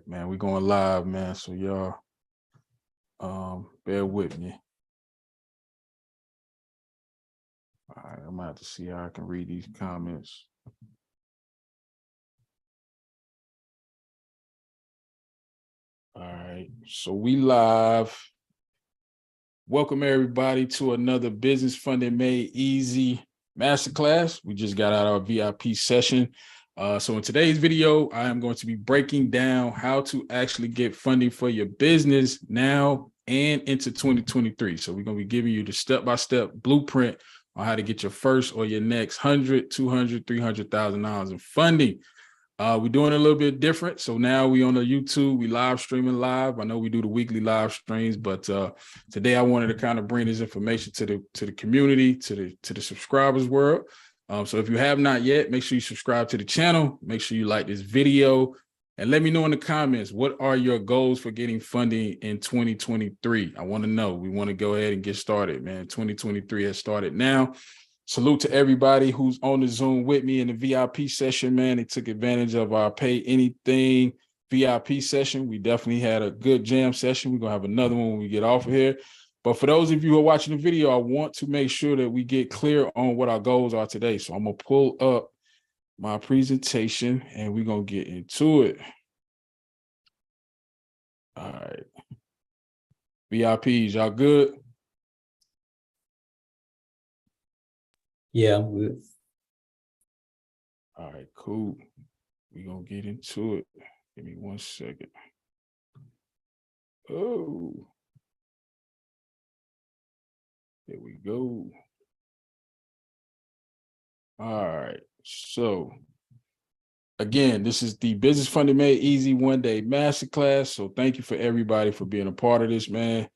man. We're going live, man. So y'all bear with me. All right, I'm gonna have to see how I can read these comments. All right, so we live. Welcome everybody to another Business Funding Made Easy Masterclass. We just got out our VIP session. So in today's video, I am going to be breaking down how to actually get funding for your business now and into 2023. So we're going to be giving you the step-by-step blueprint on how to get your first or your next $100,000, $200,000, $300,000 in funding. We're doing it a little bit different. So now we on the YouTube, we live streaming live. I know we do the weekly live streams, but today I wanted to kind of bring this information to the community, to the subscribers world. So if you have not yet, make sure you subscribe to the channel. Make sure you like this video and let me know in the comments, what are your goals for getting funding in 2023? I want to know. We want to go ahead and get started, man. 2023 has started now. Salute to everybody who's on the Zoom with me in the VIP session, man. They took advantage of our Pay Anything VIP session. We definitely had a good jam session. We're going to have another one when we get off of here. But for those of you who are watching the video, I want to make sure that we get clear on what our goals are today. So I'm going to pull up my presentation and we're going to get into it. All right. VIPs, y'all good? Yeah, I'm good. All right, cool. We're going to get into it. Give me 1 second. Oh, there we go. All right. So, again, this is the Business Funding Made Easy one-day masterclass. So thank you for everybody for being a part of this, man.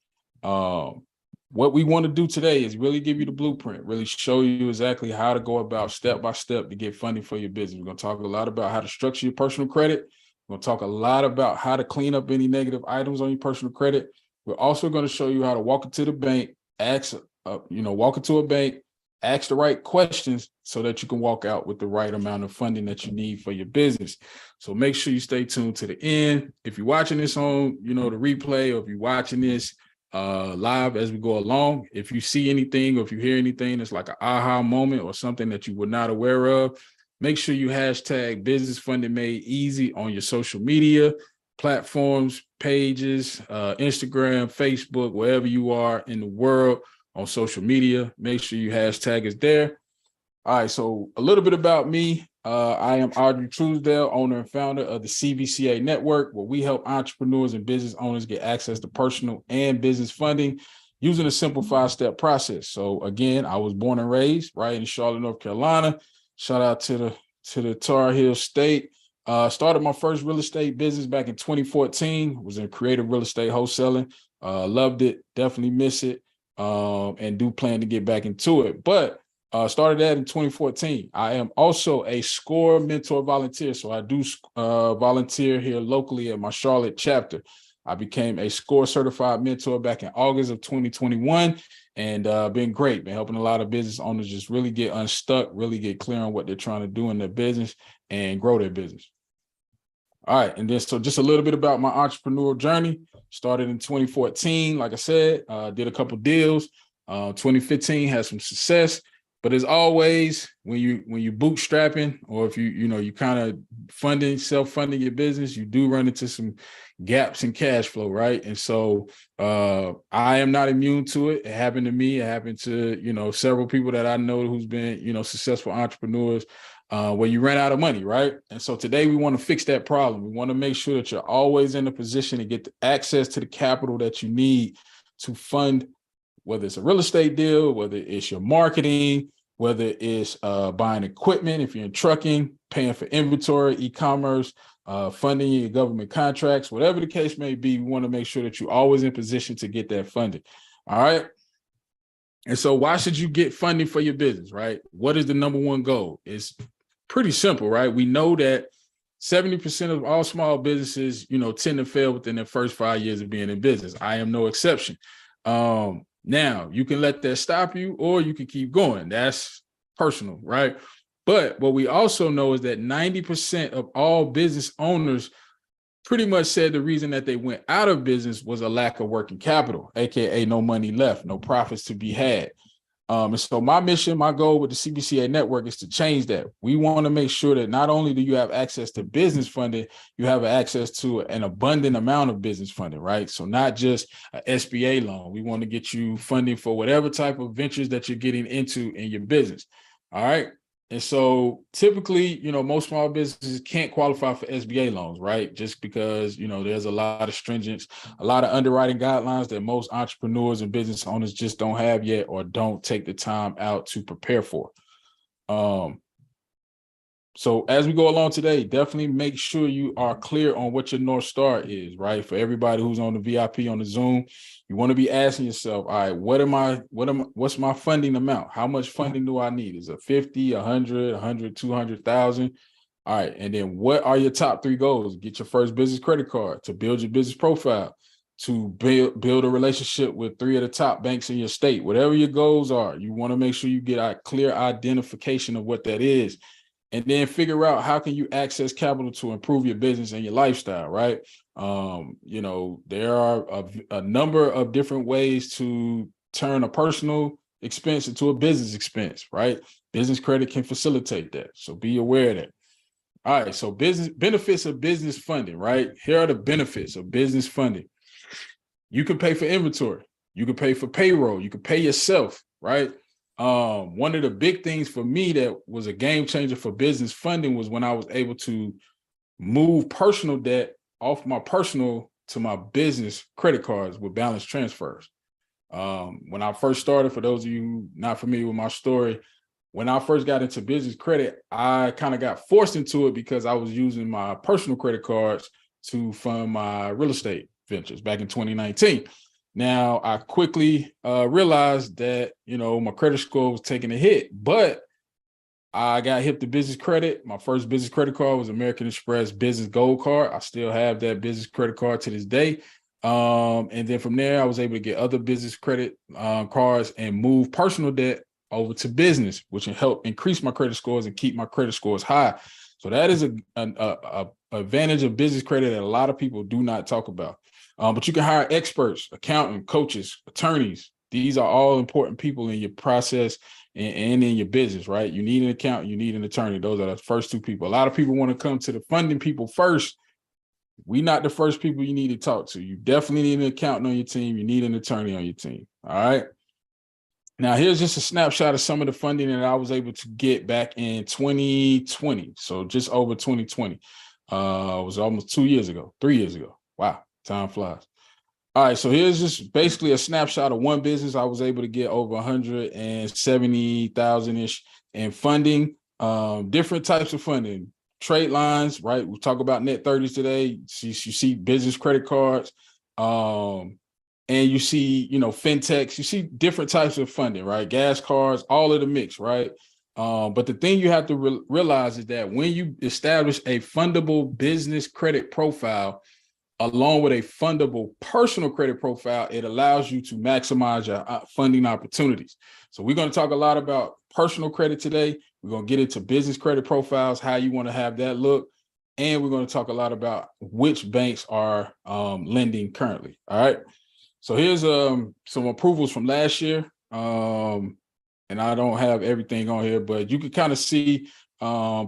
What we want to do today is really give you the blueprint, really show you exactly how to go about step by step to get funding for your business. We're going to talk a lot about how to structure your personal credit. We're going to talk a lot about how to clean up any negative items on your personal credit. We're also going to show you how to walk into the bank, walk into a bank, ask the right questions so that you can walk out with the right amount of funding that you need for your business. So make sure you stay tuned to the end. If you're watching this on, the replay, or if you're watching this live as we go along, if you see anything or if you hear anything that's like an aha moment or something that you were not aware of, make sure you hashtag Business Funding Made Easy on your social media platforms, pages, Instagram, Facebook, wherever you are in the world on social media. Make sure you hashtag us there. All right, so a little bit about me. I am Audrey, owner and founder of the CVCA Network, where we help entrepreneurs and business owners get access to personal and business funding using a simple 5-step process. So again, I was born and raised right in Charlotte, North Carolina. Shout out to the Tar Heel State. Started my first real estate business back in 2014. Was in creative real estate wholesaling. Loved it. Definitely miss it. And do plan to get back into it. But started that in 2014. I am also a SCORE mentor volunteer. So I do volunteer here locally at my Charlotte chapter. I became a SCORE certified mentor back in August of 2021 and been great, man, helping a lot of business owners just really get unstuck, really get clear on what they're trying to do in their business and grow their business. All right. And then so just a little bit about my entrepreneurial journey. Started in 2014, like I said, did a couple deals. 2015 had some success. But as always, when you bootstrapping, or if you kind of self-funding your business, you do run into some gaps in cash flow, right? And so I am not immune to it. It happened to me. It happened to several people that I know who's been successful entrepreneurs, where you ran out of money, right? And so today we want to fix that problem. We want to make sure that you're always in a position to get the access to the capital that you need to fund, whether it's a real estate deal, whether it's your marketing, whether it's buying equipment, if you're in trucking, paying for inventory, e-commerce, funding your government contracts, whatever the case may be, we want to make sure that you're always in position to get that funded. All right. And so why should you get funding for your business, right? What is the number one goal? It's pretty simple, right? We know that 70% of all small businesses, tend to fail within their first 5 years of being in business. I am no exception. Now you can let that stop you, or you can keep going. That's personal, right? But what we also know is that 90% of all business owners pretty much said the reason that they went out of business was a lack of working capital, aka no money left, no profits to be had. And so my mission, my goal with the CBCA network is to change that. We want to make sure that not only do you have access to business funding, you have access to an abundant amount of business funding, right? So not just an SBA loan. We want to get you funding for whatever type of ventures that you're getting into in your business. All right. And so typically, most small businesses can't qualify for SBA loans, right? Just because, there's a lot of stringent, a lot of underwriting guidelines that most entrepreneurs and business owners just don't have yet or don't take the time out to prepare for. So as we go along today, definitely make sure you are clear on what your North Star is, right? For everybody who's on the VIP on the Zoom, you want to be asking yourself, all right, what's my funding amount? How much funding do I need? Is it 50, 100, 200,000? All right. And then what are your top 3 goals? Get your first business credit card, to build your business profile, to build a relationship with 3 of the top banks in your state. Whatever your goals are, you want to make sure you get a clear identification of what that is. And then figure out how can you access capital to improve your business and your lifestyle, right? There are a number of different ways to turn a personal expense into a business expense, right? Business credit can facilitate that. So be aware of that. All right, so benefits of business funding, right? Here are the benefits of business funding. You can pay for inventory. You can pay for payroll. You can pay yourself, right? One of the big things for me that was a game changer for business funding was when I was able to move personal debt off my personal to my business credit cards with balance transfers. When I first started, for those of you not familiar with my story, when I first got into business credit, I kind of got forced into it because I was using my personal credit cards to fund my real estate ventures back in 2019. Now, I quickly realized that, my credit score was taking a hit, but I got hip to business credit. My first business credit card was American Express Business Gold Card. I still have that business credit card to this day. And then from there, I was able to get other business credit cards and move personal debt over to business, which will help increase my credit scores and keep my credit scores high. So that is an advantage of business credit that a lot of people do not talk about. But you can hire experts, accountant, coaches, attorneys. These are all important people in your process and in your business, right? You need an accountant, you need an attorney. Those are the first 2 people. A lot of people want to come to the funding people first. We're not the first people you need to talk to. You definitely need an accountant on your team. You need an attorney on your team. All right. Now, here's just a snapshot of some of the funding that I was able to get back in 2020. So just over 2020. It was almost 2 years ago, 3 years ago. Wow. Time flies. All right, so here's just basically a snapshot of one business. I was able to get over 170,000-ish in funding, different types of funding, trade lines, right? We'll talk about net 30s today. You see business credit cards, and you see, fintechs, you see different types of funding, right? Gas cards, all of the mix, right? But the thing you have to realize is that when you establish a fundable business credit profile, along with a fundable personal credit profile, it allows you to maximize your funding opportunities. So we're going to talk a lot about personal credit today. We're going to get into business credit profiles, how you want to have that look. And we're going to talk a lot about which banks are lending currently. All right. So here's some approvals from last year. And I don't have everything on here, but you can kind of see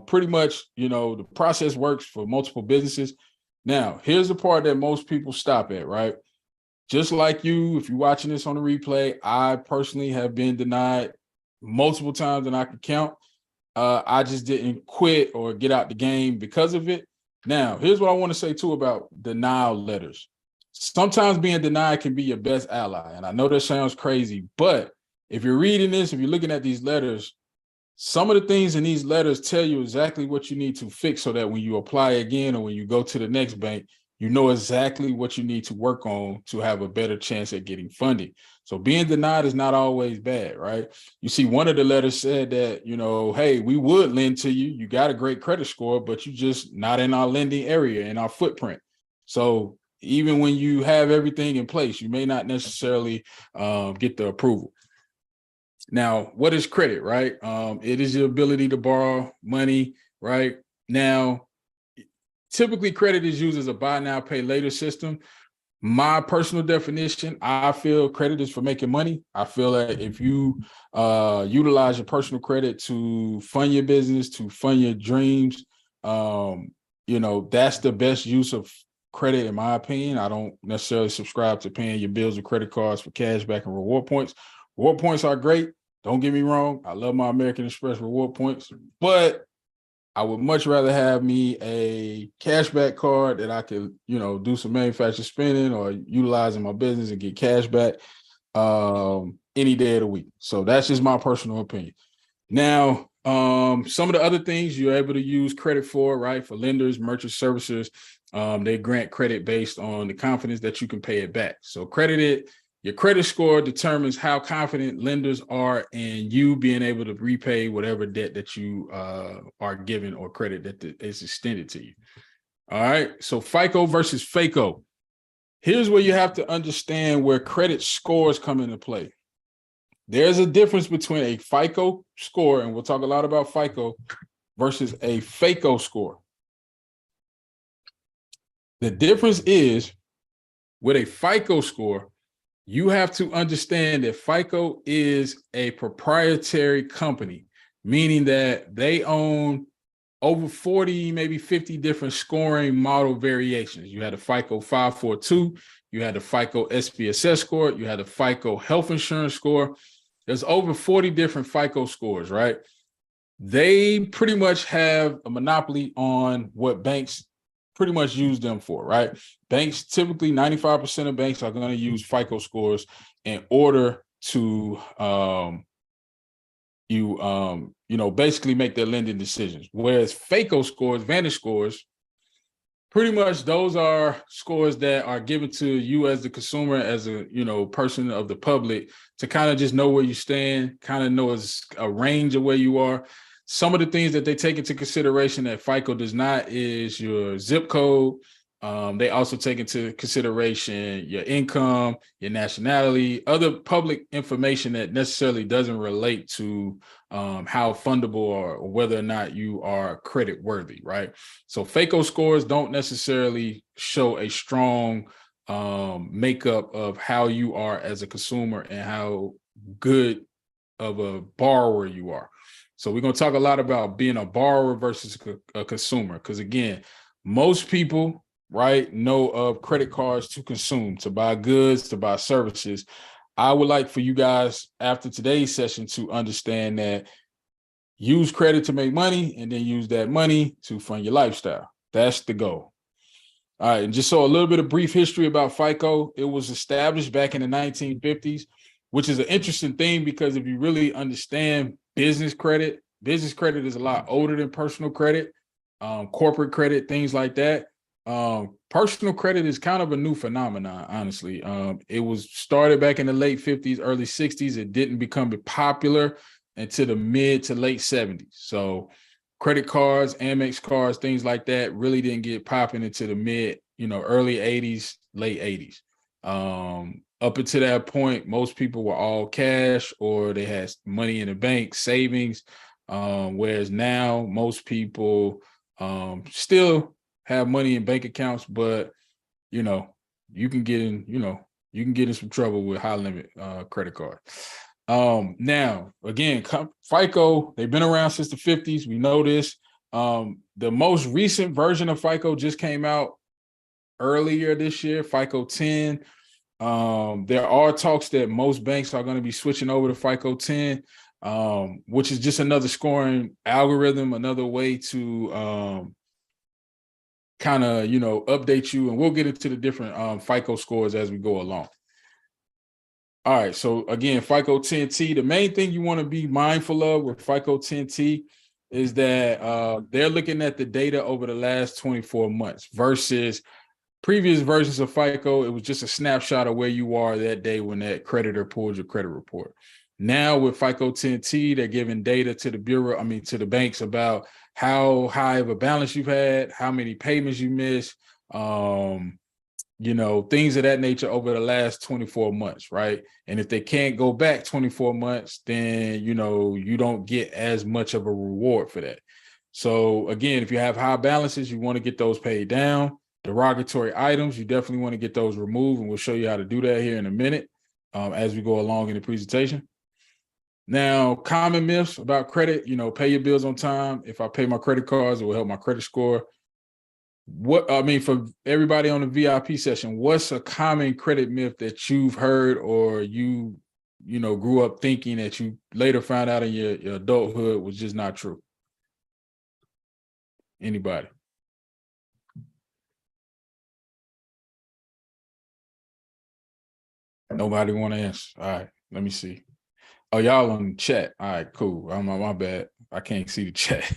pretty much, the process works for multiple businesses. Now, here's the part that most people stop at, right? Just like you, if you're watching this on the replay, I personally have been denied multiple times than I can count. I just didn't quit or get out the game because of it. Now, here's what I want to say too about denial letters. Sometimes being denied can be your best ally. And I know that sounds crazy, but if you're reading this, if you're looking at these letters, some of the things in these letters tell you exactly what you need to fix so that when you apply again or when you go to the next bank, you know exactly what you need to work on to have a better chance at getting funding. So being denied is not always bad, right? You see, one of the letters said that, hey, we would lend to you. You got a great credit score, but you just not in our lending area, in our footprint. So even when you have everything in place, you may not necessarily get the approval. Now, what is credit, right? It is the ability to borrow money, right? Now, typically credit is used as a buy now, pay later system. My personal definition, I feel credit is for making money. I feel that if you utilize your personal credit to fund your business, to fund your dreams, that's the best use of credit, in my opinion. I don't necessarily subscribe to paying your bills with credit cards for cash back and reward points. Reward points are great. Don't get me wrong. I love my American Express reward points, but I would much rather have me a cashback card that I could, do some manufacturer spending or utilize in my business and get cash back any day of the week. So that's just my personal opinion. Now, some of the other things you're able to use credit for, right? For lenders, merchant servicers, they grant credit based on the confidence that you can pay it back. So your credit score determines how confident lenders are in you being able to repay whatever debt that you are given or credit that is extended to you. All right. So FICO versus FACO. Here's where you have to understand where credit scores come into play. There's a difference between a FICO score, and we'll talk a lot about FICO, versus a FACO score. The difference is with a FICO score, you have to understand that FICO is a proprietary company, meaning that they own over 40, maybe 50 different scoring model variations. You had a FICO 542, you had the FICO SPSS score, you had the FICO health insurance score. There's over 40 different FICO scores, right? They pretty much have a monopoly on what banks pretty much use them for, right? Banks, typically 95% of banks are going to use FICO scores in order to basically make their lending decisions. Whereas FACO scores, Vantage scores, pretty much those are scores that are given to you as the consumer, as a person of the public, to kind of just know where you stand, kind of know as a range of where you are. Some of the things that they take into consideration that FICO does not is your zip code. They also take into consideration your income, your nationality, other public information that necessarily doesn't relate to how fundable or whether or not you are credit worthy, right? So FACO scores don't necessarily show a strong makeup of how you are as a consumer and how good of a borrower you are. So we're going to talk a lot about being a borrower versus a consumer, because again, most people, right, know of credit cards to consume, to buy goods, to buy services. I would like for you guys after today's session to understand that use credit to make money and then use that money to fund your lifestyle. That's the goal. All right. And just so a little bit of brief history about FICO, it was established back in the 1950s, which is an interesting thing because if you really understand business credit is a lot older than personal credit, corporate credit, things like that. Personal credit is kind of a new phenomenon, honestly. It was started back in the late 50s, early 60s. It didn't become popular until the mid to late 70s. So credit cards, Amex cards, things like that really didn't get popping until the early 80s, late 80s. Up until that point, most people were all cash or they had money in the bank, savings. Whereas now most people still have money in bank accounts, but you can get in some trouble with high limit credit card. Now again, FICO, they've been around since the 50s. We know this. The most recent version of FICO just came out earlier this year, FICO 10. There are talks that most banks are going to be switching over to FICO 10, which is just another scoring algorithm, another way to kind of, update you. And we'll get into the different FICO scores as we go along. All right. So again, FICO 10T, the main thing you want to be mindful of with FICO 10T is that they're looking at the data over the last 24 months versus previous versions of FICO. It was just a snapshot of where you are that day when that creditor pulled your credit report. Now with FICO 10T, they're giving data to to the banks about how high of a balance you've had, how many payments you missed, things of that nature over the last 24 months, right? And if they can't go back 24 months, then, you don't get as much of a reward for that. So again, if you have high balances, you want to get those paid down. Derogatory items, you definitely want to get those removed, and we'll show you how to do that here in a minute as we go along in the presentation. Now, common myths about credit, pay your bills on time. If I pay my credit cards, it will help my credit score. For everybody on the VIP session, what's a common credit myth that you've heard or you grew up thinking that you later found out in your adulthood was just not true? Anybody? Nobody want to answer. All right, let me see. Oh, y'all on the chat. All right, cool. My bad. I can't see the chat.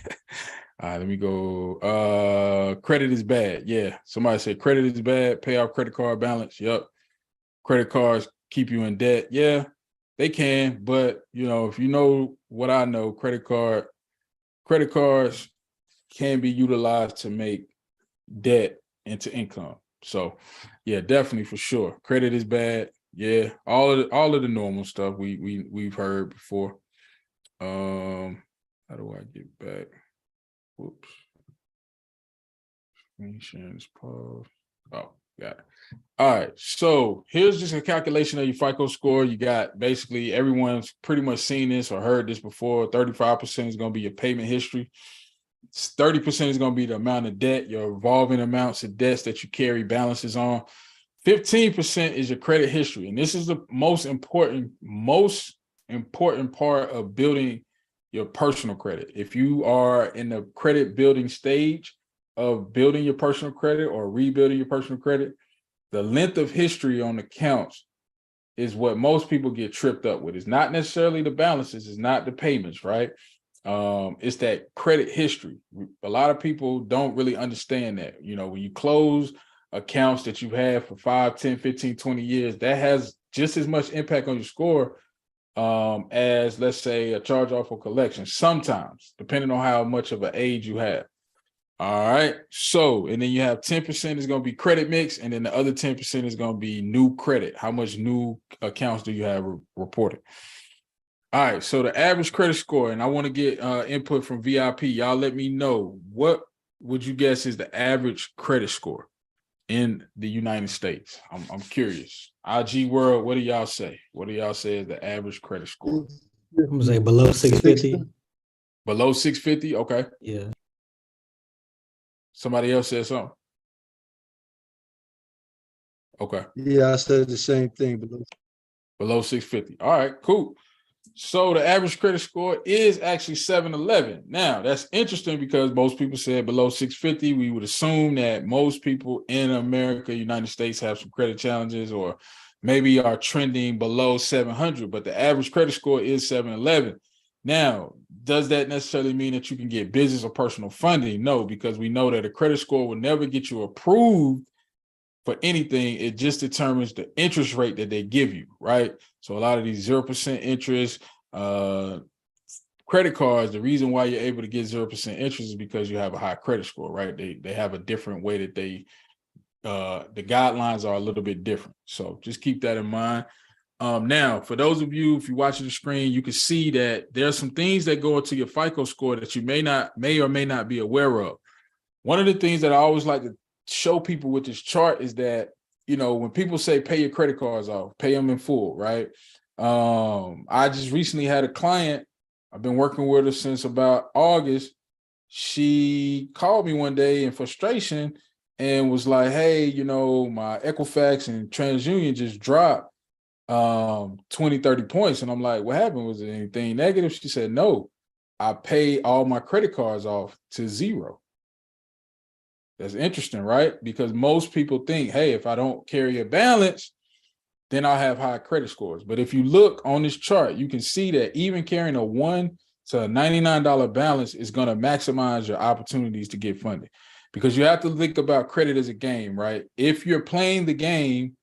All right, let me go. Credit is bad. Yeah, somebody said credit is bad. Pay off credit card balance. Yep. Credit cards keep you in debt. Yeah, they can. But, if you know what I know, credit cards can be utilized to make debt into income. So, yeah, definitely for sure. Credit is bad. Yeah, all of the normal stuff we've heard before. How do I get back? Whoops. Screen sharing is paused. Oh, got it. All right. So here's just a calculation of your FICO score. You got basically everyone's pretty much seen this or heard this before. 35% is going to be your payment history. 30% is going to be the amount of debt, your revolving amounts of debts that you carry balances on. 15% is your credit history. And this is the most important part of building your personal credit. If you are in the credit building stage of building your personal credit or rebuilding your personal credit, the length of history on accounts is what most people get tripped up with. It's not necessarily the balances, it's not the payments, right? It's that credit history. A lot of people don't really understand that. When you close accounts that you've had for 5, 10, 15, 20 years, that has just as much impact on your score as, let's say, a charge-off or collection, sometimes, depending on how much of an age you have. All right. So, and then you have 10% is going to be credit mix, and then the other 10% is going to be new credit. How much new accounts do you have reported? All right. So the average credit score, and I want to get input from VIP. Y'all let me know, what would you guess is the average credit score in the United States? I'm curious. IG World, what do y'all say? What do y'all say is the average credit score? I'm gonna say below 650. Below 650? Okay. Yeah. Somebody else said something. Okay. Yeah, I said the same thing. Below 650. All right, cool. So the average credit score is actually 711. Now, that's interesting because most people said below 650. We would assume that most people in America, United States, have some credit challenges or maybe are trending below 700, but the average credit score is 711. Now, does that necessarily mean that you can get business or personal funding? No, because we know that a credit score will never get you approved for anything. It just determines the interest rate that they give you, right? So a lot of these 0% interest credit cards, the reason why you're able to get 0% interest is because you have a high credit score, right? They have a different way that the guidelines are a little bit different. So just keep that in mind. Now, for those of you, if you're watching the screen, you can see that there's some things that go into your FICO score that you may or may not be aware of. One of the things that I always like to show people with this chart is that, when people say pay your credit cards off, pay them in full, right? I just recently had a client. I've been working with her since about August. She called me one day in frustration and was like, hey, my Equifax and TransUnion just dropped 20, 30 points. And I'm like, what happened? Was it anything negative? She said, no, I paid all my credit cards off to zero. That's interesting, right? Because most people think, hey, if I don't carry a balance, then I'll have high credit scores. But if you look on this chart, you can see that even carrying a $1 to $99 balance is going to maximize your opportunities to get funding. Because you have to think about credit as a game, right? If you're playing the game,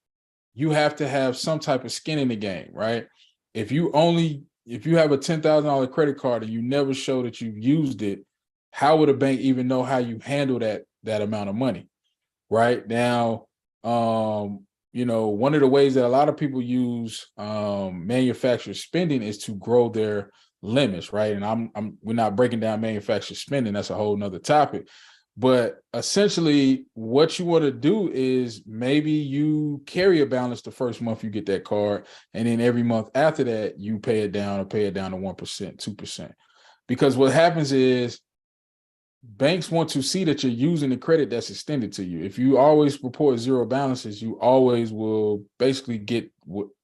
you have to have some type of skin in the game, right? If you have a $10,000 credit card and you never show that you've used it, how would a bank even know how you handle that amount of money? Right now, one of the ways that a lot of people use manufacturer spending is to grow their limits, right? And we're not breaking down manufacturer spending. That's a whole nother topic. But essentially, what you want to do is maybe you carry a balance the first month you get that card, and then every month after that, you pay it down to 1%, 2%. Because what happens is banks want to see that you're using the credit that's extended to you. If you always report zero balances, you always will basically get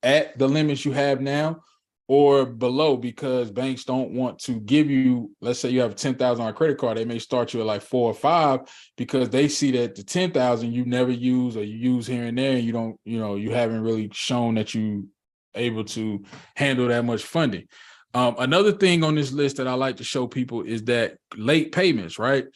at the limits you have now or below, because banks don't want to give you, let's say you have a $10,000 credit card, they may start you at like 4 or 5 because they see that the 10,000 you never use, or you use here and there, and you don't, you haven't really shown that you able to handle that much funding. Another thing on this list that I like to show people is that late payments, right?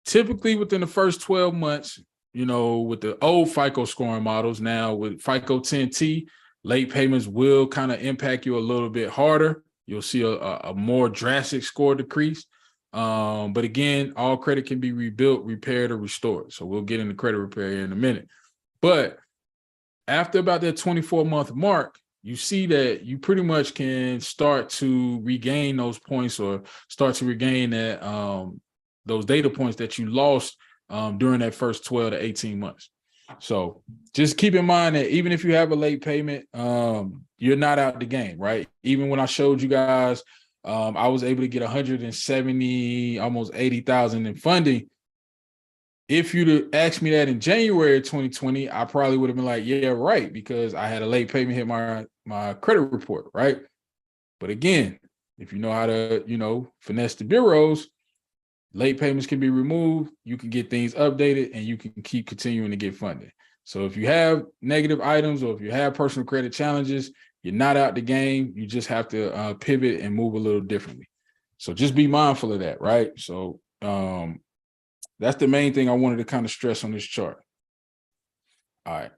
Typically within the first 12 months, with the old FICO scoring models, now with FICO 10T, late payments will kind of impact you a little bit harder. You'll see a more drastic score decrease. But again, all credit can be rebuilt, repaired, or restored. So we'll get into credit repair here in a minute. But after about that 24-month mark, you see that you pretty much can start to regain those points, or start to regain that those data points that you lost during that first 12 to 18 months. So just keep in mind that even if you have a late payment, you're not out the game, right? Even when I showed you guys, I was able to get 170, almost 80,000 in funding. If you'd have asked me that in January of 2020, I probably would have been like, yeah, right, because I had a late payment hit my credit report, right? But again, if you know how to, finesse the bureaus, late payments can be removed, you can get things updated, and you can keep continuing to get funding. So if you have negative items, or if you have personal credit challenges, you're not out the game. You just have to pivot and move a little differently. So just be mindful of that, right? So that's the main thing I wanted to kind of stress on this chart. All right.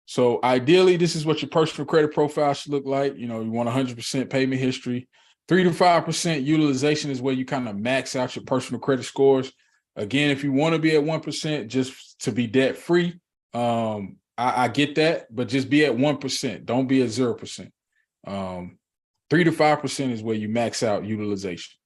So ideally, this is what your personal credit profile should look like. You want 100% payment history. 3 to 5% utilization is where you kind of max out your personal credit scores. Again, if you want to be at 1% just to be debt free, I get that, but just be at 1%. Don't be at 0%. 3 to 5% is where you max out utilization.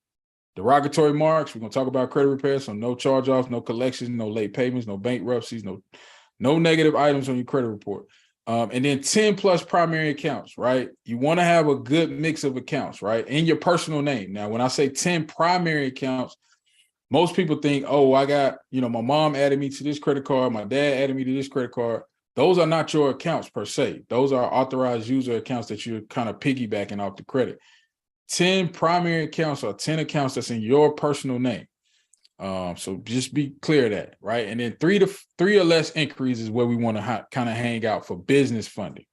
Derogatory marks, we're going to talk about credit repair. So no charge-offs, no collections, no late payments, no bankruptcies, no negative items on your credit report. And then 10 plus primary accounts, right? You want to have a good mix of accounts, right? In your personal name. Now, when I say 10 primary accounts, most people think, oh, I got, my mom added me to this credit card, my dad added me to this credit card. Those are not your accounts per se. Those are authorized user accounts that you're kind of piggybacking off the credit. 10 primary accounts are 10 accounts that's in your personal name. So just be clear of that, right? And then three or less inquiries is where we want to kind of hang out for business funding.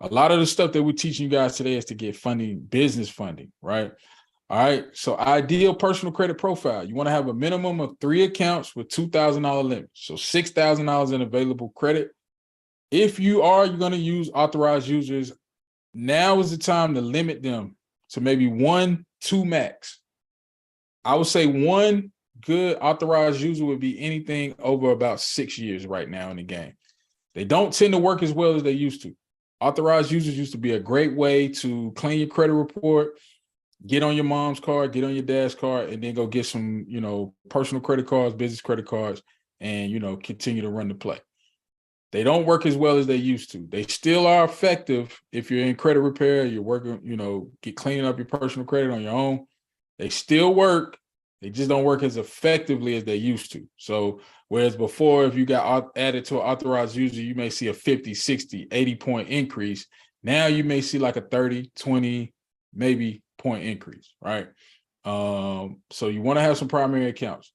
A lot of the stuff that we're teaching you guys today is to get funding, business funding, right? All right. So ideal personal credit profile. You want to have a minimum of 3 accounts with $2,000 limits. So $6,000 in available credit. If you're going to use authorized users, now is the time to limit them to maybe 1, 2 max. I would say one good authorized user would be anything over about 6 years right now in the game. They don't tend to work as well as they used to. Authorized users used to be a great way to clean your credit report, get on your mom's card, get on your dad's card, and then go get some, personal credit cards, business credit cards, and, continue to run the play. They don't work as well as they used to. They still are effective if you're in credit repair, you're working, cleaning up your personal credit on your own. They still work. They just don't work as effectively as they used to. So whereas before, if you got added to an authorized user, you may see a 50, 60, 80 point increase. Now you may see like a 30, 20, maybe point increase, right? So you want to have some primary accounts.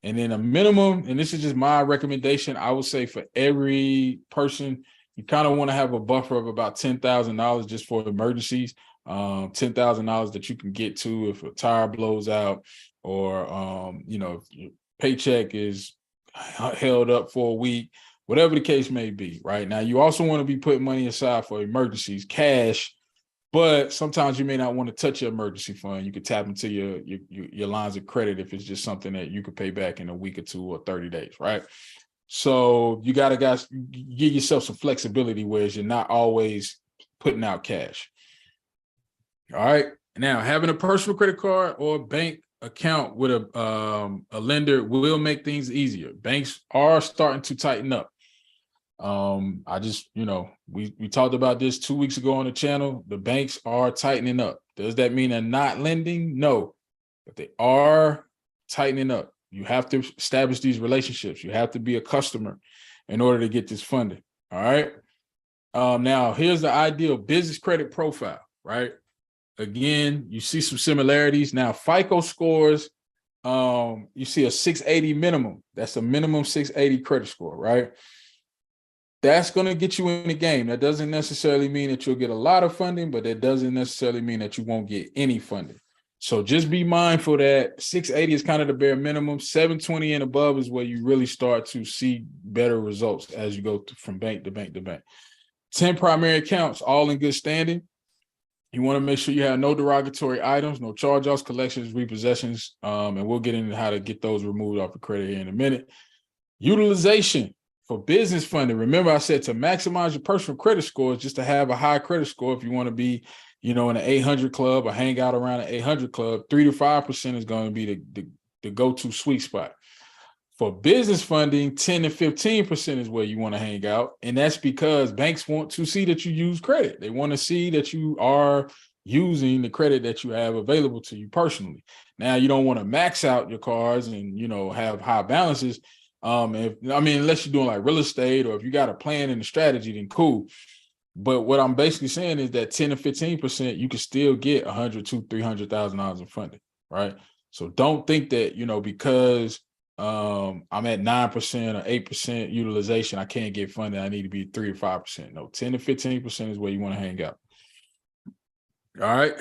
And then a minimum, and this is just my recommendation, I would say for every person, you kind of want to have a buffer of about $10,000 just for emergencies. $10,000 that you can get to if a tire blows out, or if your paycheck is held up for a week, whatever the case may be. Right now, you also want to be putting money aside for emergencies, cash, but sometimes you may not want to touch your emergency fund. You could tap into your lines of credit if it's just something that you could pay back in a week or 2 or 30 days, right? So you got to give yourself some flexibility, whereas you're not always putting out cash. All right. Now, having a personal credit card or a bank account with a lender will make things easier. Banks are starting to tighten up. I just, we talked about this 2 weeks ago on the channel. The banks are tightening up. Does that mean they're not lending? No, but they are tightening up. You have to establish these relationships. You have to be a customer in order to get this funding. All right. Now here's the ideal business credit profile, right? Again, you see some similarities. Now, FICO scores, you see a 680 minimum. That's a minimum 680 credit score, right? That's going to get you in the game. That doesn't necessarily mean that you'll get a lot of funding, but that doesn't necessarily mean that you won't get any funding. So just be mindful that 680 is kind of the bare minimum. 720 and above is where you really start to see better results as you go from bank to bank to bank. 10 primary accounts, all in good standing. You want to make sure you have no derogatory items, no charge-offs, collections, repossessions, and we'll get into how to get those removed off the credit here in a minute. Utilization for business funding. Remember, I said to maximize your personal credit scores, just to have a high credit score. If you want to be, in an 800 club or hang out around an 800 club, 3 to 5% is going to be the go-to sweet spot. For business funding, 10 to 15% is where you want to hang out. And that's because banks want to see that you use credit. They want to see that you are using the credit that you have available to you personally. Now, you don't want to max out your cards and, have high balances. Unless you're doing like real estate, or if you got a plan and a strategy, then cool. But what I'm basically saying is that 10 to 15%, you can still get $100,000 to $300,000 in funding, right? So don't think that, because I'm at 9% or 8% utilization, I can't get funding, I need to be 3 or 5%. No, 10 to 15% is where you want to hang out. All right.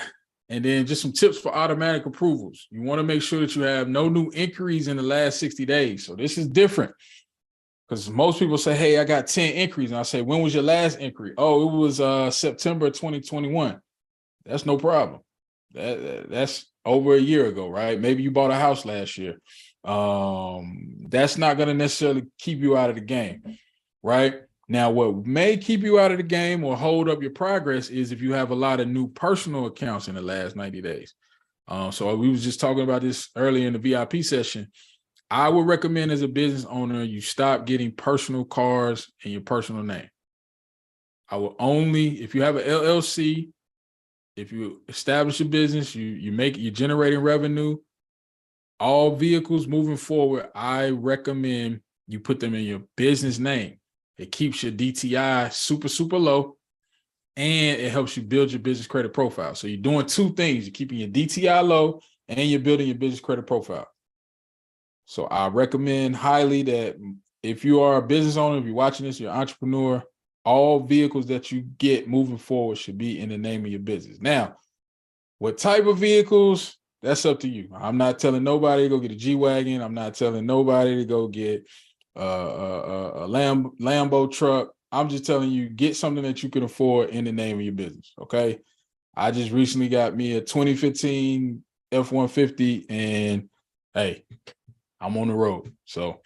And then just some tips for automatic approvals. You want to make sure that you have no new inquiries in the last 60 days. So this is different, because most people say, hey, I got 10 inquiries. And I say, when was your last inquiry? Oh, it was September 2021. That's no problem. That's over a year ago, right? Maybe you bought a house last year. That's not going to necessarily keep you out of the game, right? Now, what may keep you out of the game or hold up your progress is if you have a lot of new personal accounts in the last 90 days. So we was just talking about this earlier in the VIP session. I would recommend, as a business owner, you stop getting personal cards in your personal name. I will only, if you have an LLC, if you establish a business, you're generating revenue, all vehicles moving forward, I recommend you put them in your business name. It keeps your DTI super, super low, and it helps you build your business credit profile. So you're doing two things. You're keeping your DTI low, and you're building your business credit profile. So I recommend highly that if you are a business owner, if you're watching this, you're an entrepreneur, all vehicles that you get moving forward should be in the name of your business. Now, what type of vehicles, that's up to you. I'm not telling nobody to go get a G-Wagon. I'm not telling nobody to go get a Lambo truck. I'm just telling you, get something that you can afford in the name of your business, okay? I just recently got me a 2015 F-150, and hey, I'm on the road. So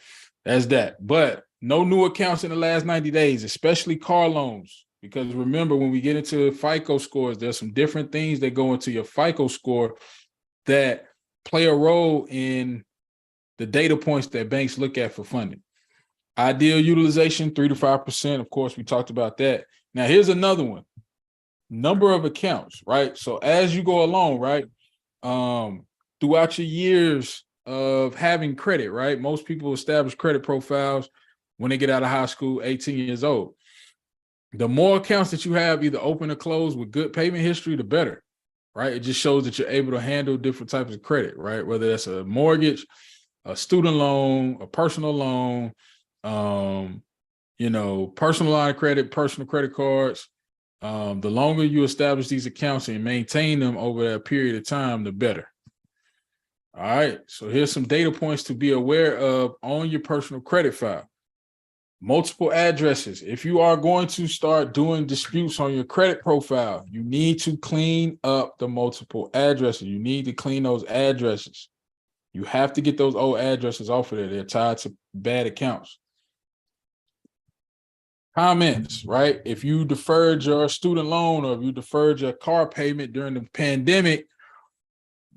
that's that. But no new accounts in the last 90 days, especially car loans. Because remember, when we get into FICO scores, there's some different things that go into your FICO score that play a role in the data points that banks look at for funding. Ideal utilization, 3 to 5%. Of course, we talked about that. Now, here's another one. Number of accounts, right? So as you go along, right, throughout your years of having credit, right? Most people establish credit profiles when they get out of high school, 18 years old. The more accounts that you have either open or closed with good payment history, the better, right? It just shows that you're able to handle different types of credit, right? Whether that's a mortgage, a student loan, a personal loan, personal line of credit, personal credit cards. The longer you establish these accounts and maintain them over that period of time, the better. All right, so here's some data points to be aware of on your personal credit file. Multiple addresses. If you are going to start doing disputes on your credit profile, you need to clean up the multiple addresses. You need to clean those addresses. You have to get those old addresses off of there. They're tied to bad accounts. Comments, right? If you deferred your student loan or if you deferred your car payment during the pandemic,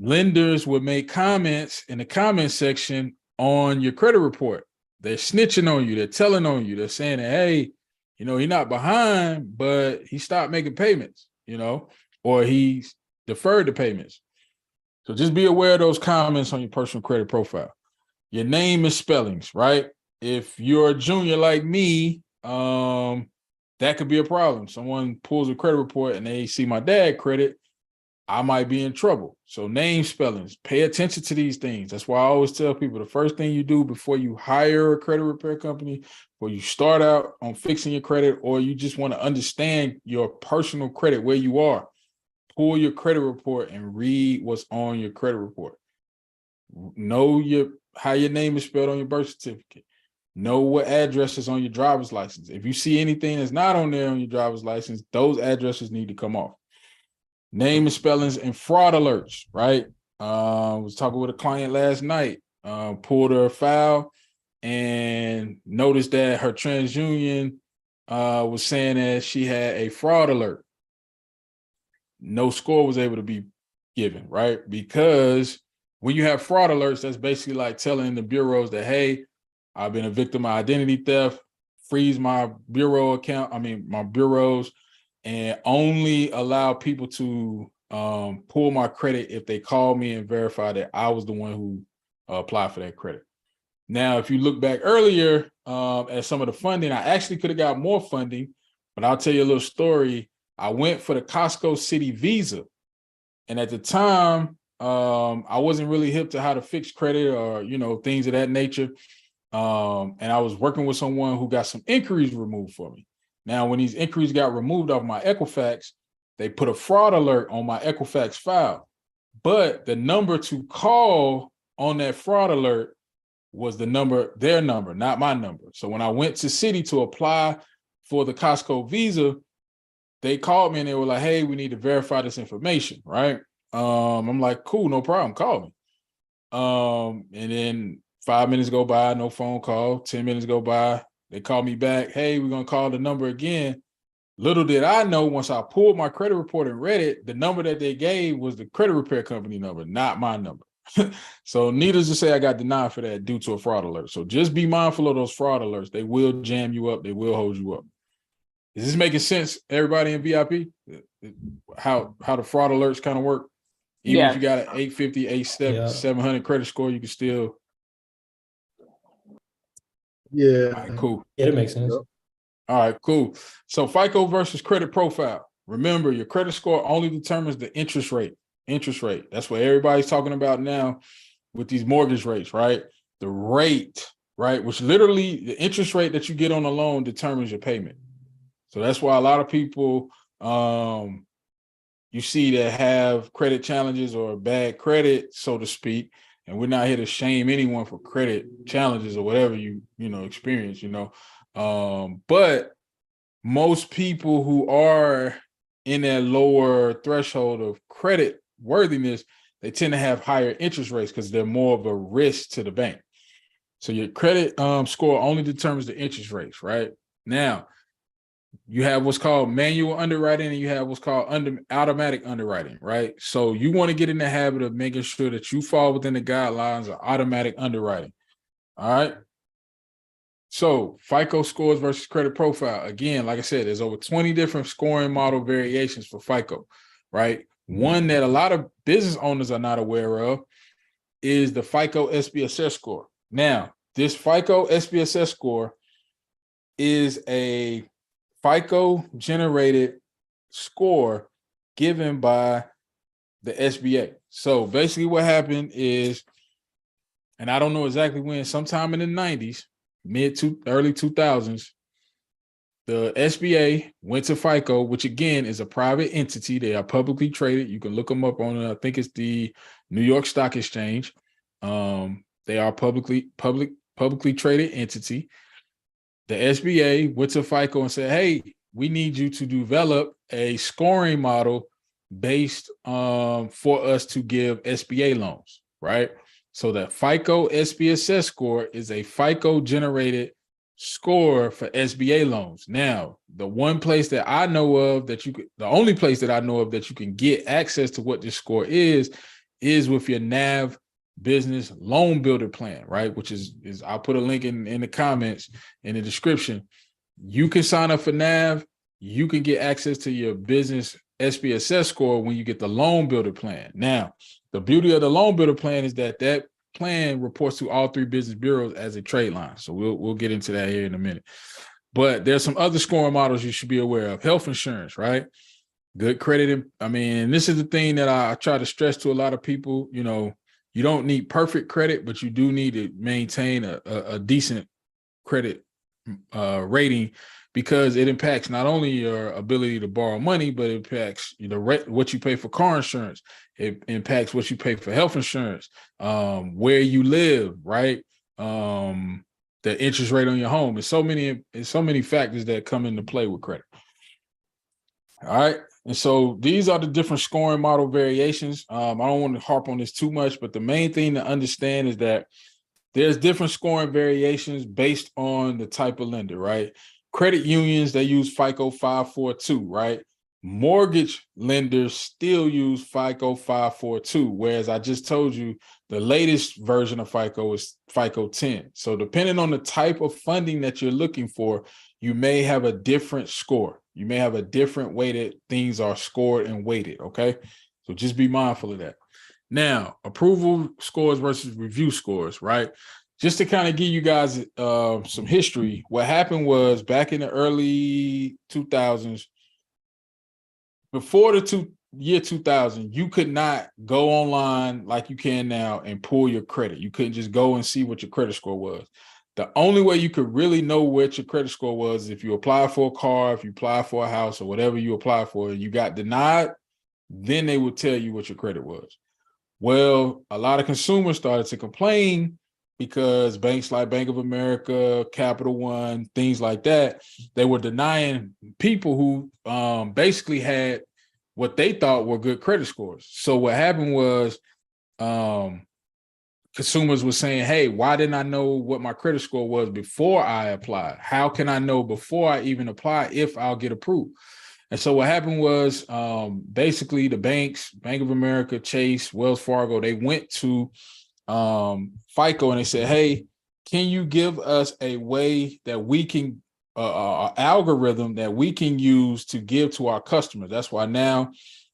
lenders would make comments in the comment section on your credit report. They're snitching on you. They're telling on you. They're saying that, hey, you know, he's not behind, but he stopped making payments, you know, or he's deferred the payments. So just be aware of those comments on your personal credit profile. Your name misspellings, right? If you're a junior like me, that could be a problem. Someone pulls a credit report and they see my dad credit, I might be in trouble. So name spellings, pay attention to these things. That's why I always tell people the first thing you do before you hire a credit repair company, or you start out on fixing your credit, or you just want to understand your personal credit, where you are, pull your credit report and read what's on your credit report. Know how your name is spelled on your birth certificate. Know what address is on your driver's license. If you see anything that's not on there on your driver's license, those addresses need to come off. Name and spellings and fraud alerts, right? I was talking with a client last night, pulled her file and noticed that her TransUnion was saying that she had a fraud alert. No score was able to be given, right? Because when you have fraud alerts, that's basically like telling the bureaus that, hey, I've been a victim of identity theft, freeze my bureau account, my bureaus, and only allow people to pull my credit if they call me and verify that I was the one who applied for that credit. Now, if you look back earlier at some of the funding, I actually could have got more funding, but I'll tell you a little story. I went for the Costco City Visa, and at the time, I wasn't really hip to how to fix credit or, you know, things of that nature. And I was working with someone who got some inquiries removed for me. Now, when these inquiries got removed off my Equifax, they put a fraud alert on my Equifax file. But the number to call on that fraud alert was their number, not my number. So when I went to Citi to apply for the Costco Visa, they called me and they were like, hey, we need to verify this information, right? I'm like, cool, no problem, call me. And then 5 minutes go by, no phone call. 10 minutes go by, they call me back. Hey, we're going to call the number again. Little did I know, once I pulled my credit report and read it, the number that they gave was the credit repair company number, not my number. So needless to say, I got denied for that due to a fraud alert. So just be mindful of those fraud alerts. They will jam you up. They will hold you up. Is this making sense, everybody in VIP? How the fraud alerts kind of work? Even if you got an 850, 870, 700 credit score, you can still. Yeah. All right, cool. Yeah, that makes sense. Yep. All right, cool. So FICO versus credit profile. Remember, your credit score only determines the interest rate. Interest rate. That's what everybody's talking about now with these mortgage rates, right? The rate, right? Which literally the interest rate that you get on a loan determines your payment. So that's why a lot of people you see that have credit challenges or bad credit, so to speak. And we're not here to shame anyone for credit challenges or whatever you experience, but most people who are in that lower threshold of credit worthiness, they tend to have higher interest rates because they're more of a risk to the bank. So your credit score only determines the interest rates, right? Now, you have what's called manual underwriting and you have what's called automatic underwriting, right? So you want to get in the habit of making sure that you fall within the guidelines of automatic underwriting. All right. So FICO scores versus credit profile. Again, like I said, there's over 20 different scoring model variations for FICO, right? One that a lot of business owners are not aware of is the FICO SPSS score. Now, this FICO SPSS score is a FICO generated score given by the SBA. So basically what happened is, and I don't know exactly when, sometime in the 90s, early 2000s, the SBA went to FICO, which again is a private entity. They are publicly traded. You can look them up on, I think it's the New York Stock Exchange. They are publicly traded entity. The SBA went to FICO and said, hey, we need you to develop a scoring model based for us to give SBA loans, right? So the FICO SPSS score is a FICO generated score for SBA loans. Now, the only place that I know of that you can get access to what this score is is with your NAV business loan builder plan, right? Which is I'll put a link in the comments in the description. You can sign up for NAV. You can get access to your business SPSS score when you get the loan builder plan. Now, the beauty of the loan builder plan is that plan reports to all 3 business bureaus as a trade line. So we'll get into that here in a minute. But there's some other scoring models you should be aware of. Health insurance, right? Good credit. I mean, this is the thing that I try to stress to a lot of people. You know, you don't need perfect credit, but you do need to maintain a decent credit rating, because it impacts not only your ability to borrow money, but it impacts what you pay for car insurance. It impacts what you pay for health insurance, where you live, right? The interest rate on your home. There's so many factors that come into play with credit. All right. And so these are the different scoring model variations. I don't want to harp on this too much, but the main thing to understand is that there's different scoring variations based on the type of lender, right? Credit unions, they use FICO 542, right? Mortgage lenders still use FICO 542, whereas I just told you the latest version of FICO is FICO 10. So depending on the type of funding that you're looking for, you may have a different score. You may have a different way that things are scored and weighted, okay? So just be mindful of that. Now, approval scores versus review scores, right? Just to kind of give you guys some history, what happened was back in the early 2000s, before the year 2000, you could not go online like you can now and pull your credit. You couldn't just go and see what your credit score was. The only way you could really know what your credit score was if you apply for a car, if you apply for a house, or whatever you apply for, and you got denied, then they would tell you what your credit was. Well, a lot of consumers started to complain because banks like Bank of America, Capital One, things like that, they were denying people who basically had what they thought were good credit scores. So what happened was consumers were saying, hey, why didn't I know what my credit score was before I applied? How can I know before I even apply if I'll get approved? And so what happened was basically the banks, Bank of America, Chase, Wells Fargo, they went to FICO and they said, hey, can you give us a way that we can, an algorithm that we can use to give to our customers? That's why now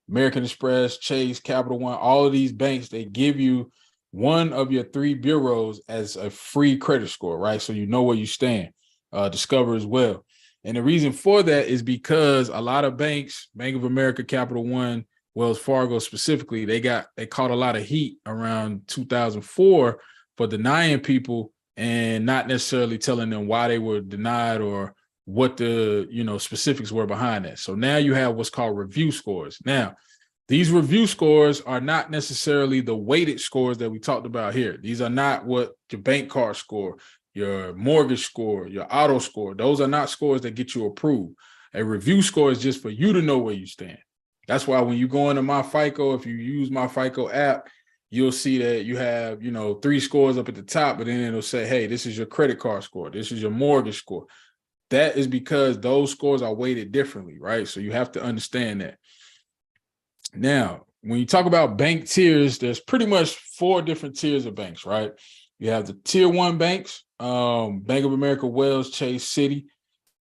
American Express, Chase, Capital One, all of these banks, they give you one of your 3 bureaus as a free credit score, right? So you know where you stand. Discover as well. And the reason for that is because a lot of banks, Bank of America, Capital One, Wells Fargo specifically, they caught a lot of heat around 2004 for denying people and not necessarily telling them why they were denied or what the specifics were behind that. So now you have what's called review scores. Now, these review scores are not necessarily the weighted scores that we talked about here. These are not what your bank card score, your mortgage score, your auto score. Those are not scores that get you approved. A review score is just for you to know where you stand. That's why when you go into My FICO, if you use My FICO app, you'll see that you have, 3 scores up at the top, but then it'll say, hey, this is your credit card score. This is your mortgage score. That is because those scores are weighted differently, right? So you have to understand that. Now, when you talk about bank tiers, there's pretty much 4 different tiers of banks, right? You have the tier 1 banks, Bank of America, Wells, Chase, Citi.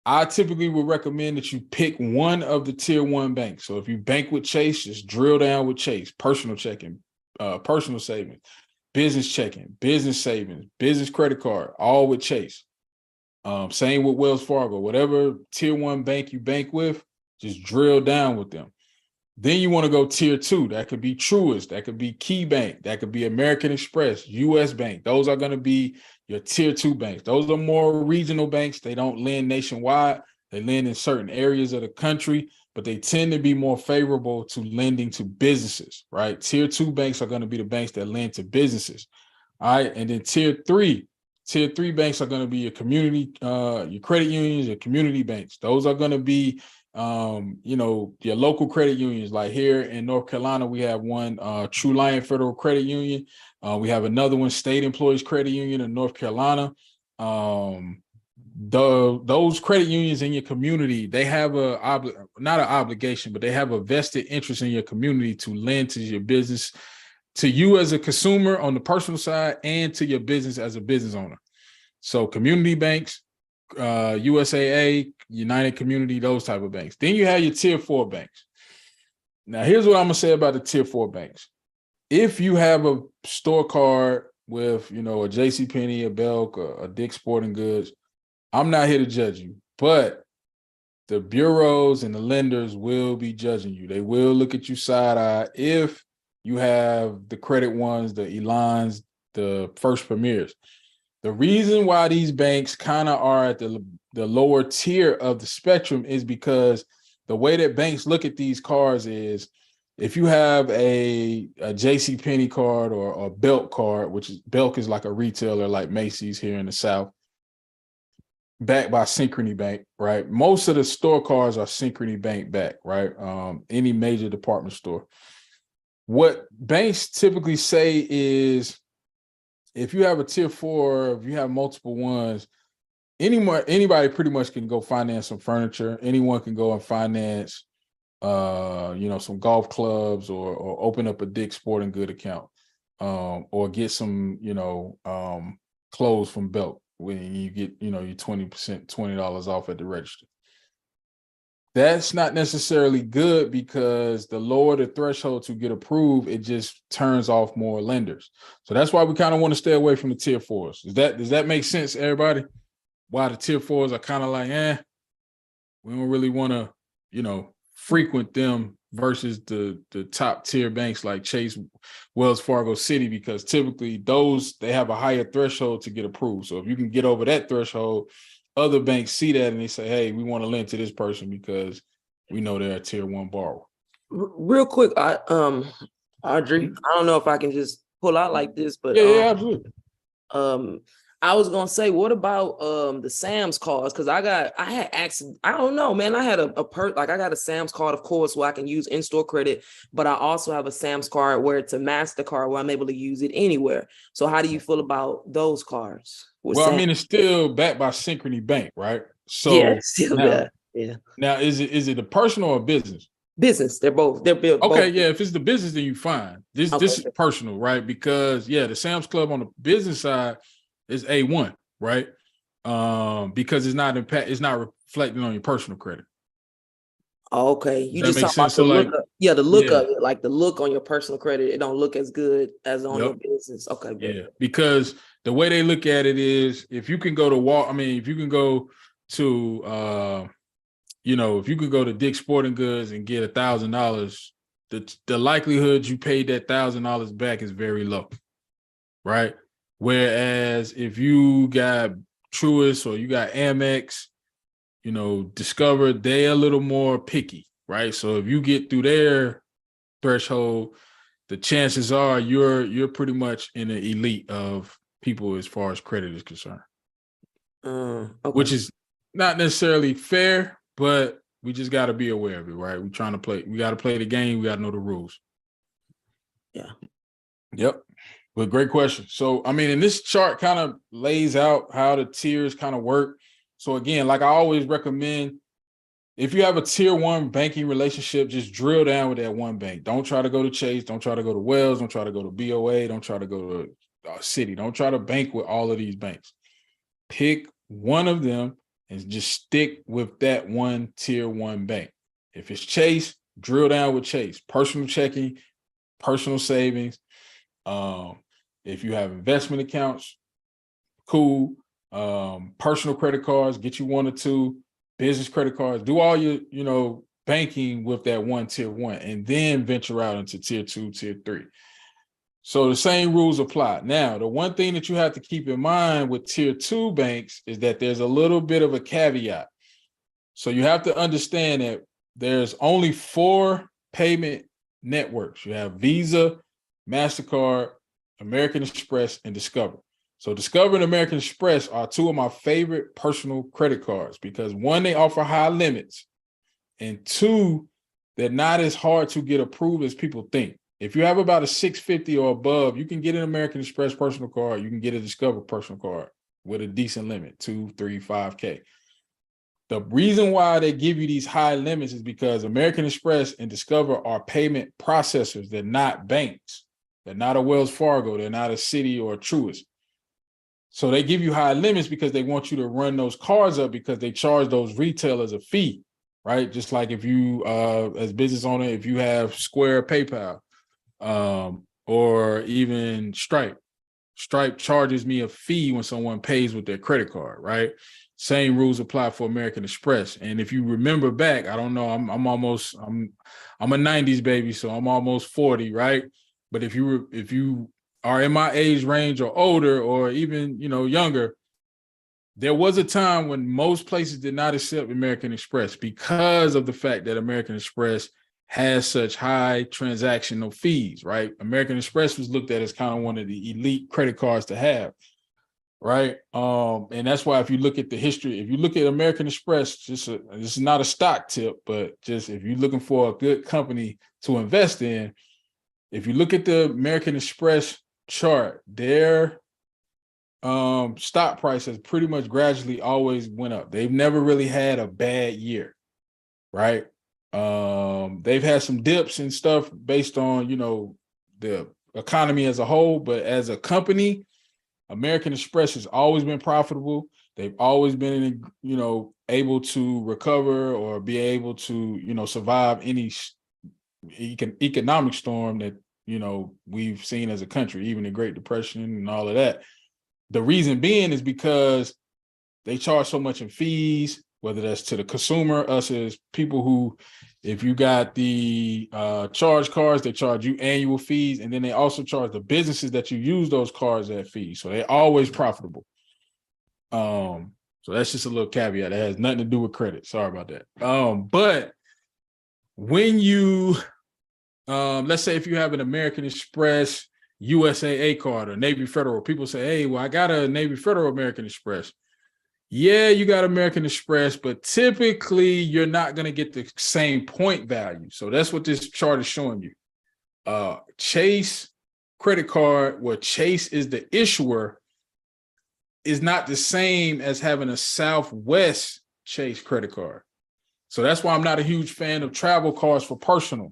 I typically would recommend that you pick one of the tier 1 banks. So if you bank with Chase, just drill down with Chase, personal checking, personal savings, business checking, business savings, business credit card, all with Chase. Same with Wells Fargo, whatever tier 1 bank you bank with, just drill down with them. Then you want to go tier 2. That could be Truist. That could be KeyBank. That could be American Express, US Bank. Those are going to be your tier 2 banks. Those are more regional banks. They don't lend nationwide. They lend in certain areas of the country, but they tend to be more favorable to lending to businesses, right? Tier 2 banks are going to be the banks that lend to businesses. All right. And then tier 3 banks are going to be your community, your credit unions, your community banks. Those are going to be your local credit unions. Like here in North Carolina, we have one, True Lion Federal Credit Union. We have another one, State Employees Credit Union in North Carolina. Those credit unions in your community, they have not an obligation, but they have a vested interest in your community to lend to your business, to you as a consumer on the personal side and to your business as a business owner. So community banks, USAA, United Community, those type of banks. Then you have your tier 4 banks. Now, here's what I'm going to say about the tier 4 banks. If you have a store card with, you know, a JCPenney, a Belk, a Dick's Sporting Goods, I'm not here to judge you, but the bureaus and the lenders will be judging you. They will look at you side-eye if you have the credit ones, the Elons, the First Premiers. The reason why these banks kind of are at the lower tier of the spectrum is because the way that banks look at these cards is if you have a JCPenney card or a Belk card, which is Belk is like a retailer like Macy's here in the South, backed by Synchrony Bank, right? Most of the store cards are Synchrony Bank backed, right? Any major department store. What banks typically say is if you have a tier 4, if you have multiple ones, anybody pretty much can go finance some furniture. Anyone can go and finance some golf clubs or open up a Dick's Sporting Good account, or get some, clothes from Belk when you get, your 20%, $20 off at the register. That's not necessarily good because the lower the threshold to get approved, it just turns off more lenders. So that's why we kind of want to stay away from the tier 4s. Does that make sense, everybody? Why the tier 4s are kind of like, we don't really want to, frequent them versus the top tier banks like Chase, Wells Fargo, Citi, because typically they have a higher threshold to get approved. So if you can get over that threshold, other banks see that and they say, hey, we want to lend to this person because we know they're a tier 1 borrower. Real quick, Audrey, I don't know if I can just pull out like this, but yeah, absolutely. I was gonna say, what about the Sam's cards? Because I had access. I don't know, man. I had I got a Sam's card, of course, where I can use in-store credit, but I also have a Sam's card where it's a MasterCard where I'm able to use it anywhere. So how do you feel about those cards? Well, I mean, it's still backed by Synchrony Bank, right? So yeah, still that. Yeah. Now, is it a personal or business? Business. They're both. They're built. Okay, both. Yeah. If it's the business, then you fine. This is personal, right? Because the Sam's Club on the business side is A1, right? Because it's not reflecting on your personal credit. Okay, you just talk about the look of it, like the look on your personal credit. It don't look as good as on your business. Okay, yeah, because the way they look at it is if you can go to if you can go to if you could go to Dick's Sporting Goods and get $1,000, the likelihood you paid that $1,000 back is very low, right? Whereas if you got Truist or you got Amex, Discover, they're a little more picky, right? So if you get through their threshold, the chances are you're pretty much in the elite of people as far as credit is concerned. Okay. Which is not necessarily fair, but we just got to be aware of it, right? We got to play the game. We got to know the rules. Yeah. Yep. But great question. So, I mean, and this chart kind of lays out how the tiers kind of work. So again, like I always recommend, if you have a tier 1 banking relationship, just drill down with that one bank. Don't try to go to Chase. Don't try to go to Wells. Don't try to go to BOA. Don't try to go to Citi. Don't try to bank with all of these banks. Pick one of them and just stick with that one tier 1 bank. If it's Chase, drill down with Chase. Personal checking, personal savings. If you have investment accounts, cool. Personal credit cards, get you 1 or 2. Business credit cards, do all your, banking with that one tier 1, and then venture out into tier 2, tier 3. So the same rules apply. Now, the one thing that you have to keep in mind with tier 2 banks is that there's a little bit of a caveat. So you have to understand that there's only 4 payment networks. You have Visa, MasterCard, American Express, and Discover. So Discover and American Express are 2 of my favorite personal credit cards because 1, they offer high limits, and 2, they're not as hard to get approved as people think. If you have about a 650 or above, you can get an American Express personal card. You can get a Discover personal card with a decent limit, 2, 3, 5K. The reason why they give you these high limits is because American Express and Discover are payment processors. They're not banks. They're not a Wells Fargo. They're not a Citi or a Truist. So they give you high limits because they want you to run those cards up because they charge those retailers a fee, right? Just like if you, as business owner, if you have Square, PayPal, or even Stripe. Stripe charges me a fee when someone pays with their credit card, right? Same rules apply for American Express. And if you remember back, I don't know, I'm a 90s baby, so I'm almost 40, right? But if you are in my age range or older or even, younger, there was a time when most places did not accept American Express because of the fact that American Express has such high transactional fees, right? American Express was looked at as kind of one of the elite credit cards to have, right? And that's why if you look at the history, if you look at American Express, this is not a stock tip, but just if you're looking for a good company to invest in, if you look at the American Express chart, their stock price has pretty much gradually always went up. They've never really had a bad year, right? They've had some dips and stuff based on, the economy as a whole, but as a company, American Express has always been profitable. They've always been, able to recover or be able to, survive any economic storm that, we've seen as a country, even the Great Depression and all of that. The reason being is because they charge so much in fees, whether that's to the consumer, us as people who, if you got the charge cards, they charge you annual fees, and then they also charge the businesses that you use those cards at fees. So they're always profitable. So that's just a little caveat. That has nothing to do with credit. Sorry about that. But when you, let's say if you have an American Express USAA card or Navy Federal, people say, hey, well, I got a Navy Federal American Express. Yeah, you got American Express, but typically you're not going to get the same point value. So that's what this chart is showing you. Chase credit card, where Chase is the issuer, is not the same as having a Southwest Chase credit card. So that's why I'm not a huge fan of travel cards for personal.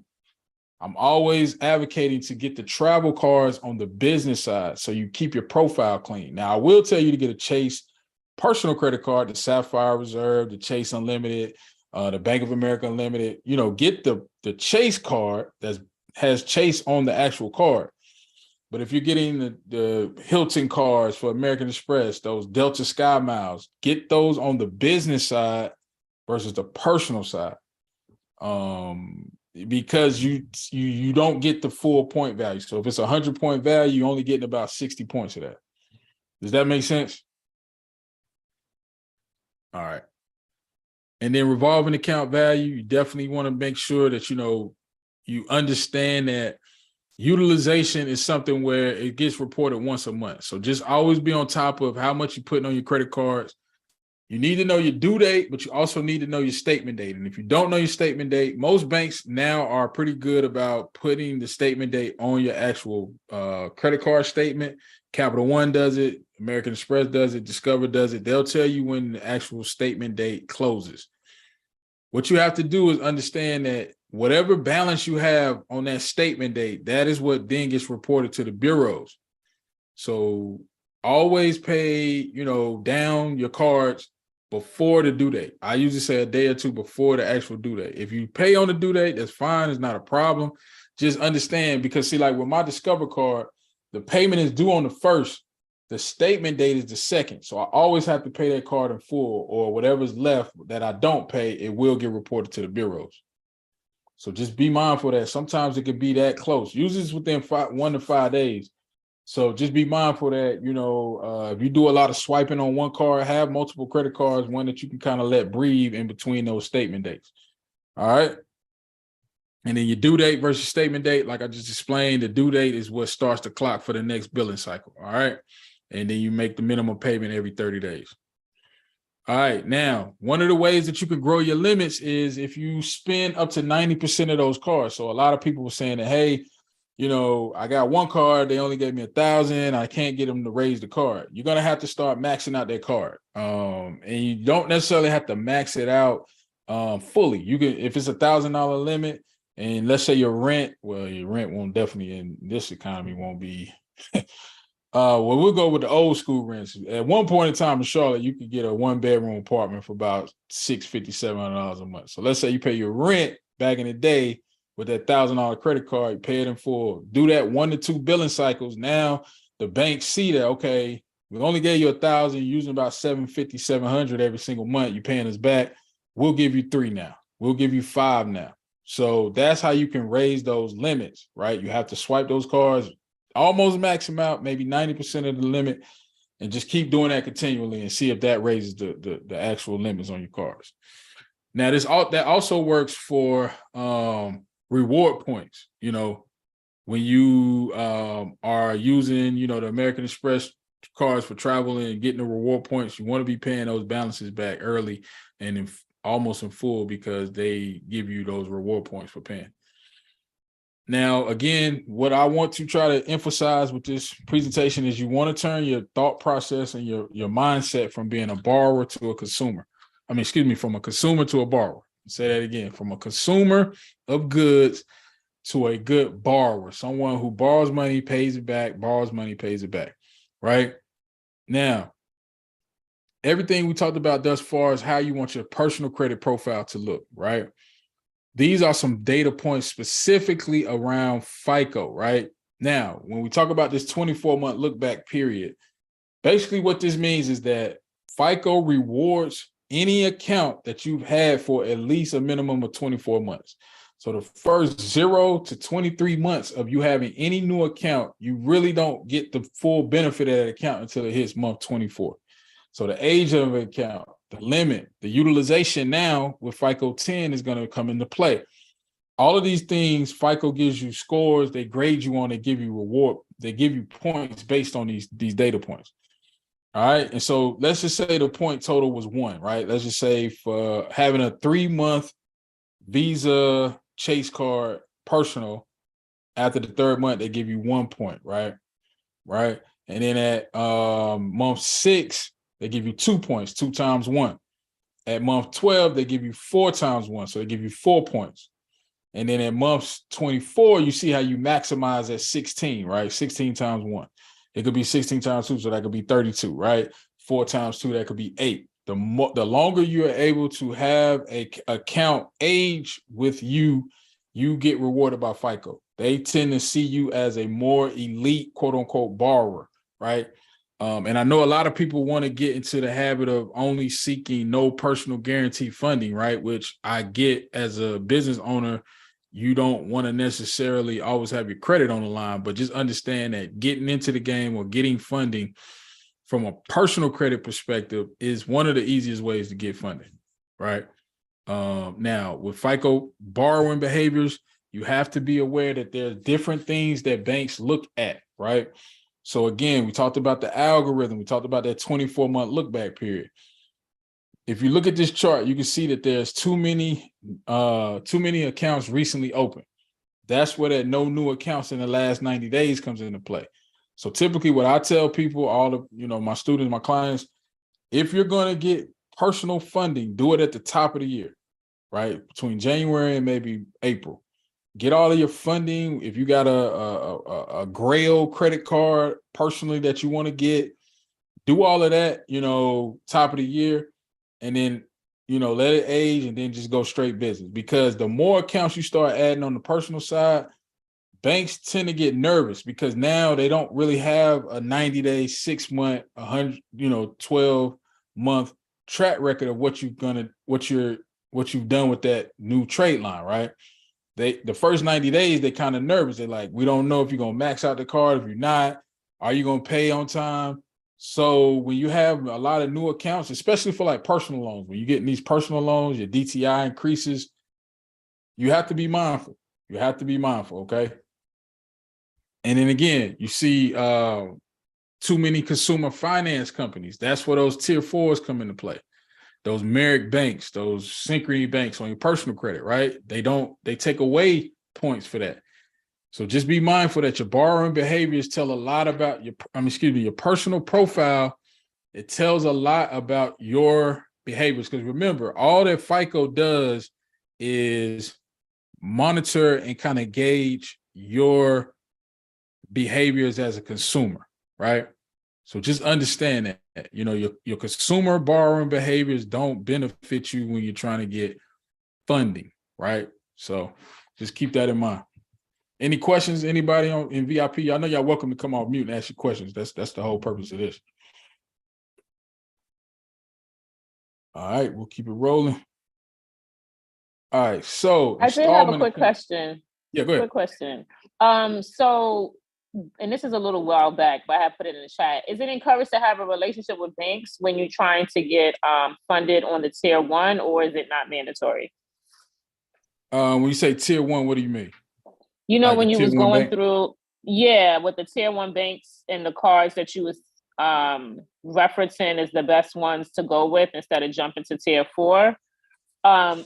I'm always advocating to get the travel cards on the business side so you keep your profile clean. Now, I will tell you to get a Chase personal credit card, the Sapphire Reserve, the Chase Unlimited, the Bank of America Unlimited, get the Chase card that has Chase on the actual card. But if you're getting the Hilton cards for American Express, those Delta Sky Miles, get those on the business side versus the personal side. Because you don't get the full point value. So if it's 100-point value, you're only getting about 60 points of that. Does that make sense? All right. And then revolving account value, you definitely want to make sure that, you understand that utilization is something where it gets reported once a month. So just always be on top of how much you're putting on your credit cards. You need to know your due date, but you also need to know your statement date. And if you don't know your statement date, most banks now are pretty good about putting the statement date on your actual credit card statement. Capital One does it. American Express does it. Discover does it. They'll tell you when the actual statement date closes. What you have to do is understand that whatever balance you have on that statement date, that is what then gets reported to the bureaus. So always pay, down your cards before the due date. I usually say a day or two before the actual due date. If you pay on the due date, that's fine. It's not a problem. Just understand, because see, like with my Discover card, the payment is due on the 1st. The statement date is the 2nd. So I always have to pay that card in full, or whatever's left that I don't pay, it will get reported to the bureaus. So just be mindful of that. Sometimes it could be that close. Usually it's within 1 to 5 days. So just be mindful that, if you do a lot of swiping on one card, have multiple credit cards, one that you can kind of let breathe in between those statement dates. All right. And then your due date versus statement date, like I just explained, the due date is what starts the clock for the next billing cycle. All right. And then you make the minimum payment every 30 days. All right. Now, one of the ways that you can grow your limits is if you spend up to 90% of those cards. So a lot of people were saying that, hey, I got one card, they only gave me 1,000. I can't get them to raise the card. You're going to have to start maxing out that card. And you don't necessarily have to max it out fully. You can, if it's $1,000 limit and let's say your rent won't definitely in this economy won't be. Well, we'll go with the old school rents. At one point in time in Charlotte, you could get a 1-bedroom apartment for about $650, $700 a month. So let's say you pay your rent back in the day with that $1,000 credit card, you pay it in full. Do that 1 to 2 billing cycles. Now the banks see that, okay, we only gave you $1,000, you're using about $750, $700 every single month. You're paying us back. We'll give you 3 now. We'll give you 5 now. So that's how you can raise those limits, right? You have to swipe those cards, almost max them out, maybe 90% of the limit, and just keep doing that continually and see if that raises the actual limits on your cards. Now, that also works for reward points. You know, when you are using, you know, the American Express cards for traveling and getting the reward points, you want to be paying those balances back early and almost in full, because they give you those reward points for paying. Now, again, what I want to try to emphasize with this presentation is you want to turn your thought process and your mindset from being a borrower to a consumer. From a consumer to a borrower. Say that again, from a consumer of goods to a good borrower, someone who borrows money, pays it back, borrows money, pays it back, right? Now, everything we talked about thus far is how you want your personal credit profile to look, right? These are some data points specifically around FICO, right? Now, when we talk about this 24-month look back period, basically what this means is that FICO rewards any account that you've had for at least a minimum of 24 months. So the first 0 to 23 months of you having any new account, you really don't get the full benefit of that account until it hits month 24. So the age of an account, the limit, the utilization now with FICO 10 is going to come into play. All of these things, FICO gives you scores, they grade you on, they give you reward, they give you points based on these data points. All right. And so let's just say the point total was 1, right? Let's just say for having a 3-month Visa Chase card personal, after the 3rd month, they give you 1 point, right? Right. And then at month 6, they give you 2 points, 2 times 1. At month 12, they give you 4 times 1. So they give you 4 points. And then at month 24, you see how you maximize at 16, right? 16 times 1. It could be 16 times 2, so that could be 32, right? 4 times 2, that could be 8. The longer you're able to have a account age with you, you get rewarded by FICO. They tend to see you as a more elite, quote unquote, borrower, right? And I know a lot of people want to get into the habit of only seeking no personal guarantee funding, right? Which I get as a business owner. You don't want to necessarily always have your credit on the line, but just understand that getting into the game or getting funding from a personal credit perspective is one of the easiest ways to get funding, right? Now, with FICO borrowing behaviors, you have to be aware that there's different things that banks look at, right? So again, we talked about the algorithm. We talked about that 24-month look back period. If you look at this chart, you can see that there's too many accounts recently opened. That's where that no new accounts in the last 90 days comes into play. So typically what I tell people, all of, my students, my clients, if you're going to get personal funding, do it at the top of the year, right? Between January and maybe April. Get all of your funding. If you got a Grail credit card personally that you want to get, do all of that, top of the year. And then, let it age and then just go straight business. Because the more accounts you start adding on the personal side, banks tend to get nervous because now they don't really have a 90-day, 6-month, 12-month track record of what you've done with that new trade line, right? The first 90 days, they're kind of nervous. They're like, we don't know if you're going to max out the card. If you're not, are you going to pay on time? So when you have a lot of new accounts, especially for like personal loans, when you get in these personal loans, your DTI increases, you have to be mindful. You have to be mindful, okay? And then again, you see too many consumer finance companies. That's where those tier 4s come into play. Those Merrick banks, those Synchrony banks on your personal credit, right? They take away points for that. So just be mindful that your borrowing behaviors tell a lot about your personal profile. It tells a lot about your behaviors. Because remember, all that FICO does is monitor and kind of gauge your behaviors as a consumer, right? So just understand that, you know, your consumer borrowing behaviors don't benefit you when you're trying to get funding, right? So just keep that in mind. Any questions, anybody in VIP? I know y'all welcome to come off mute and ask your questions. That's the whole purpose of this. All right, we'll keep it rolling. All right, so I did have a quick question. Yeah, go ahead. Quick question. So, and this is a little while back, but I have put it in the chat. Is it encouraged to have a relationship with banks when you're trying to get funded on the tier 1, or is it not mandatory? When you say tier 1, what do you mean? You know, Like when a you tier was 1 going bank? through, with the tier 1 banks and the cards that you was referencing as the best ones to go with instead of jumping to tier 4.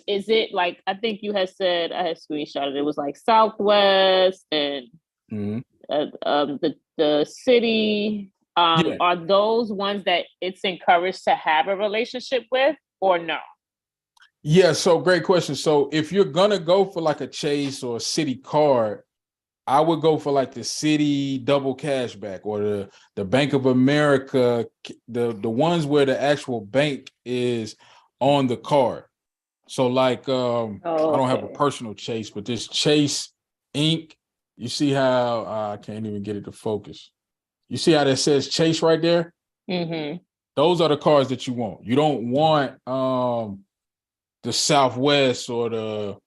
Is it like, I think you had said, I had screenshotted, it was like Southwest and the city. Yeah. Are those ones that it's encouraged to have a relationship with, or no? Yeah, so great question. So if you're gonna go for like a Chase or a City card, I would go for like the City double cashback or the Bank of America, the ones where the actual bank is on the card. So like I don't have a personal Chase, but this Chase Inc. You see how I can't even get it to focus. You see how that says Chase right there? Mm-hmm. Those are the cards that you want. You don't want the Southwest or the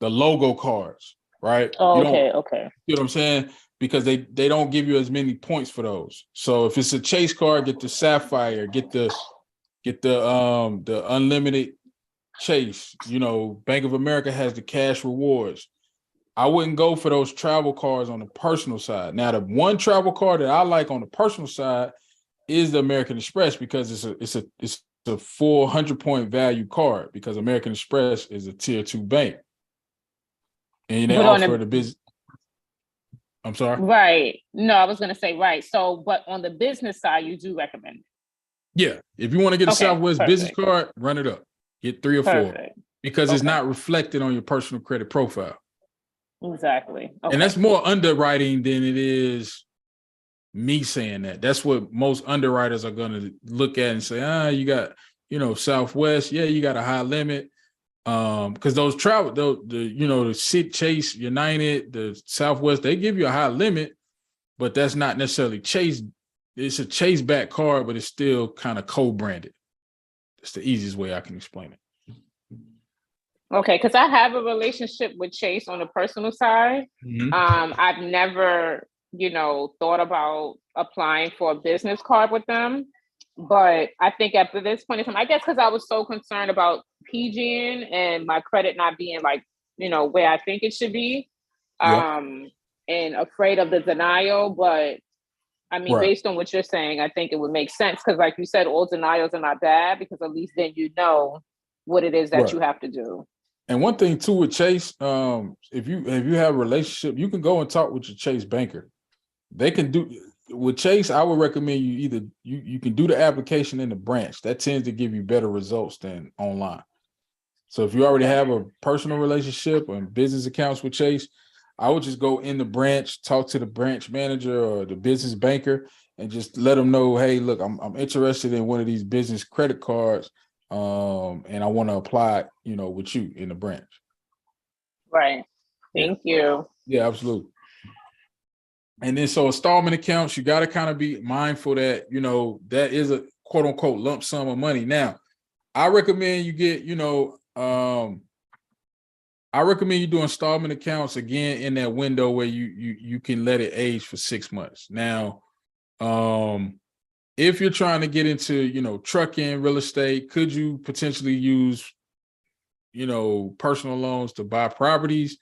logo cards, right? Oh, You don't, okay. you know what I'm saying? Because they don't give you as many points for those. So if it's a Chase card, get the Sapphire, get the unlimited Chase. You know, Bank of America has the cash rewards. I wouldn't go for those travel cards on the personal side. Now, the one travel card that I like on the personal side is the American Express, because it's a full 100-point value card, because American Express is a tier 2 bank. And they offer the business. I'm sorry. Right. No, I was going to say, right. So, but on the business side, you do recommend it. Yeah. If you want to get a Southwest business card, run it up. Get 3 or 4, because it's not reflected on your personal credit profile. Exactly. And that's more underwriting than it is me saying that. That's what most underwriters are going to look at and say, you got, Southwest. Yeah, you got a high limit. Because those travel, the Citi, Chase, United, the Southwest, they give you a high limit, but that's not necessarily Chase. It's a Chase back card, but it's still kind of co-branded. It's the easiest way I can explain it. Okay, because I have a relationship with Chase on the personal side. Mm-hmm. I've never, thought about applying for a business card with them. But I think at this point in time, I guess because I was so concerned about PGing and my credit not being like, where I think it should be, and afraid of the denial. But I mean, based on what you're saying, I think it would make sense, because like you said, all denials are not bad, because at least then you know what it is that you have to do. And one thing too with Chase, if you have a relationship, you can go and talk with your Chase banker. They can do with Chase. I would recommend you either you can do the application in the branch. That tends to give you better results than online. So if you already have a personal relationship and business accounts with Chase, I would just go in the branch, talk to the branch manager or the business banker, and just let them know, hey, look, I'm interested in one of these business credit cards. And I want to apply, with you in the branch. Right. Thank you. Yeah, absolutely. And then so installment accounts, you got to kind of be mindful that, that is a quote unquote lump sum of money. Now, I recommend you get, I recommend you do installment accounts again in that window where you can let it age for 6 months. Now, if you're trying to get into, trucking, real estate, could you potentially use, personal loans to buy properties?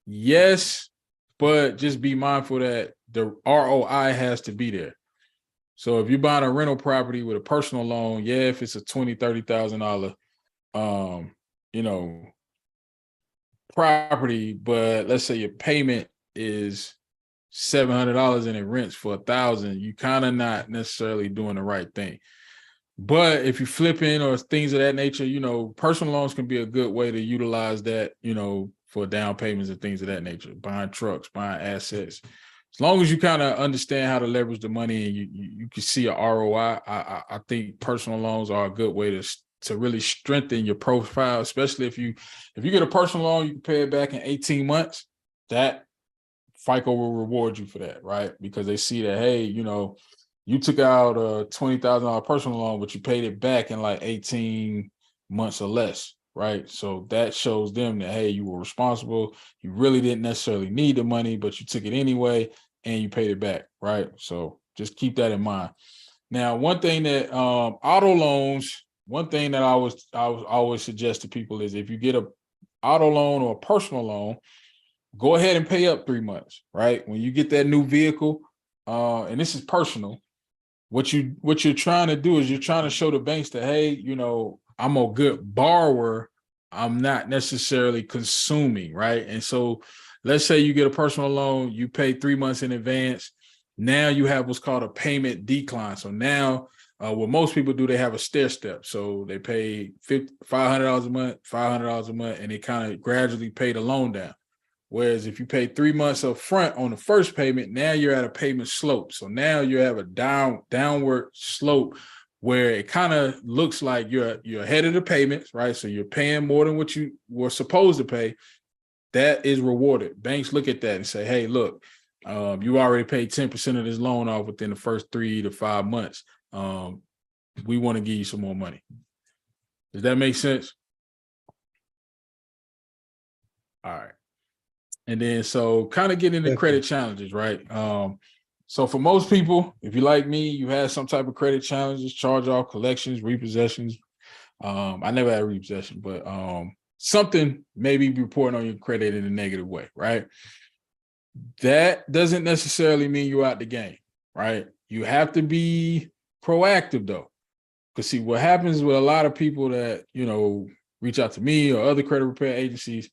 Yes, but just be mindful that the ROI has to be there. So if you're buying a rental property with a personal loan, if it's a $20,000, $30,000, property, but let's say your payment is $700 and it rents for $1,000, you kind of not necessarily doing the right thing. But if you're flipping or things of that nature, personal loans can be a good way to utilize that, for down payments and things of that nature, buying trucks, buying assets. As long as you kind of understand how to leverage the money and you can see a ROI, I think personal loans are a good way to really strengthen your profile, especially if you get a personal loan, you can pay it back in 18 months. That FICO will reward you for that, right? Because they see that, hey, you took out a $20,000 personal loan, but you paid it back in like 18 months or less, right? So that shows them that, hey, you were responsible. You really didn't necessarily need the money, but you took it anyway and you paid it back, right? So just keep that in mind. Now, one thing that auto loans, one thing that I always suggest to people is if you get a auto loan or a personal loan, go ahead and pay up 3 months, right? When you get that new vehicle, and this is personal, what you're trying to do is you're trying to show the banks that, hey, I'm a good borrower. I'm not necessarily consuming, right? And so let's say you get a personal loan, you pay 3 months in advance. Now you have what's called a payment decline. So now what most people do, they have a stair step. So they pay $500 a month, $500 a month, and they kind of gradually pay the loan down. Whereas if you pay 3 months up front on the first payment, now you're at a payment slope. So now you have a downward slope where it kind of looks like you're ahead of the payments, right? So you're paying more than what you were supposed to pay. That is rewarded. Banks look at that and say, hey, look, you already paid 10% of this loan off within the first 3 to 5 months. We want to give you some more money. Does that make sense? All right. And then, so kind of get into credit challenges, right? So for most people, if you like me, you had some type of credit challenges, charge-off, collections, repossessions. I never had repossession, but something maybe reporting on your credit in a negative way, right? That doesn't necessarily mean you're out the game, right? You have to be proactive though. Because see, what happens with a lot of people that, reach out to me or other credit repair agencies,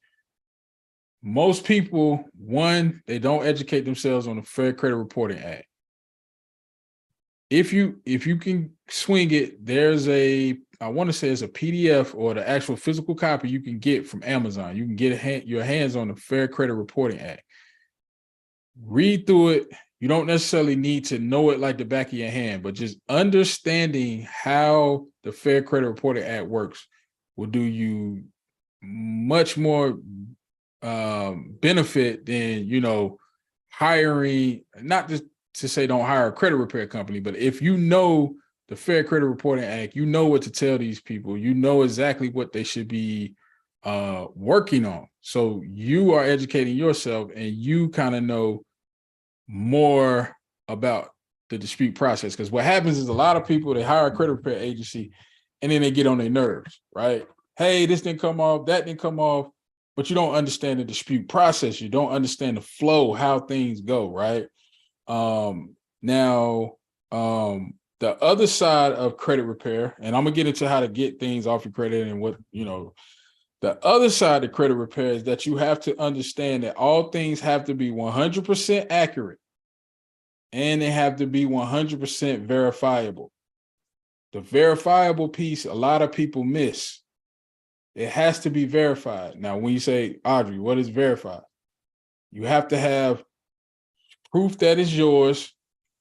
most people, one, they don't educate themselves on the Fair Credit Reporting Act. If you can swing it, there's I want to say it's a PDF or the actual physical copy you can get from Amazon. You can get your hands on the Fair Credit Reporting Act. Read through it. You don't necessarily need to know it like the back of your hand, but just understanding how the Fair Credit Reporting Act works will do you much more benefit than hiring, not just to say don't hire a credit repair company, but if you know the Fair Credit Reporting Act, you know what to tell these people, you know exactly what they should be working on. So you are educating yourself and you kind of know more about the dispute process. Because what happens is a lot of people, they hire a credit repair agency and then they get on their nerves, right? Hey, this didn't come off, that didn't come off. But you don't understand the dispute process. You don't understand the flow, how things go, right? Now, the other side of credit repair, and I'm gonna get into how to get things off your credit and what, the other side of credit repair is that you have to understand that all things have to be 100% accurate and they have to be 100% verifiable. The verifiable piece, a lot of people miss. It has to be verified. Now, when you say, Audrey, what is verified? You have to have proof that is yours,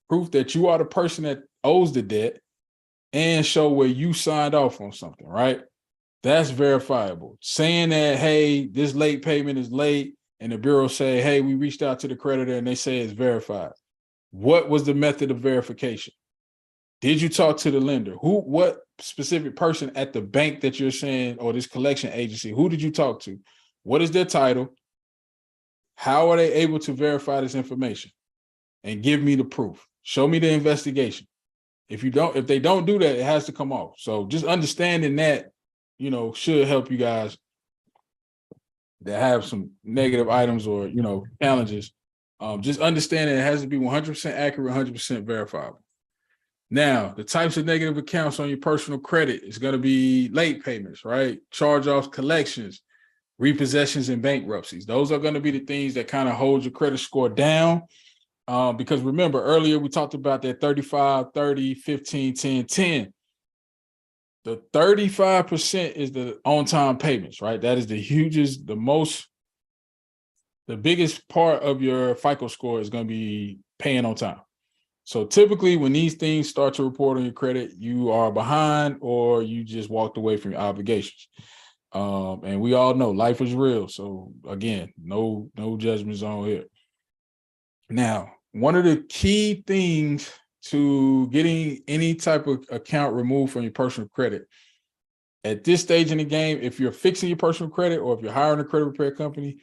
proof that you are the person that owes the debt, and show where you signed off on something, right? That's verifiable. Saying that, hey, this late payment is late, and the bureau say, hey, we reached out to the creditor and they say it's verified. What was the method of verification? Did you talk to the lender? What specific person at the bank that you're saying, or this collection agency, who did you talk to? What is their title? How are they able to verify this information? And give me the proof. Show me the investigation. If they don't do that, it has to come off. So just understanding that, should help you guys that have some negative items or, challenges. Just understanding it has to be 100% accurate, 100% verifiable. Now, the types of negative accounts on your personal credit is going to be late payments, right? Charge-offs, collections, repossessions, and bankruptcies. Those are going to be the things that kind of hold your credit score down. Because remember, earlier we talked about that 35, 30, 15, 10, 10. the 35% is the on-time payments, right? That is the hugest, the biggest part of your FICO score is going to be paying on time. So typically when these things start to report on your credit, you are behind or you just walked away from your obligations. And we all know life is real. So again, no judgment zone here. Now, one of the key things to getting any type of account removed from your personal credit at this stage in the game, if you're fixing your personal credit or if you're hiring a credit repair company,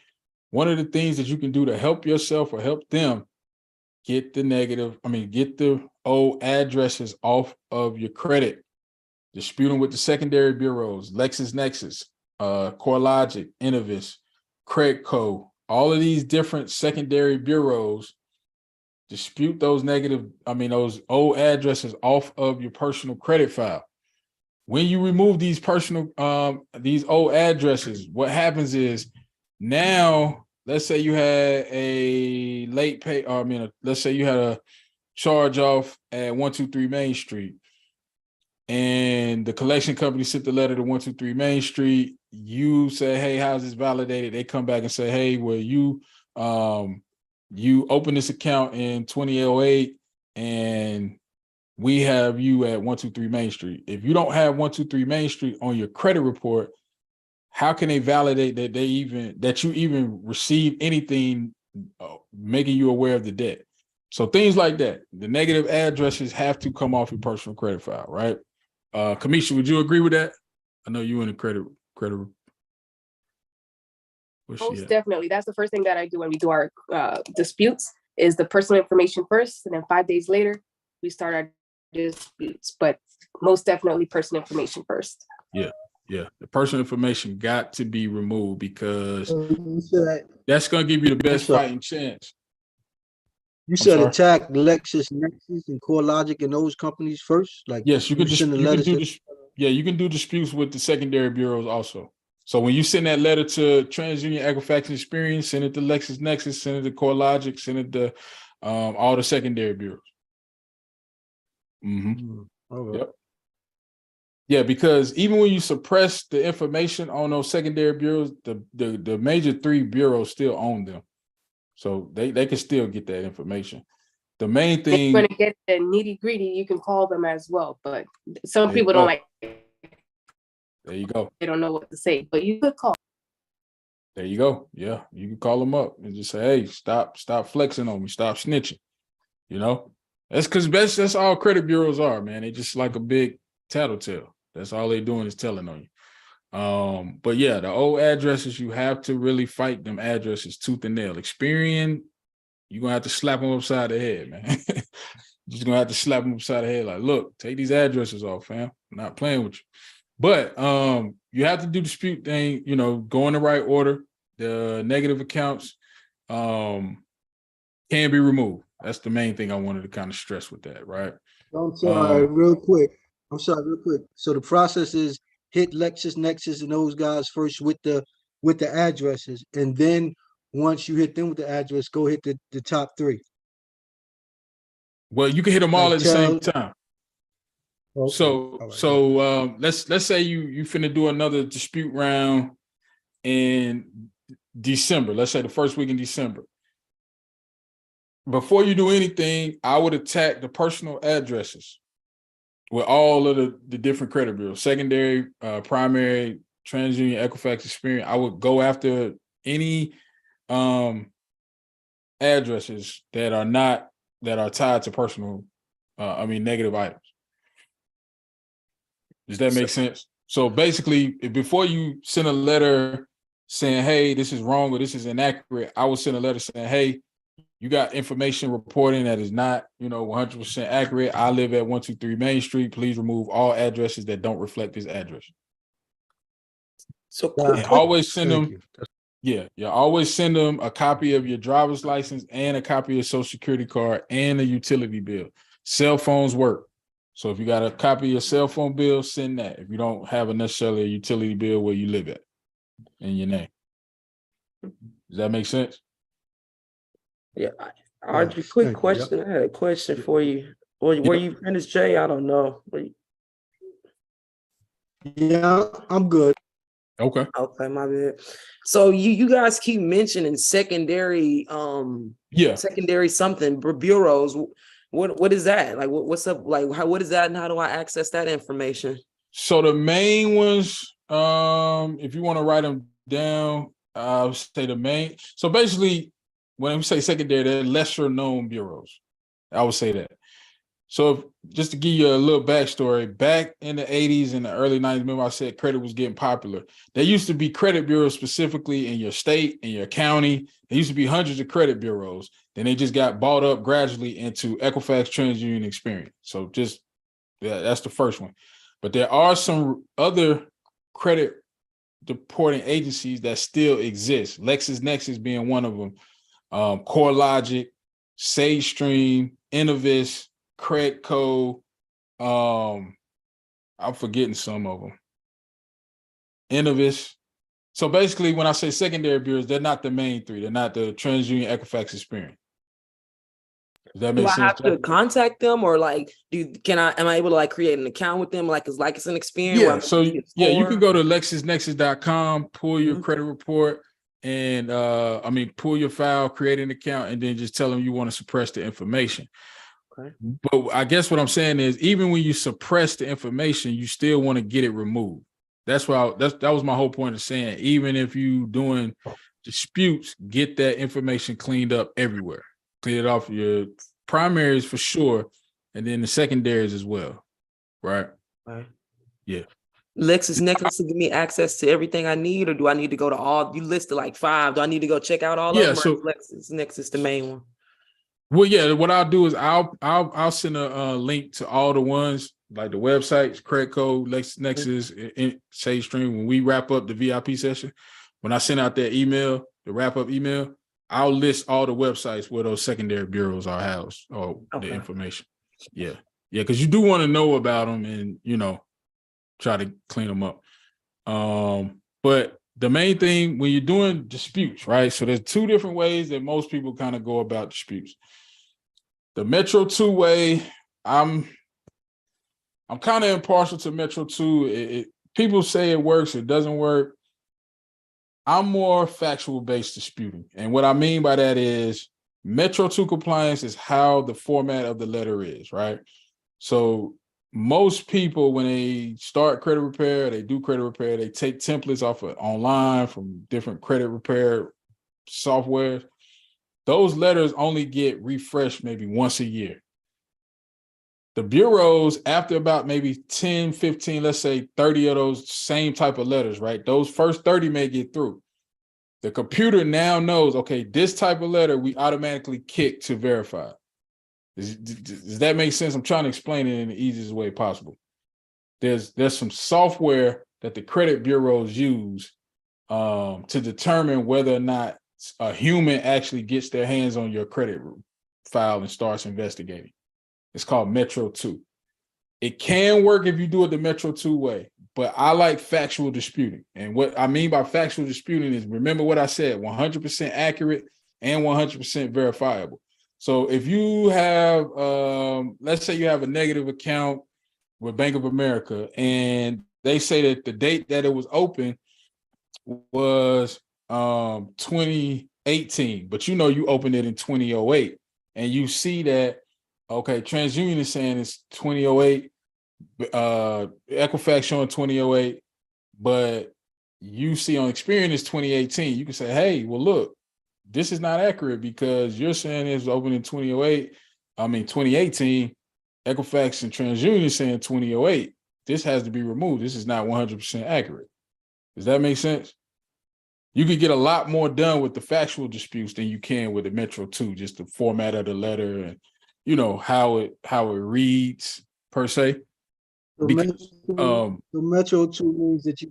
one of the things that you can do to help yourself or help them get the old addresses off of your credit. Dispute them with the secondary bureaus, LexisNexis, CoreLogic, Innovis, Credco, all of these different secondary bureaus. Dispute those those old addresses off of your personal credit file. When you remove these these old addresses, what happens is now, let's say you had a late pay, let's say you had a charge off at 123 Main Street and the collection company sent the letter to 123 Main Street. You say, hey, how's this validated? They come back and say, hey, well, you opened this account in 2008 and we have you at 123 Main Street. If you don't have 123 Main Street on your credit report, how can they validate that you even received anything making you aware of the debt? So things like that, the negative addresses have to come off your personal credit file, right? Kamisha, would you agree with that? I know you in the credit. Most definitely. That's the first thing that I do when we do our disputes is the personal information first, and then 5 days later we start our disputes. But most definitely personal information first. Yeah. The personal information got to be removed because You said, that's going to give you the best fighting chance. you said sorry? attack LexisNexis and CoreLogic and those companies first? Like, Yes, you can send the you can letters do to- this. Yeah, you can do disputes with the secondary bureaus also. So when you send that letter to TransUnion Equifax and Experian, send it to LexisNexis, send it to CoreLogic, send it to all the secondary bureaus. All right. Yep. Yeah, because even when you suppress the information on those secondary bureaus, the major three bureaus still own them. So they can still get that information. The main If thing. you're going to get the nitty gritty, you can call them as well. But some There you people go. don't like, There you go. they don't know what to say, but you could call. There you go. Yeah, you can call them up and just say, "Hey, stop flexing on me. Stop snitching." You know, that's because that's all credit bureaus are, man. They just like a big tattletale. That's all they doing is telling on you. But yeah, the old addresses, you have to really fight them addresses tooth and nail. Experian, you're gonna have to slap them upside the head, man. Just gonna have to slap them upside the head. Like, look, take these addresses off, fam. I'm not playing with you. But you have to do dispute thing, go in the right order. The negative accounts can be removed. That's the main thing I wanted to kind of stress with that, right? I'm sorry, real quick. So the process is hit LexisNexis and those guys first with the addresses, and then once you hit them with the address, go hit the top three. Well, you can hit them all Like at the same time. Okay. So, All right, let's say you finna do another dispute round in December. Let's say the first week in December. Before you do anything, I would attack the personal addresses with all of the different credit bureaus, secondary, primary, TransUnion, Equifax, Experian. I would go after any addresses that are tied to personal, negative items. Does that make sense? So basically, before you send a letter saying, hey, this is wrong or this is inaccurate, I would send a letter saying, hey, you got information reporting that is not, 100% accurate. I live at 123 Main Street. Please remove all addresses that don't reflect this address. So Wow. And always send Thank them. you. Always send them a copy of your driver's license and a copy of your social security card and a utility bill. Cell phones work. So if you got a copy of your cell phone bill, send that. If you don't have necessarily a utility bill where you live at in your name. Does that make sense? yeah, Audrey, Yes, quick thank you. question. I had a question for you. Were you finished, Jay? I don't know. Yeah, I'm good. Okay. Okay, my bad. So you guys keep mentioning secondary Yeah. secondary something bureaus. What is that? Like what's up? Like what is that and how do I access that information? So the main ones, if you want to write them down, I would say the main. So basically, when we say secondary, they're lesser known bureaus. I would say that. So just to give you a little backstory, back in the 80s and the early 90s, remember I said credit was getting popular. There used to be credit bureaus specifically in your state, in your county. There used to be hundreds of credit bureaus. Then they just got bought up gradually into Equifax, TransUnion, Experian. So just, yeah, that's the first one. But there are some other credit reporting agencies that still exist. LexisNexis being one of them. CoreLogic, SageStream, Innovis, Credco. I'm forgetting some of them. Innovis. So basically, when I say secondary bureaus, they're not the main three. They're not the TransUnion, Equifax, Experian. Does that Do make I sense? have to contact them or like am I able to like create an account with them like it's an experience? Yeah. So yeah, you can go to LexisNexis.com, pull your credit report, and pull your file, create an account, and then just tell them you want to suppress the information. Okay. But I guess what I'm saying is, even when you suppress the information, you still want to get it removed. That's why that was my whole point of saying, even if you doing disputes, get that information cleaned up everywhere. Clean it off your primaries for sure, and then the secondaries as well. Right? Right. Yeah. LexisNexis to give me access to everything I need, or do I need to go to all? You listed like 5. Do I need to go check out all of them? So or is LexisNexis the main one? Well, yeah. What I'll do is I'll send a link to all the ones like the websites, Credco, LexisNexis, and SageStream. When we wrap up the VIP session, when I send out that email, the wrap up email, I'll list all the websites where those secondary bureaus are housed or the information. Yeah, because you do want to know about them and try to clean them up. But the main thing when you're doing disputes, right? So there's 2 different ways that most people kind of go about disputes. The Metro 2 way, I'm kind of impartial to Metro 2. People say it works, it doesn't work. I'm more factual based disputing. And what I mean by that is Metro 2 compliance is how the format of the letter is, right? So most people, when they start credit repair, they do credit repair, they take templates off of online from different credit repair software. Those letters only get refreshed maybe once a year. The bureaus, after about maybe 10, 15, let's say 30 of those same type of letters, right? Those first 30 may get through. The computer now knows, okay, this type of letter we automatically kick to verify. Does that make sense? I'm trying to explain it in the easiest way possible. There's some software that the credit bureaus use to determine whether or not a human actually gets their hands on your credit file and starts investigating. It's called Metro 2. It can work if you do it the Metro 2 way, but I like factual disputing. And what I mean by factual disputing is, remember what I said, 100% accurate and 100% verifiable. So if you have, let's say you have a negative account with Bank of America, and they say that the date that it was open was 2018, but you opened it in 2008, and you see that, okay, TransUnion is saying it's 2008, Equifax showing 2008, but you see on Experian it's 2018. You can say, hey, well, look, this is not accurate because you're saying it's open in 2018. Equifax and TransUnion saying 2008. This has to be removed. This is not 100% accurate. Does that make sense? You could get a lot more done with the factual disputes than you can with the Metro 2, just the format of the letter and how it reads per se. Because, so Metro 2 means that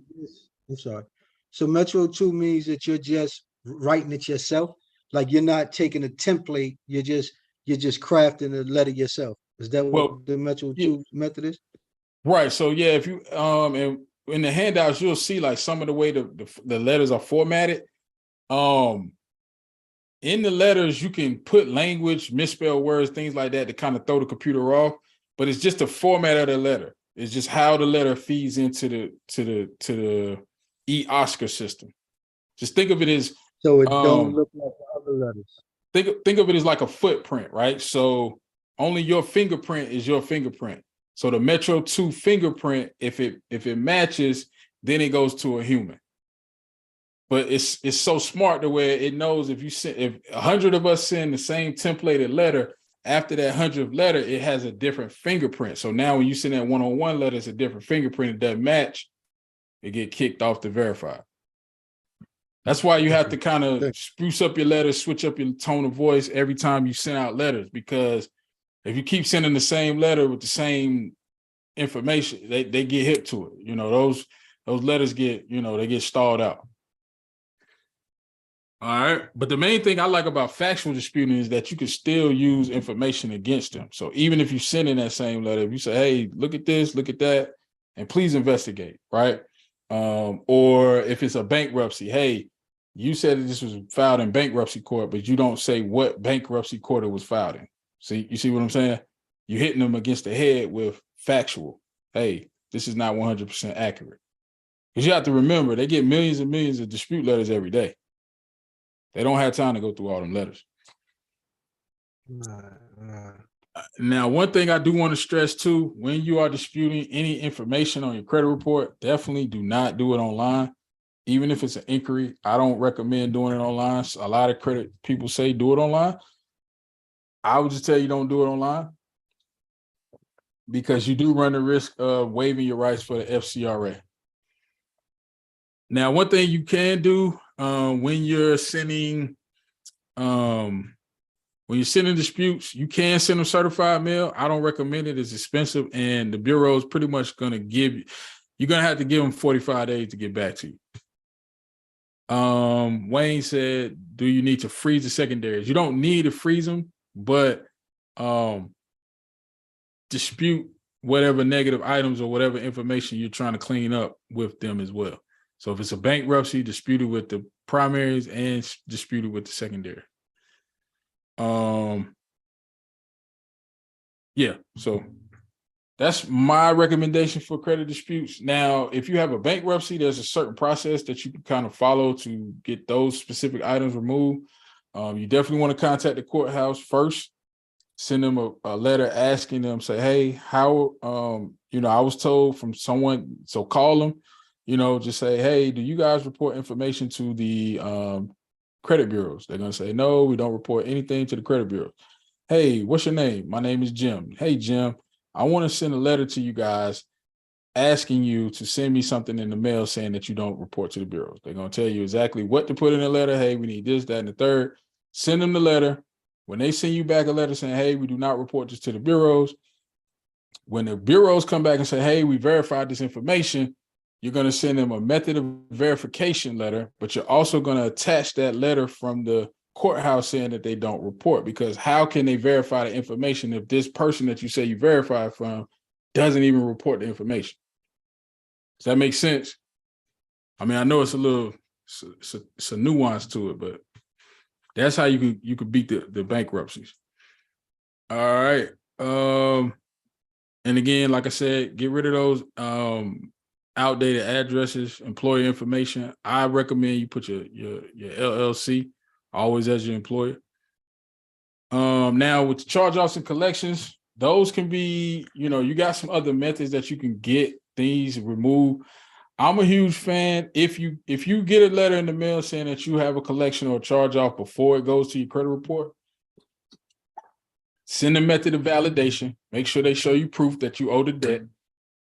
So Metro 2 means that you're just writing it yourself. Like you're not taking a template, you're just crafting the letter yourself. Is that what the Metro 2 method is? Right. So yeah, if you and in the handouts, you'll see like some of the way the letters are formatted. In the letters, you can put language, misspell words, things like that to kind of throw the computer off, but it's just the format of the letter. It's just how the letter feeds into the e-Oscar system. Just think of it as So it don't look like the other letters. think of it as like a footprint, right? So only your fingerprint is your fingerprint. So the Metro 2 fingerprint, if it matches, then it goes to a human. But it's so smart the way it knows if 100 of us send the same templated letter, after that 100th letter, it has a different fingerprint. So now when you send that one-on-one letter, it's a different fingerprint. It doesn't match, it get kicked off the verify. That's why you have to kind of spruce up your letters, switch up your tone of voice every time you send out letters, because if you keep sending the same letter with the same information, they get hip to it. You know, those letters get, they get stalled out. All right. But the main thing I like about factual disputing is that you can still use information against them. So even if you send in that same letter, if you say, hey, look at this, look at that, and please investigate, right? Or if it's a bankruptcy, hey, you said that this was filed in bankruptcy court, but you don't say what bankruptcy court it was filed in. You see what I'm saying? You're hitting them against the head with factual. Hey, this is not 100% accurate. Because you have to remember, they get millions and millions of dispute letters every day. They don't have time to go through all them letters. Now, one thing I do want to stress too, when you are disputing any information on your credit report, definitely do not do it online. Even if it's an inquiry, I don't recommend doing it online. A lot of credit people say do it online. I would just tell you don't do it online, because you do run the risk of waiving your rights for the FCRA. Now, one thing you can do when you're sending disputes, you can send them certified mail. I don't recommend it. It's expensive, and the bureau is pretty much going to you're going to have to give them 45 days to get back to you. Wayne said, do you need to freeze the secondaries? You don't need to freeze them, but dispute whatever negative items or whatever information you're trying to clean up with them as well. So if it's a bankruptcy, dispute it with the primaries and dispute it with the secondary. Yeah, so that's my recommendation for credit disputes. Now, if you have a bankruptcy, there's a certain process that you can kind of follow to get those specific items removed. You definitely want to contact the courthouse first, send them a letter asking them, say, hey, how, I was told from someone, so call them, just say, hey, do you guys report information to the credit bureaus? They're going to say, no, we don't report anything to the credit bureaus. Hey, what's your name? My name is Jim. Hey, Jim, I want to send a letter to you guys asking you to send me something in the mail saying that you don't report to the bureaus. They're going to tell you exactly what to put in the letter. Hey, we need this, that, and the third. Send them the letter. When they send you back a letter saying, hey, we do not report this to the bureaus, when the bureaus come back and say, hey, we verified this information, you're going to send them a method of verification letter, but you're also going to attach that letter from the courthouse saying that they don't report, because how can they verify the information if this person that you say you verified from doesn't even report the information? Does that make sense? I mean, I know it's a nuance to it, but that's how you could beat the bankruptcies. All right. And again, like I said, get rid of those outdated addresses, employer information. I recommend you put your LLC always as your employer. Now with the charge-offs and collections, those can be, you got some other methods that you can get these removed. I'm a huge fan. If you get a letter in the mail saying that you have a collection or a charge-off before it goes to your credit report, send a method of validation. Make sure they show you proof that you owe the debt.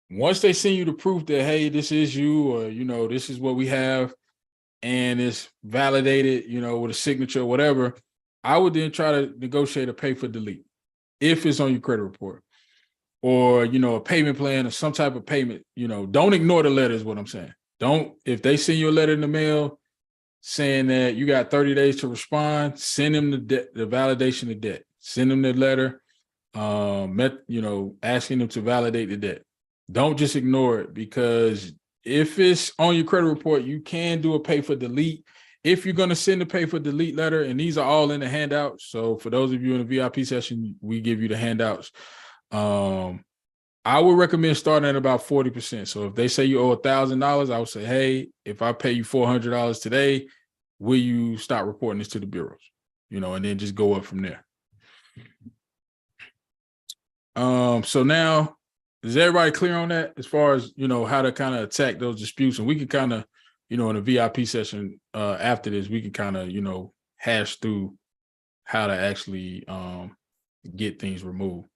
Once they send you the proof that, hey, this is you, or, this is what we have, and it's validated, with a signature or whatever, I would then try to negotiate a pay for delete if it's on your credit report, or, a payment plan or some type of payment. Don't ignore the letter is what I'm saying. If they send you a letter in the mail saying that you got 30 days to respond, send them the validation of debt. Send them the letter, asking them to validate the debt. Don't just ignore it, because if it's on your credit report, you can do a pay for delete. If you're going to send a pay for delete letter, and these are all in the handouts. So for those of you in the VIP session, we give you the handouts. I would recommend starting at about 40%. So if they say you owe $1,000, I would say, hey, if I pay you $400 today, will you start reporting this to the bureaus? You know, and then just go up from there. So now, is everybody clear on that as far as, you know, how to kind of attack those disputes? And we can kind of, you know, in a VIP session after this, we can kind of, you know, hash through how to actually get things removed.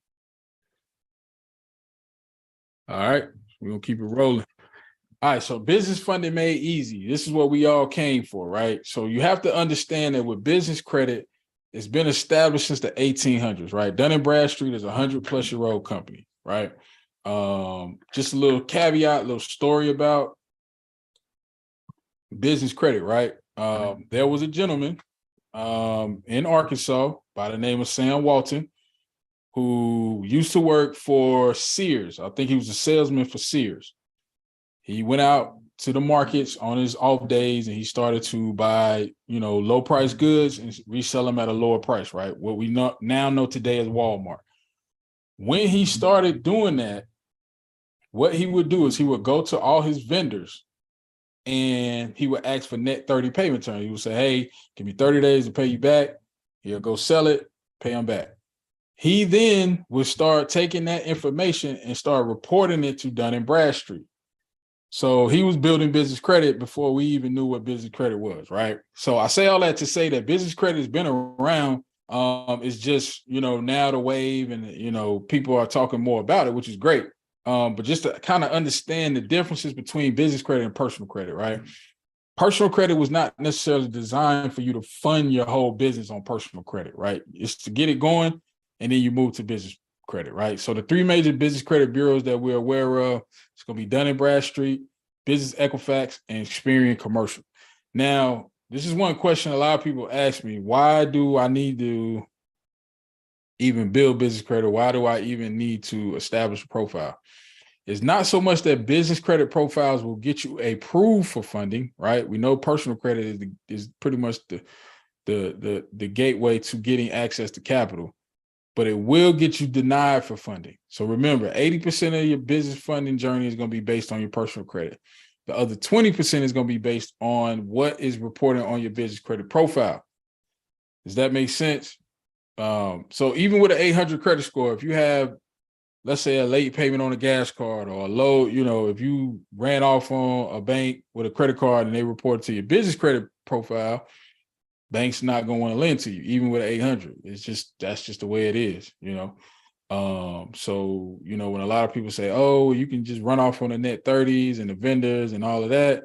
All right, we're gonna keep it rolling. All right, so business funding made easy. This is what we all came for, right? So you have to understand that with business credit, it's been established since the 1800s, right? Dun & Bradstreet is a 100-plus-year-old company, right? Just a little caveat, little story about business credit, right? There was a gentleman in Arkansas by the name of Sam Walton, who used to work for Sears. I think he was a salesman for Sears. He went out to the markets on his off days and he started to buy, you know, low price goods and resell them at a lower price, right? What we now know today as Walmart. When he started doing that, what he would do is he would go to all his vendors and he would ask for net 30 payment terms. He would say, hey, give me 30 days to pay you back. He'll go sell it, pay him back. He then would start taking that information and start reporting it to Dun & Bradstreet. So he was building business credit before we even knew what business credit was, right? So I say all that to say that business credit has been around. It's just, you know, now the wave and, you know, people are talking more about it, which is great. But just to kind of understand the differences between business credit and personal credit, right? Personal credit was not necessarily designed for you to fund your whole business on personal credit, right? It's to get it going and then you move to business credit, right? So the three major business credit bureaus that we're aware of, it's going to be Dun & Bradstreet, Business Equifax, and Experian Commercial. Now, this is one question a lot of people ask me, why do I need to even build business credit? Why do I even need to establish a profile? It's not so much that business credit profiles will get you approved for funding, right? We know personal credit is pretty much the gateway to getting access to capital, but it will get you denied for funding. So remember, 80% of your business funding journey is going to be based on your personal credit. The other 20% is going to be based on what is reported on your business credit profile. Does that make sense? So even with an 800 credit score, if you have, let's say, a late payment on a gas card or a low, you know, if you ran off on a bank with a credit card and they report to your business credit profile, bank's not going to want to lend to you, even with 800. It's just, that's just the way it is, you know? So, you know, when a lot of people say, oh, you can just run off on the net 30s and the vendors and all of that.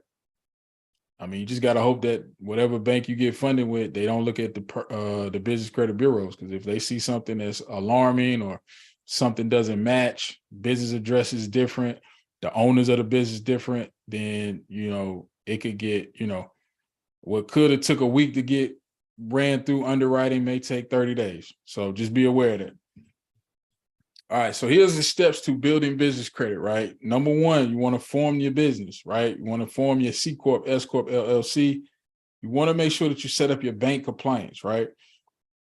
I mean, you just got to hope that whatever bank you get funding with, they don't look at the business credit bureaus. Because if they see something that's alarming or something doesn't match, business address is different, the owners of the business different, then, you know, it could get, you know, what could have took a week to get ran through underwriting may take 30 days. So just be aware of that. All right, so here's the steps to building business credit, right? Number one, you want to form your business, right? You want to form your C Corp, S Corp, LLC. You want to make sure that you set up your bank compliance, right?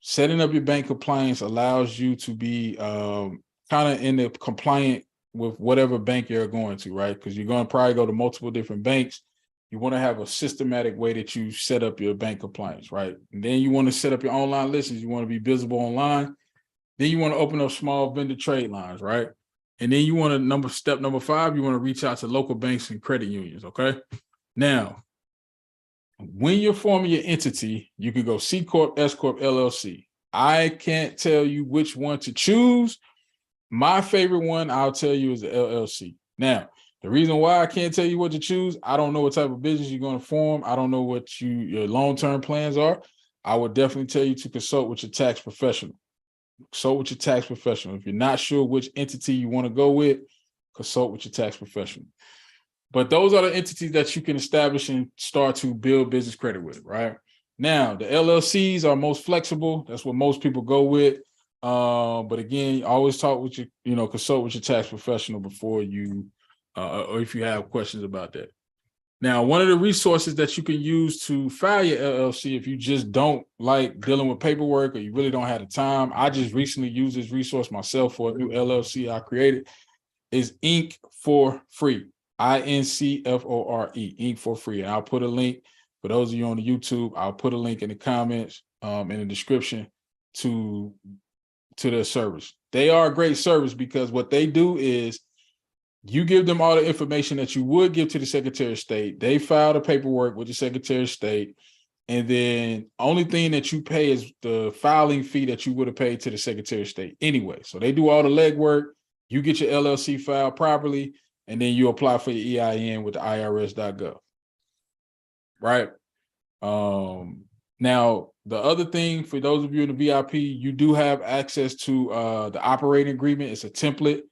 Setting up your bank compliance allows you to be kind of in the compliant with whatever bank you're going to, right? Because you're going to probably go to multiple different banks. You want to have a systematic way that you set up your bank compliance, right? And then you want to set up your online listings. You want to be visible online. Then you want to open up small vendor trade lines, right? And then you want to step number 5, you want to reach out to local banks and credit unions, okay? Now, when you're forming your entity, you can go C Corp, S Corp, LLC. I can't tell you which one to choose. My favorite one, I'll tell you, is the LLC. Now, the reason why I can't tell you what to choose, I don't know what type of business you're going to form. I don't know what your long-term plans are. I would definitely tell you to consult with your tax professional. Consult with your tax professional. If you're not sure which entity you want to go with, consult with your tax professional. But those are the entities that you can establish and start to build business credit with, right? Now, the LLCs are most flexible. That's what most people go with. But again, always talk with your, consult with your tax professional before you, or if you have questions about that. Now, one of the resources that you can use to file your LLC, if you just don't like dealing with paperwork or you really don't have the time, I just recently used this resource myself for a new LLC I created. is Inc. for free. INCFORE, Inc. for free. And I'll put a link for those of you on the YouTube. I'll put a link in the comments, in the description to their service. They are a great service because what they do is you give them all the information that you would give to the Secretary of State. They file the paperwork with the Secretary of State. And then only thing that you pay is the filing fee that you would have paid to the Secretary of State anyway. So they do all the legwork. You get your LLC filed properly, and then you apply for your EIN with the IRS.gov. Right. Now, the other thing for those of you in the VIP, you do have access to the operating agreement. It's a template.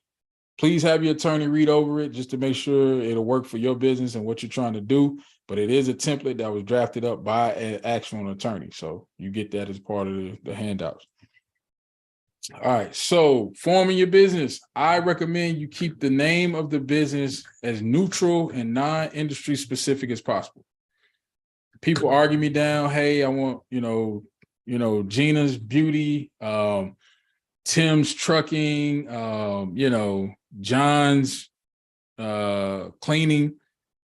Please have your attorney read over it just to make sure it'll work for your business and what you're trying to do. But it is a template that was drafted up by an actual attorney. So you get that as part of the handouts. All right. So forming your business, I recommend you keep the name of the business as neutral and non-industry specific as possible. People argue me down. Hey, I want, Gina's Beauty, Tim's Trucking, John's Cleaning.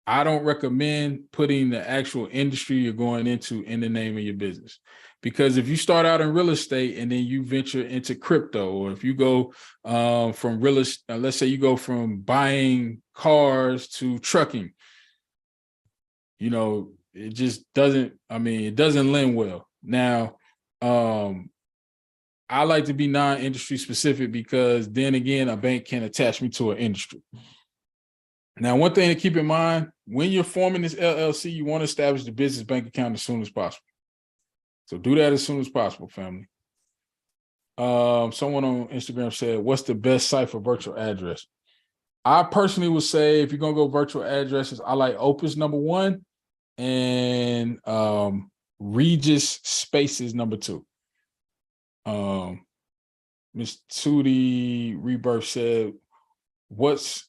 I don't recommend putting the actual industry you're going into in the name of your business. Because if you start out in real estate and then you venture into crypto, or if you go from real estate, let's say you go from buying cars to trucking, it just doesn't, it doesn't lend well. Now, I like to be non-industry specific because then again, a bank can attach me to an industry. Now, one thing to keep in mind, when you're forming this LLC, you want to establish the business bank account as soon as possible. So do that as soon as possible, family. Someone on Instagram said, what's the best site for virtual address? I personally would say if you're going to go virtual addresses, I like Opus #1 and Regis Spaces #2. Miss Tootie Rebirth said, what's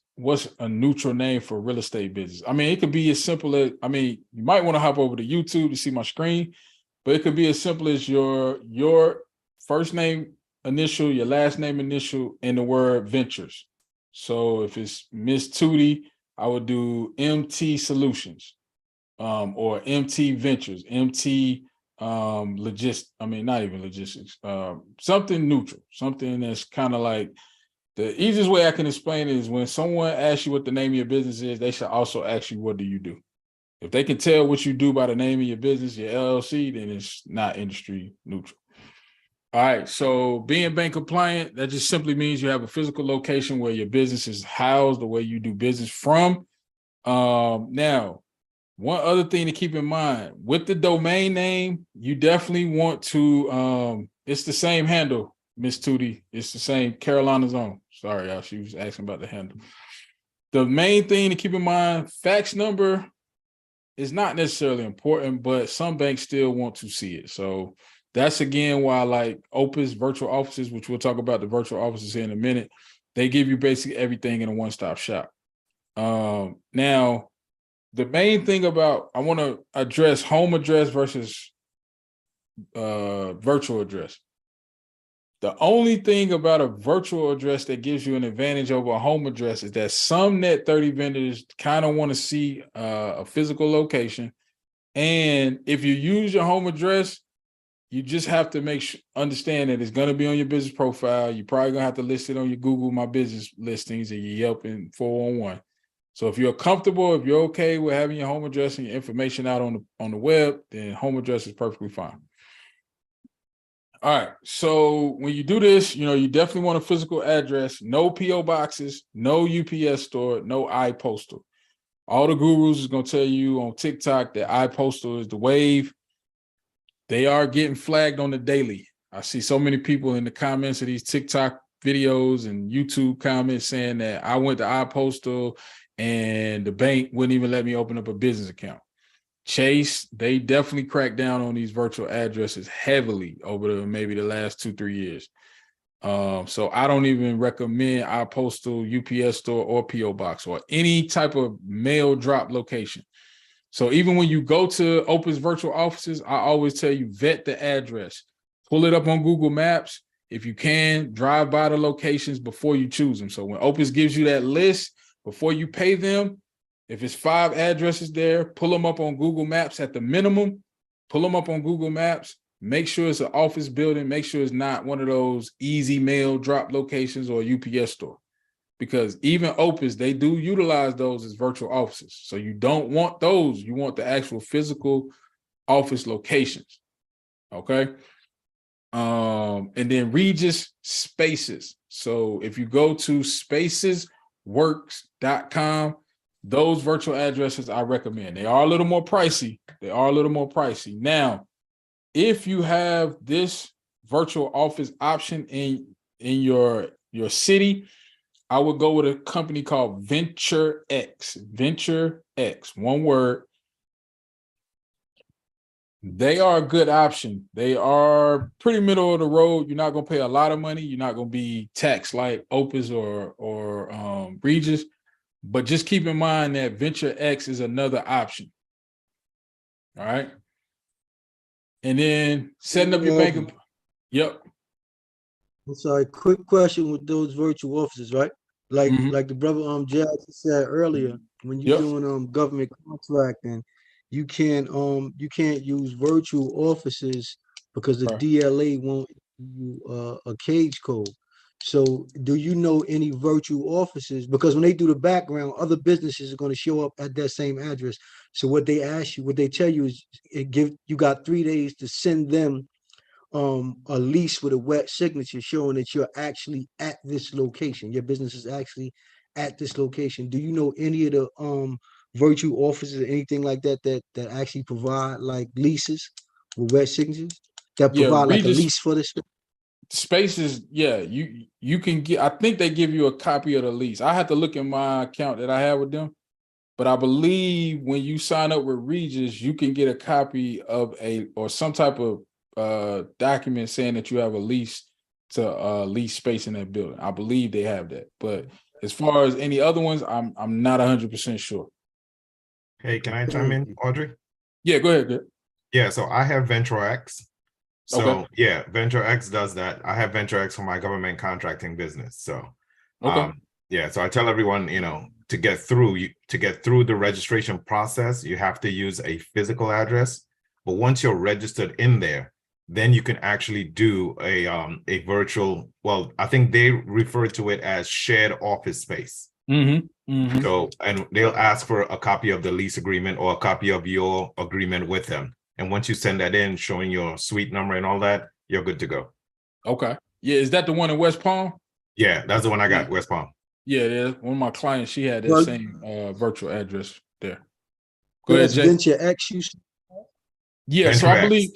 a neutral name for real estate business? It could be as simple as, you might want to hop over to YouTube to see my screen, but it could be as simple as your first name initial, your last name initial, and the word ventures. So if it's Miss Tootie, I would do MT Solutions, or MT Ventures, MT not even logistics, something neutral, something that's kind of like, the easiest way I can explain it is when someone asks you what the name of your business is, they should also ask you, what do you do? If they can tell what you do by the name of your business, your LLC, then it's not industry neutral. All right. So being bank compliant, that just simply means you have a physical location where your business is housed, the way you do business from. Now, one other thing to keep in mind with the domain name, you definitely want to, it's the same handle, Miss Tootie. It's the same, Carolina's own. Sorry, y'all. She was asking about the handle. The main thing to keep in mind, fax number is not necessarily important, but some banks still want to see it. So that's again why I like Opus virtual offices, which we'll talk about the virtual offices here in a minute. They give you basically everything in a one-stop shop. Now, the main thing about, I want to address home address versus virtual address. The only thing about a virtual address that gives you an advantage over a home address is that some Net 30 vendors kind of want to see a physical location. And if you use your home address, you just have to understand that it's going to be on your business profile. You're probably going to have to list it on your Google My Business listings and your Yelp and 411. So if you're comfortable, if you're okay with having your home address and your information out on the web, then home address is perfectly fine. All right. So when you do this, you definitely want a physical address, no PO boxes, no UPS store, no iPostal. All the gurus is going to tell you on TikTok that iPostal is the wave. They are getting flagged on the daily. I see so many people in the comments of these TikTok videos and YouTube comments saying that I went to iPostal and the bank wouldn't even let me open up a business account. Chase, they definitely cracked down on these virtual addresses heavily over maybe the last 2-3 years. So I don't even recommend iPostal, UPS store, or PO box, or any type of mail drop location. So even when you go to Opus virtual offices, I always tell you, vet the address, pull it up on Google Maps, if you can, drive by the locations before you choose them. So when Opus gives you that list, before you pay them, if it's 5 addresses there, pull them up on Google Maps at the minimum, pull them up on Google Maps, make sure it's an office building, make sure it's not one of those easy mail drop locations or a UPS store. Because even Opus, they do utilize those as virtual offices. So you don't want those. You want the actual physical office locations. Okay. And then Regis Spaces. So if you go to spacesworks.com, those virtual addresses I recommend. They are a little more pricey. Now, if you have this virtual office option in your city, I would go with a company called Venture X, one word. They are a good option. They are pretty middle of the road. You're not going to pay a lot of money. You're not going to be taxed like Opus or Regis, but just keep in mind that Venture X is another option. All right. And then setting up your bank. Yep. I'm sorry, quick question with those virtual offices, right? Like Mhm. like the brother Jackson said earlier, when you're Yep. doing government contracting, you can't use virtual offices because the Right. DLA won't give you a cage code. So do you know any virtual offices? Because when they do the background, other businesses are going to show up at that same address. So what they tell you is you got 3 days to send them a lease with a wet signature showing that you're actually at this location. Your business is actually at this location. Do you know any of the virtual offices or anything like that that actually provide like leases with wet signatures that Yeah. provide like a Regis lease for this? Spaces, yeah, you can get, I think they give you a copy of the lease. I have to look in my account that I have with them, but I believe when you sign up with Regis, you can get a copy of or some type of document saying that you have a lease to lease space in that building. I believe they have that, but as far as any other ones, I'm not 100% sure. Hey, can I chime in, Audrey? Yeah, go ahead. Yeah, so I have Venture X. So Okay. yeah, Venture X does that. I have Venture X for my government contracting business. So Okay. yeah, so I tell everyone, to get through the registration process, you have to use a physical address. But once you're registered in there, then you can actually do a virtual, well, I think they refer to it as shared office space. So, and they'll ask for a copy of the lease agreement or a copy of your agreement with them. And once you send that in, showing your suite number and all that, you're good to go. Okay. Yeah, is that the one in West Palm? Yeah, that's the one I got, West Palm. Yeah, one of my clients, she had that Well, same virtual address there. Go ahead, that's Jay. Venture X. Yeah, so Venture I X. believe,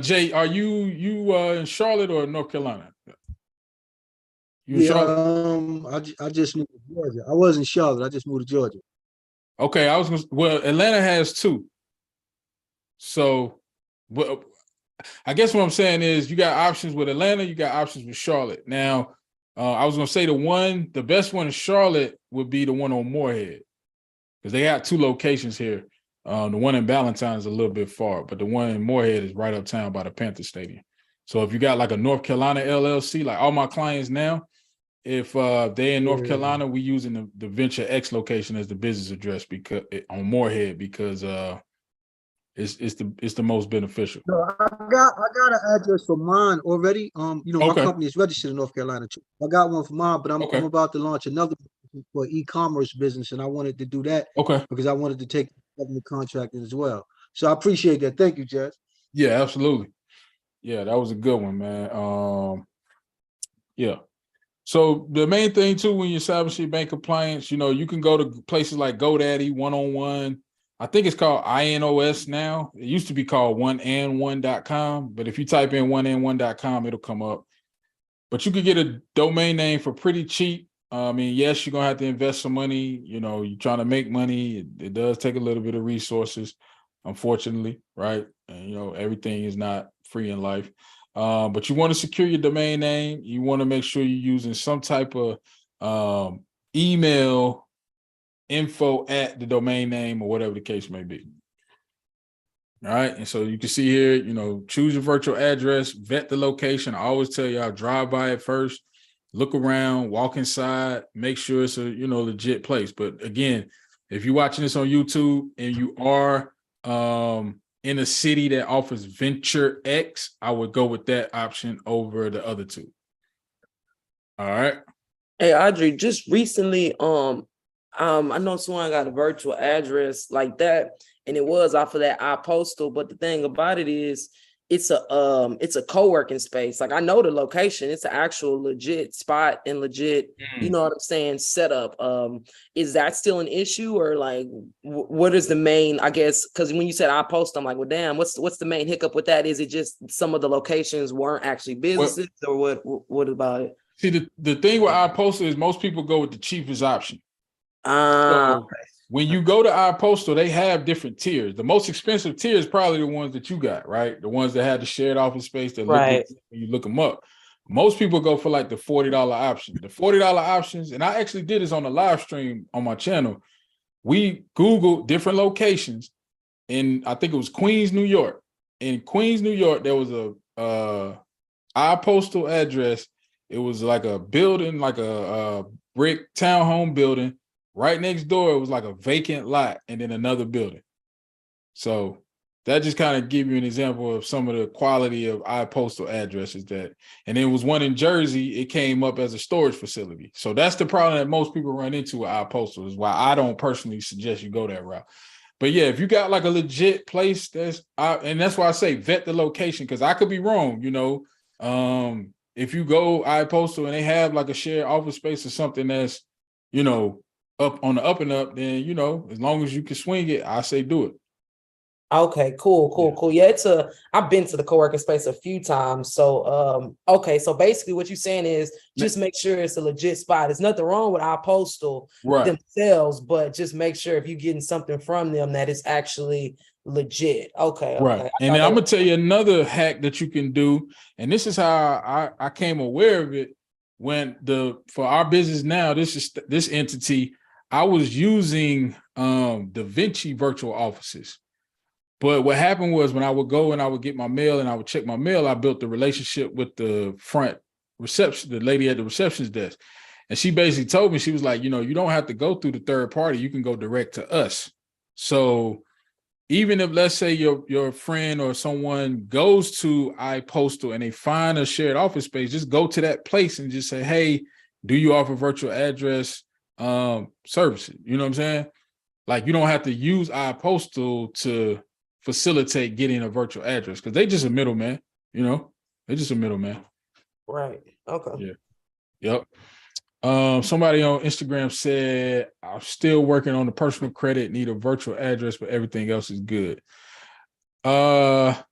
Jay, are you in Charlotte or North Carolina? You in Charlotte? I just moved to Georgia. I was in Charlotte. I just moved to Georgia. Okay, well, Atlanta has 2. So, well, I guess what I'm saying is you got options with Atlanta, you got options with Charlotte. Now, I was gonna say the best one in Charlotte would be the one on Moorhead, because they got 2 locations here. The one in Ballantyne is a little bit far, but the one in Moorhead is right uptown by the Panther Stadium. So if you got like a North Carolina LLC, like all my clients now, if they're in North Carolina, we using the Venture X location as the business address because on Moorhead, because it's the most beneficial. So I got an address for mine already. My Okay. company is registered in North Carolina too. I got one for mine, but I'm about to launch another for e-commerce business, and I wanted to do that because I wanted to take government contracting as well. So I appreciate that. Thank you, Judge. Yeah, absolutely. Yeah, that was a good one, man. Yeah. So the main thing too, when you're establishing bank compliance, you can go to places like GoDaddy, 1on1. I think it's called INOS now. It used to be called 1and1.com, but if you type in 1and1.com, it'll come up. But you could get a domain name for pretty cheap. I mean, yes, you're gonna have to invest some money. You're trying to make money. It does take a little bit of resources, unfortunately, right? And everything is not free in life. But you want to secure your domain name. You want to make sure you're using some type of email info at the domain name or whatever the case may be. All right. And so you can see here, you know, choose your virtual address, vet the location. I always tell y'all, drive by it first, look around, walk inside, make sure it's a, you know, legit place. But again, if you're watching this on YouTube and you are in a city that offers Venture X, I would go with that option over the other two. All right. Hey, Audrey, just recently, I know someone got a virtual address like that, and it was off of that iPostal. But the thing about it is, it's a co-working space. Like, I know the location; it's an actual legit spot and legit, you know what I'm saying, setup. Is that still an issue, or like, what is the main? I guess because when you said iPostal, I'm like, well, damn, what's the main hiccup with that? Is it just some of the locations weren't actually businesses, or what about it? See, the thing with iPostal is most people go with the cheapest option. So when you go to iPostal, they have different tiers. The most expensive tier is probably the ones that you got, right? The ones that have the shared office space that look when you look them up. Most people go for like the $40 option. The $40 options, and I actually did this on a live stream on my channel. We Googled different locations, and I think it was Queens, New York. In Queens, New York, there was a iPostal address. It was like a building, like a brick townhome building. Right next door, it was like a vacant lot and then another building. So that just kind of give you an example of some of the quality of iPostal addresses that, and there was one in Jersey, it came up as a storage facility. So that's the problem that most people run into with iPostal, is why I don't personally suggest you go that route. But yeah, if you got like a legit place, and that's why I say vet the location, because I could be wrong, you know. If you go iPostal and they have like a shared office space or something that's, you know, up on the up and up, then, you know, as long as you can swing it, I say do it. Okay, cool. Yeah, I've been to the co-working space a few times. So okay, so basically what you're saying is just make sure it's a legit spot. There's nothing wrong with iPostal themselves, but just make sure if you're getting something from them that is actually legit. Okay. Right. And then I'm gonna tell you another hack that you can do, and this is how I came aware of it. When for our business now, this entity, I was using Da Vinci virtual offices. But what happened was when I would go and I would get my mail and I would check my mail, I built the relationship with the front reception, the lady at the receptionist desk. And she basically told me, she was like, you know, you don't have to go through the third party. You can go direct to us. So even if, let's say, your friend or someone goes to iPostal and they find a shared office space, just go to that place and just say, hey, do you offer virtual address services? You know what I'm saying? Like, you don't have to use iPostal to facilitate getting a virtual address, because they just a middleman, you know, they're just a middleman. Right. Okay. Yeah. Yep. Somebody on Instagram said, I'm still working on the personal credit, need a virtual address, but everything else is good. If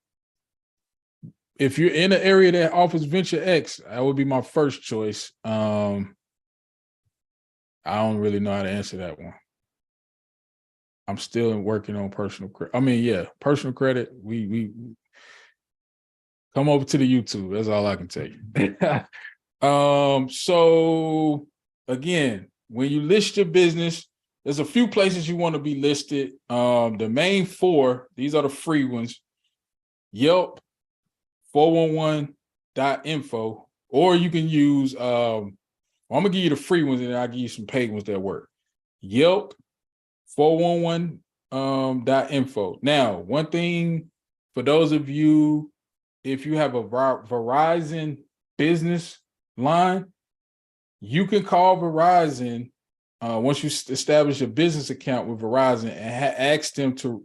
you're in an area that offers Venture X, that would be my first choice. I don't really know how to answer that one. I'm still working on personal credit. I mean, yeah, personal credit. We come over to the YouTube. That's all I can tell you. So again, when you list your business, there's a few places you want to be listed. The main four, these are the free ones: Yelp, 411.info, or you can use I'm gonna give you the free ones and I'll give you some paid ones that work. Yelp, 411.info. Now, one thing for those of you, if you have a Verizon business line, you can call Verizon once you establish a business account with Verizon and ask them to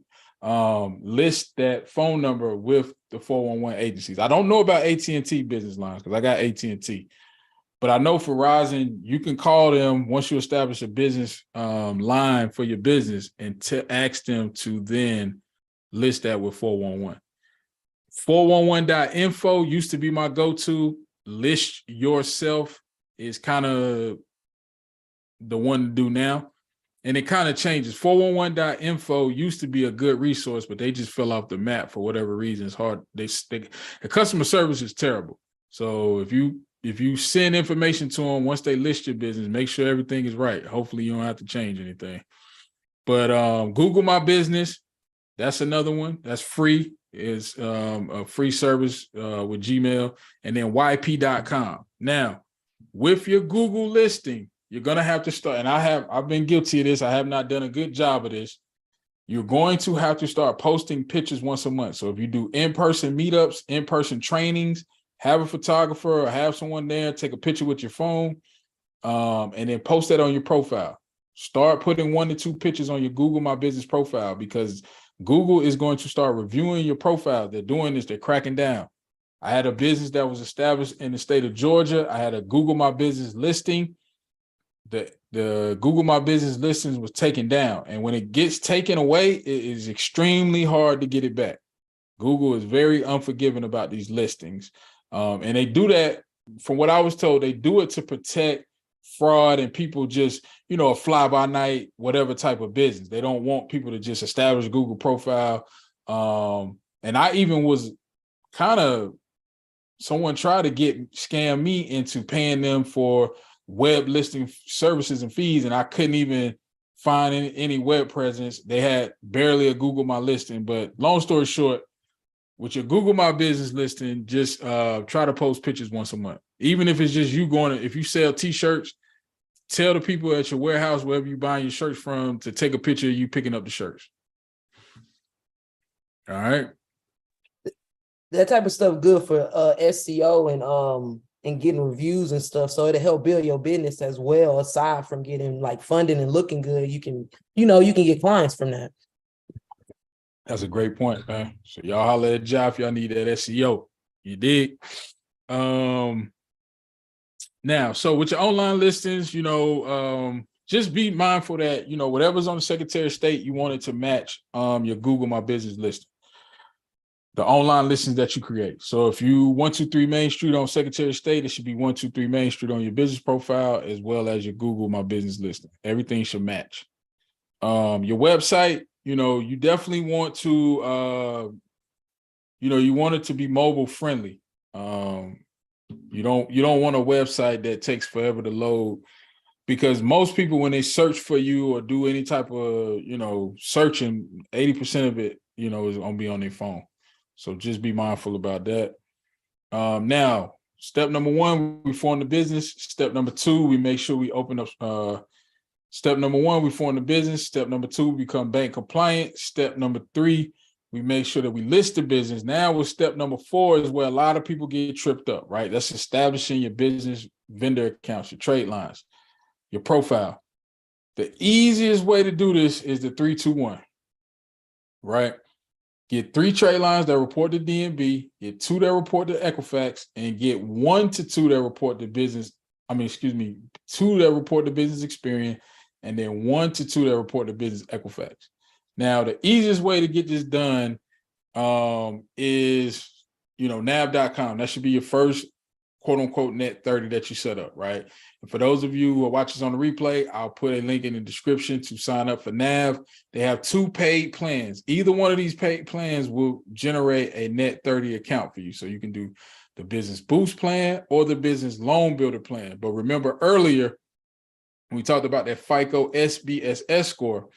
list that phone number with the 411 agencies. I don't know about AT&T business lines because I got AT&T. But I know for Verizon, you can call them once you establish a business line for your business and ask them to then list that with 411. 411.info used to be my go-to. List yourself is kind of the one to do now. And it kind of changes. 411.info used to be a good resource, but they just fell off the map for whatever reason. It's hard. The customer service is terrible. So if you send information to them, once they list your business, make sure everything is right. Hopefully you don't have to change anything. But Google My Business, That's another one that's free. Is a free service with Gmail, and then yp.com. Now, with your Google listing, you're gonna have to start, and I've been guilty of this. I have not done a good job of this. You're going to have to start posting pictures once a month. So if you do in-person meetups, in-person trainings, have a photographer or have someone there, take a picture with your phone, and then post that on your profile. Start putting 1 to 2 pictures on your Google My Business profile, because Google is going to start reviewing your profile. They're doing this. They're cracking down. I had a business that was established in the state of Georgia. I had a Google My Business listing. The Google My Business listings was taken down. And when it gets taken away, it is extremely hard to get it back. Google is very unforgiving about these listings. And they do that, from what I was told, they do it to protect fraud and people just, a fly-by-night, whatever type of business. They don't want people to just establish a Google profile. And I even was someone tried to scam me into paying them for web listing services and fees, and I couldn't even find any web presence. They had barely a Google My listing. But long story short, with your Google My Business listing, just try to post pictures once a month. Even if it's just you if you sell t-shirts, tell the people at your warehouse, wherever you buying your shirts from, to take a picture of you picking up the shirts. All right. That type of stuff good for SEO and getting reviews and stuff. So it'll help build your business as well. Aside from getting like funding and looking good, you can get clients from that. That's a great point, man. So y'all holler at Jeff if y'all need that SEO. You dig? Now, so with your online listings, just be mindful that, whatever's on the Secretary of State, you want it to match your Google My Business listing, the online listings that you create. So if you 123 Main Street on Secretary of State, it should be 123 Main Street on your business profile, as well as your Google My Business listing. Everything should match. Your website, you definitely want to, you want it to be mobile friendly. You don't want a website that takes forever to load, because most people, when they search for you or do any type of, searching, 80% of it, is going to be on their phone. So just be mindful about that. Now, step number 1, we form the business. Step number 2, we make sure we open up. Step number 1, we form the business. Step number 2, we become bank compliant. Step number 3, we make sure that we list the business. Now with step number 4 is where a lot of people get tripped up, right? That's establishing your business vendor accounts, your trade lines, your profile. The easiest way to do this is the 3-2-1, right? Get 3 trade lines that report to DMB, get 2 that report to Equifax, and get 1 to 2 that report to 2 that report to Business Experience, and then 1 to 2 that report to Business Equifax. Now, the easiest way to get this done is, nav.com. That should be your first quote unquote net 30 that you set up, right? And for those of you who are watching on the replay, I'll put a link in the description to sign up for Nav. They have 2 paid plans. Either one of these paid plans will generate a net 30 account for you. So you can do the Business Boost plan or the Business Loan Builder plan. But remember earlier, we talked about that FICO SPSS score.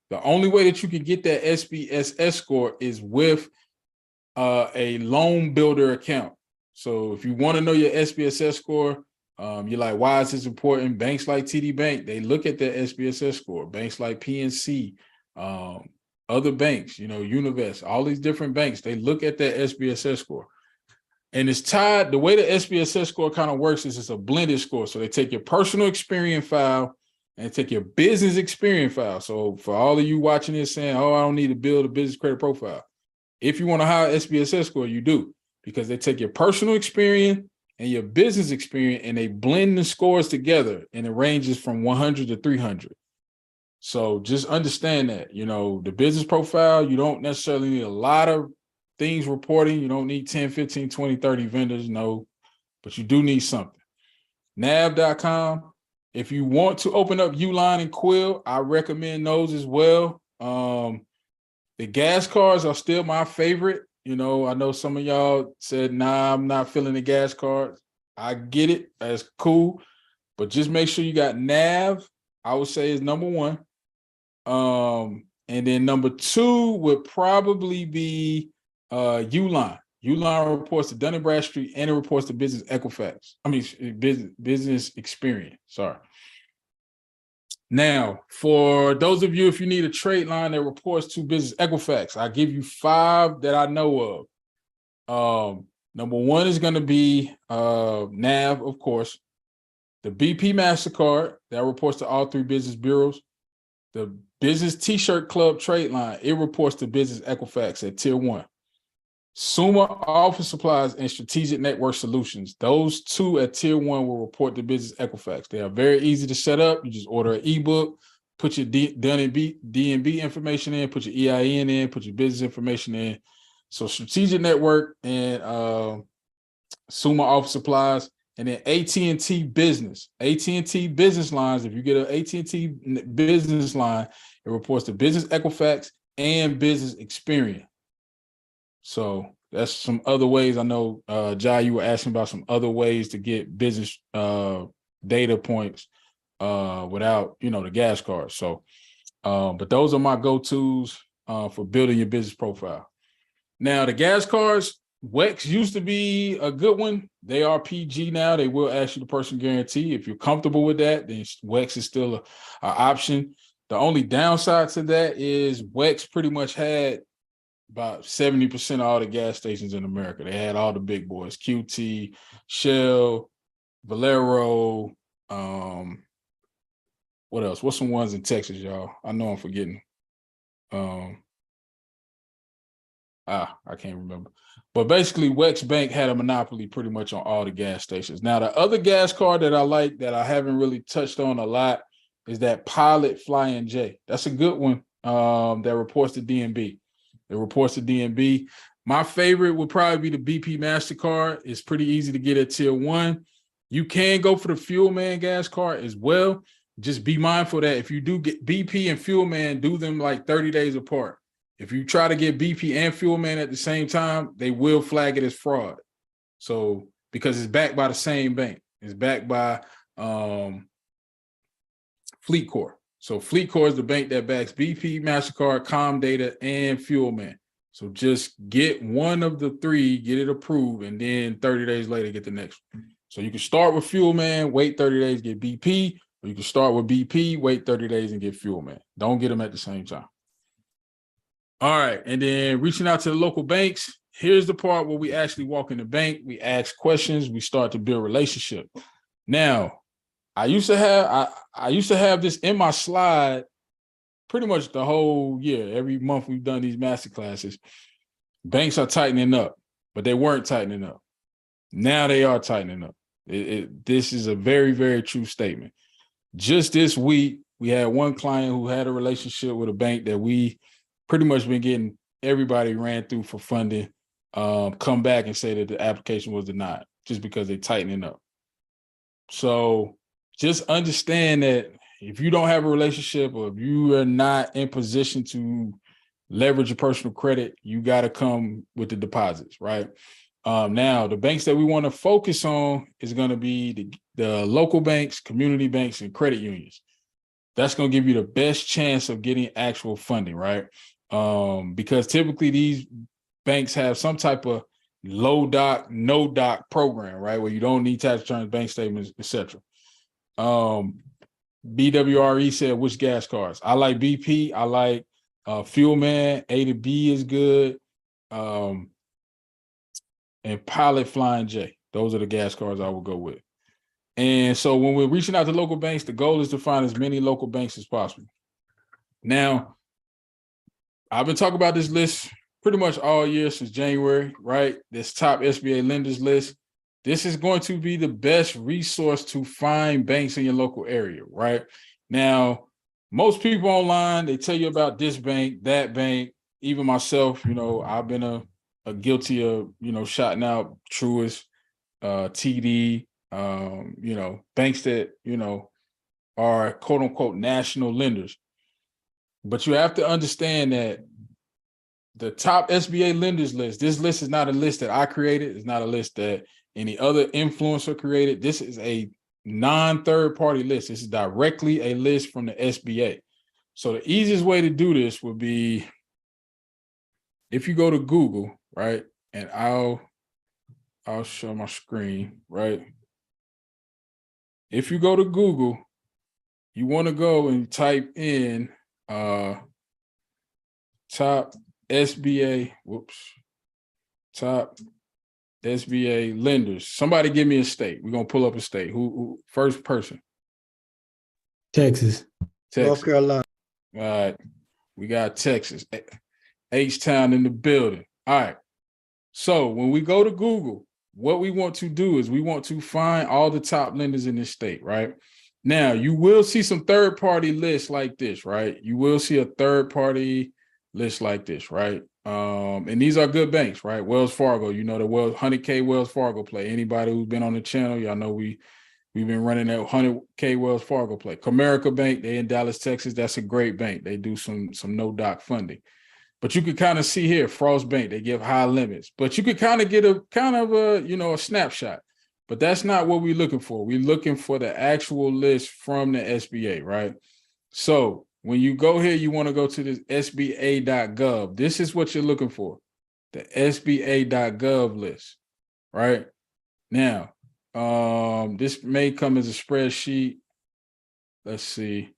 The only way that you can get that SPSS score is with a loan builder account. So if you want to know your SPSS score, you're like, why is this important? Banks like TD Bank, they look at that SPSS score. Banks like PNC, other banks, Univest, all these different banks, they look at that SPSS score. And it's tied, the way the SPSS score kind of works is it's a blended score. So they take your personal experience file and take your business experience file. So for all of you watching this saying, oh, I don't need to build a business credit profile. If you want a high SPSS score, you do, because they take your personal experience and your business experience and they blend the scores together, and it ranges from 100 to 300. So just understand that, the business profile, you don't necessarily need a lot of things reporting. You don't need 10, 15, 20, 30 vendors, no, but you do need something. nav.com. If you want to open up Uline and Quill, I recommend those as well. The gas cards are still my favorite. I know some of y'all said, nah, I'm not feeling the gas cards. I get it. That's cool. But just make sure you got Nav, I would say, is number 1. And then number 2 would probably be Uline. Uline reports to Dun & Bradstreet, and it reports to Business Equifax. I mean, business Experience. Sorry. Now, for those of you, if you need a trade line that reports to Business Equifax, I'll give you 5 that I know of. Number 1 is going to be NAV, of course. The BP MasterCard, that reports to all 3 business bureaus. The Business T-Shirt Club trade line, it reports to Business Equifax at Tier 1. Summa Office Supplies and Strategic Network Solutions, those 2 at Tier 1 will report to Business Equifax. They are very easy to set up. You just order an ebook, put your D&B information in, put your EIN in, put your business information in. So Strategic Network and Summa Office Supplies, and then AT&T Business. AT&T Business Lines, if you get an AT&T Business Line, it reports to Business Equifax and Business Experience. So that's some other ways. I know, Jai, you were asking about some other ways to get business data points without, the gas card. So, but those are my go-tos for building your business profile. Now, the gas cards, WEX used to be a good one. They are PG now. They will ask you the personal guarantee. If you're comfortable with that, then WEX is still an option. The only downside to that is WEX pretty much had about 70% of all the gas stations in America. They had all the big boys, QT, Shell, Valero, what else? What's some ones in Texas, y'all? I know I'm forgetting. I can't remember. But basically, WEX Bank had a monopoly pretty much on all the gas stations. Now, the other gas card that I like that I haven't really touched on a lot is that Pilot Flying J. That's a good one that reports to DNB. It reports to DNB. My favorite would probably be the BP MasterCard. It's pretty easy to get at Tier 1. You can go for the Fuel Man gas card as well. Just be mindful that if you do get BP and Fuel Man, do them like 30 days apart. If you try to get BP and Fuel Man at the same time, they will flag it as fraud. So, because it's backed by the same bank. It's backed by FleetCor. So FleetCor is the bank that backs BP, MasterCard, Comdata, and Fuel Man. So just get one of the 3, get it approved, and then 30 days later, get the next one. So you can start with Fuel Man, wait 30 days, get BP, or you can start with BP, wait 30 days, and get Fuel Man. Don't get them at the same time. All right, and then reaching out to the local banks. Here's the part where we actually walk in the bank, we ask questions, we start to build relationship. Now, I used to have this in my slide pretty much the whole year. Every month we've done these master classes. Banks are tightening up, but they weren't tightening up. Now they are tightening up. This is a very, very true statement. Just this week, we had one client who had a relationship with a bank that we pretty much been getting everybody ran through for funding, come back and say that the application was denied just because they're tightening up. So just understand that if you don't have a relationship or if you are not in position to leverage your personal credit, you got to come with the deposits, right? Now, the banks that we want to focus on is going to be the local banks, community banks, and credit unions. That's going to give you the best chance of getting actual funding, right? Because typically these banks have some type of low doc, no doc program, right? Where you don't need tax returns, bank statements, etc. BWRE said, which gas cards? I like BP. I like Fuel Man. A to B is good. And Pilot Flying J. Those are the gas cards I would go with. And so when we're reaching out to local banks, the goal is to find as many local banks as possible. Now, I've been talking about this list pretty much all year since January, right? This top SBA lenders list. This is going to be the best resource to find banks in your local area, right? Now, most people online, they tell you about this bank, that bank. Even myself, I've been guilty of, shouting out Truist, TD, banks that, are quote unquote national lenders. But you have to understand that the top SBA lenders list, this list is not a list that I created. It's not a list that any other influencer created. This is a non-third party list. This is directly a list from the SBA. So the easiest way to do this would be if you go to Google, right? And I'll show my screen, right? If you go to Google, you want to go and type in top SBA, top SBA lenders. Somebody give me a state. We're gonna pull up a state. Who first person? Texas. North Carolina. All right. We got Texas. H-Town in the building. All right. So when we go to Google, what we want to do is we want to find all the top lenders in this state, right? Now, you will see some third-party lists like this, right? You will see a third-party list like this, right? And these are good banks, right? Wells Fargo, you know, the 100K Wells Fargo play. Anybody who's been on the channel, y'all know we've been running that 100K Wells Fargo play. Comerica Bank, they in Dallas, Texas. That's a great bank. They do some no-doc funding. But you could kind of see here, Frost Bank, they give high limits. But you could kind of get a snapshot. But that's not what we're looking for. We're looking for the actual list from the SBA, right? So when you go here, you want to go to this SBA.gov. This is what you're looking for, the SBA.gov list, right? Now, this may come as a spreadsheet. Let's see.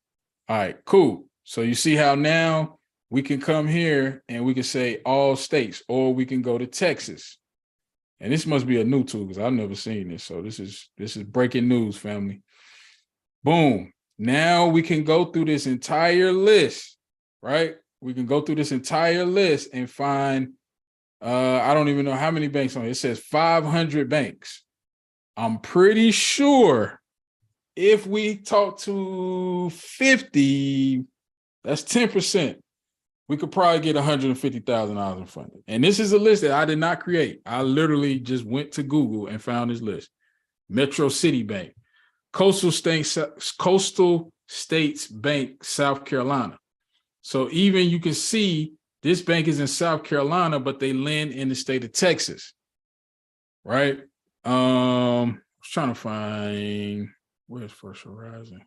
All right, cool. So you see how now we can come here and we can say all states, or we can go to Texas. And this must be a new tool because I've never seen this. So this is breaking news, family. Boom. Now we can go through this entire list, right? We can go through this entire list and find, I don't even know how many banks on it. It says 500 banks. I'm pretty sure if we talk to 50, that's 10%. We could probably get $150,000 in funding. And this is a list that I did not create. I literally just went to Google and found this list. Metro City Bank, Coastal States Bank, South Carolina. So even you can see this bank is in South Carolina, but they lend in the state of Texas, right? I was trying to find, where's First Horizon?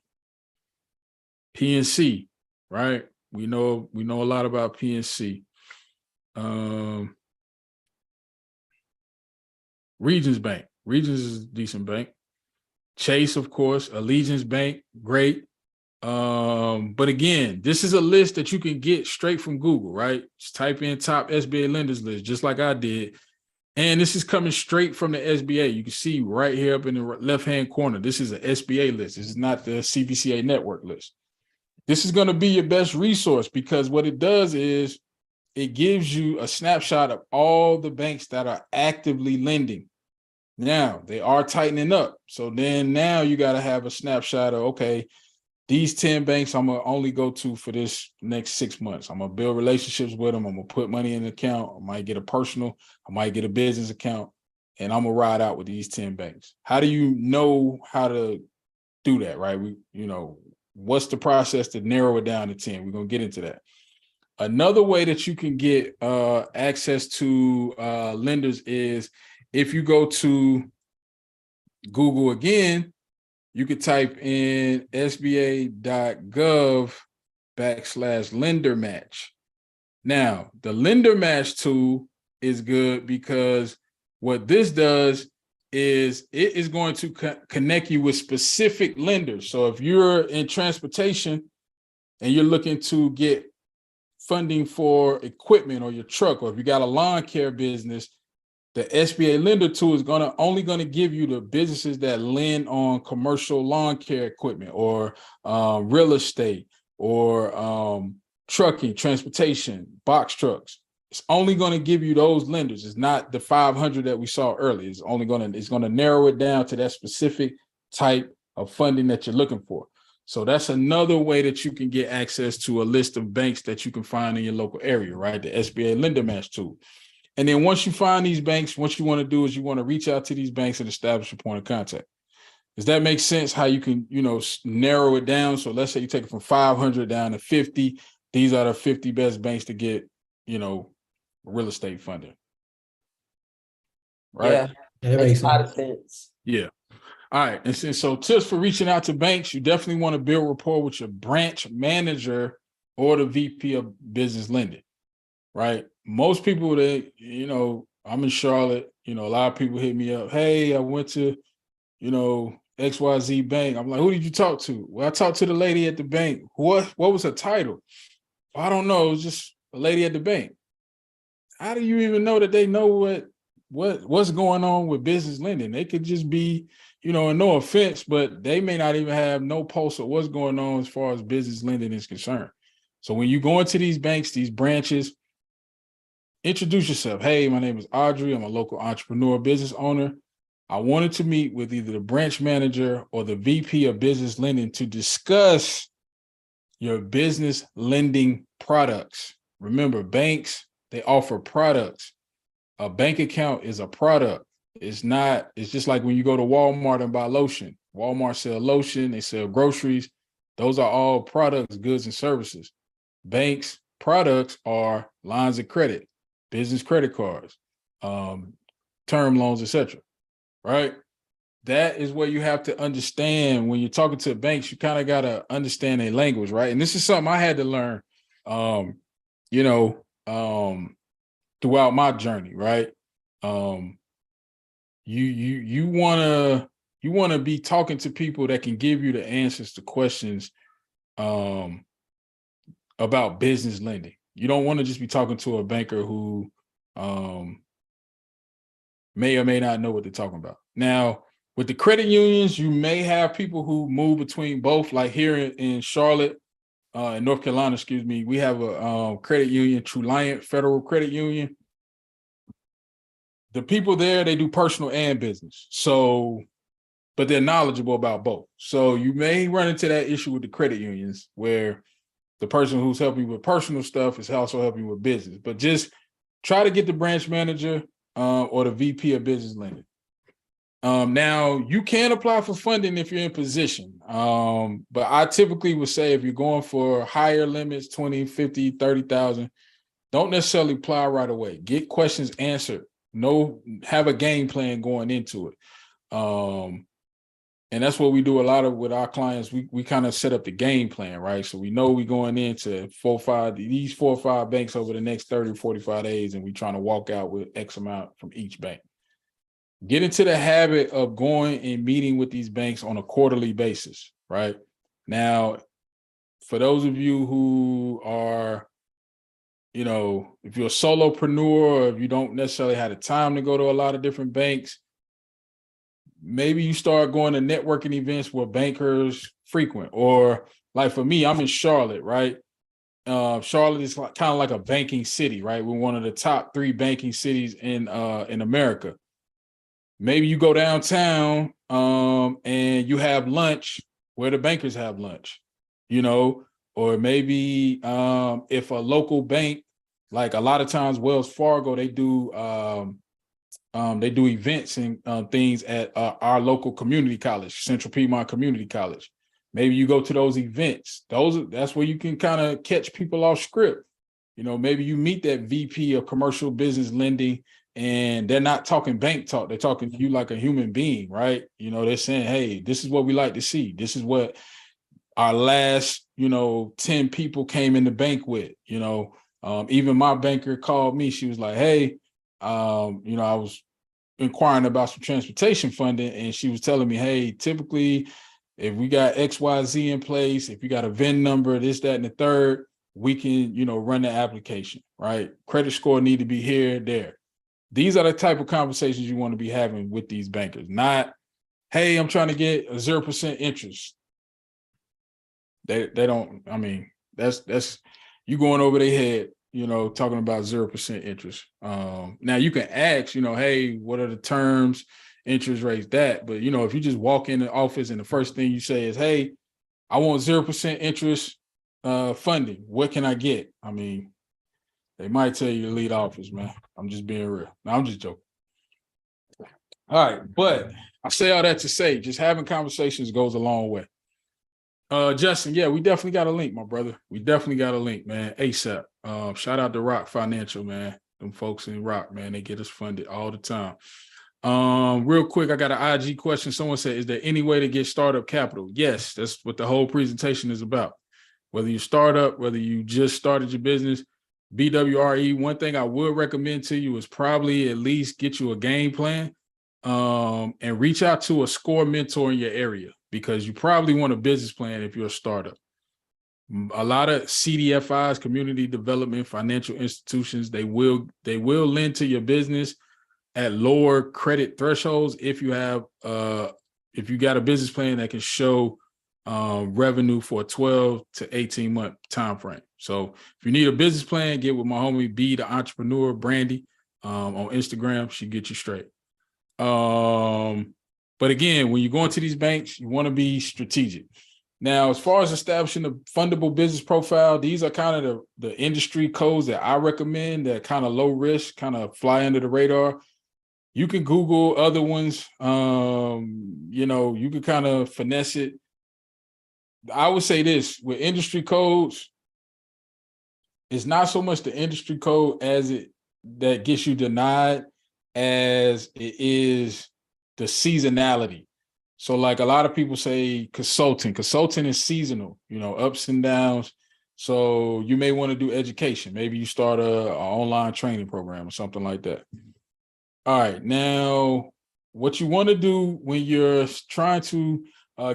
PNC, right? We know a lot about PNC. Regions Bank. Regions is a decent bank. Chase, of course. Allegiance Bank, great. But again, this is a list that you can get straight from Google, right? Just type in top SBA lenders list, just like I did. And this is coming straight from the SBA. You can see right here up in the left-hand corner, this is an SBA list. This is not the CBCA network list. This is going to be your best resource because what it does is it gives you a snapshot of all the banks that are actively lending. Now, they are tightening up. So then now you got to have a snapshot of, okay, these 10 banks I'm going to only go to for this next 6 months. I'm going to build relationships with them. I'm going to put money in the account. I might get a personal. I might get a business account. And I'm going to ride out with these 10 banks. How do you know how to do that, right? What's the process to narrow it down to 10? We're going to get into that. Another way that you can get access to lenders is if you go to Google again, you could type in SBA.gov/lender match. Now, the lender match tool is good because what this does is it is going to connect you with specific lenders. So if you're in transportation and you're looking to get funding for equipment or your truck, or if you got a lawn care business, the SBA lender tool is only going to give you the businesses that lend on commercial lawn care equipment or real estate or trucking, transportation, box trucks. It's only going to give you those lenders. It's not the 500 that we saw earlier. It's going to narrow it down to that specific type of funding that you're looking for. So that's another way that you can get access to a list of banks that you can find in your local area, right? The SBA lender match tool. And then once you find these banks, what you want to do is you want to reach out to these banks and establish a point of contact. Does that make sense? How you can, narrow it down? So let's say you take it from 500 down to 50. These are the 50 best banks to get, real estate funding. Right? Yeah, that makes a lot of sense. Yeah. All right. And so tips for reaching out to banks, you definitely want to build rapport with your branch manager or the VP of business lending, right? Most people that, you know, I'm in Charlotte, you know, a lot of people hit me up. Hey, I went to, you know, XYZ bank. I'm like, who did you talk to? Well, I talked to the lady at the bank. What was her title? I don't know. It was just a lady at the bank. How do you even know that they know what's going on with business lending? They could just be, you know, and no offense, but they may not even have no pulse of what's going on as far as business lending is concerned. So when you go into these banks, these branches, introduce yourself. Hey, my name is Audrey. I'm a local entrepreneur, business owner. I wanted to meet with either the branch manager or the VP of business lending to discuss your business lending products. Remember, banks, they offer products. A bank account is a product. It's just like when you go to Walmart and buy lotion. Walmart sell lotion, they sell groceries. Those are all products, goods, and services. Banks, products are lines of credit, business credit cards, term loans, etc. Right? That is what you have to understand when you're talking to banks. You kind of got to understand their language, right? And this is something I had to learn, throughout my journey, right? You want to be talking to people that can give you the answers to questions about business lending. You don't want to just be talking to a banker who may or may not know what they're talking about. Now, with the credit unions, you may have people who move between both. Like here in Charlotte, in North Carolina, excuse me, we have a credit union, Truliant Federal Credit Union. The people there, they do personal and business. So, but they're knowledgeable about both. So you may run into that issue with the credit unions where the person who's helping you with personal stuff is also helping you with business. But just try to get the branch manager or the VP of business lending. Now, you can apply for funding if you're in position. But I typically would say if you're going for higher limits, 20, 50, 30,000, don't necessarily apply right away. Get questions answered. Have a game plan going into it. And that's what we do a lot of with our clients. We kind of set up the game plan, right? So we know we're going into these 4 or 5 banks over the next 30 or 45 days, and we're trying to walk out with X amount from each bank. Get into the habit of going and meeting with these banks on a quarterly basis, right? Now, for those of you who are, you know, if you're a solopreneur or if you don't necessarily have the time to go to a lot of different banks, maybe you start going to networking events where bankers frequent. Or like for me, I'm in Charlotte, right? Charlotte is kind of like a banking city, right? We're one of the top 3 banking cities in America. Maybe you go downtown and you have lunch where the bankers have lunch, you know, or maybe if a local bank, like a lot of times Wells Fargo, they do events and things at our local community college, Central Piedmont Community College. Maybe you go to those events. That's where you can kind of catch people off script. You know, maybe you meet that VP of commercial business lending and they're not talking bank talk. They're talking to you like a human being, right? You know, they're saying, hey, this is what we like to see. This is what our last, 10 people came in the bank with, even my banker called me. She was like, hey, I was inquiring about some transportation funding, and she was telling me, hey, typically if we got XYZ in place, if you got a VIN number, this, that, and the third, we can, run the application, right? Credit score need to be here, there. These are the type of conversations you want to be having with these bankers, not, hey, I'm trying to get a 0% interest. They don't, that's you going over their head, talking about 0% interest. Now you can ask, hey, what are the terms, interest rates, that, but if you just walk in the office and the first thing you say is, hey, I want 0% interest funding, what can I get? They might tell you to leave the office, man. I'm just being real. No, I'm just joking. All right, but I say all that to say, just having conversations goes a long way. Justin, yeah, we definitely got a link, my brother. We definitely got a link, man. ASAP. Shout out to Rock Financial, man. Them folks in Rock, man, they get us funded all the time. Real quick, I got an IG question. Someone said, is there any way to get startup capital? Yes, that's what the whole presentation is about. whether you start up, whether you just started your business, BWRE, one thing I would recommend to you is probably at least get you a game plan and reach out to a score mentor in your area, because you probably want a business plan if you're a startup. A lot of CDFIs, community development financial institutions, they will lend to your business at lower credit thresholds if you have if you got a business plan that can show revenue for a 12 to 18 month time frame. So if you need a business plan, get with my homie B, the entrepreneur, Brandy, on Instagram. She get you straight. But again, when you go into these banks, you want to be strategic. Now, as far as establishing a fundable business profile, these are kind of the industry codes that I recommend that kind of low risk, kind of fly under the radar. You can Google other ones. You know, you can kind of finesse it. I would say this with industry codes, it's not so much the industry code as it that gets you denied as it is the seasonality. So like a lot of people say consulting is seasonal, you know, ups and downs. So you may want to do education. Maybe you start a online training program or something like that. All right. Now, what you want to do when you're trying to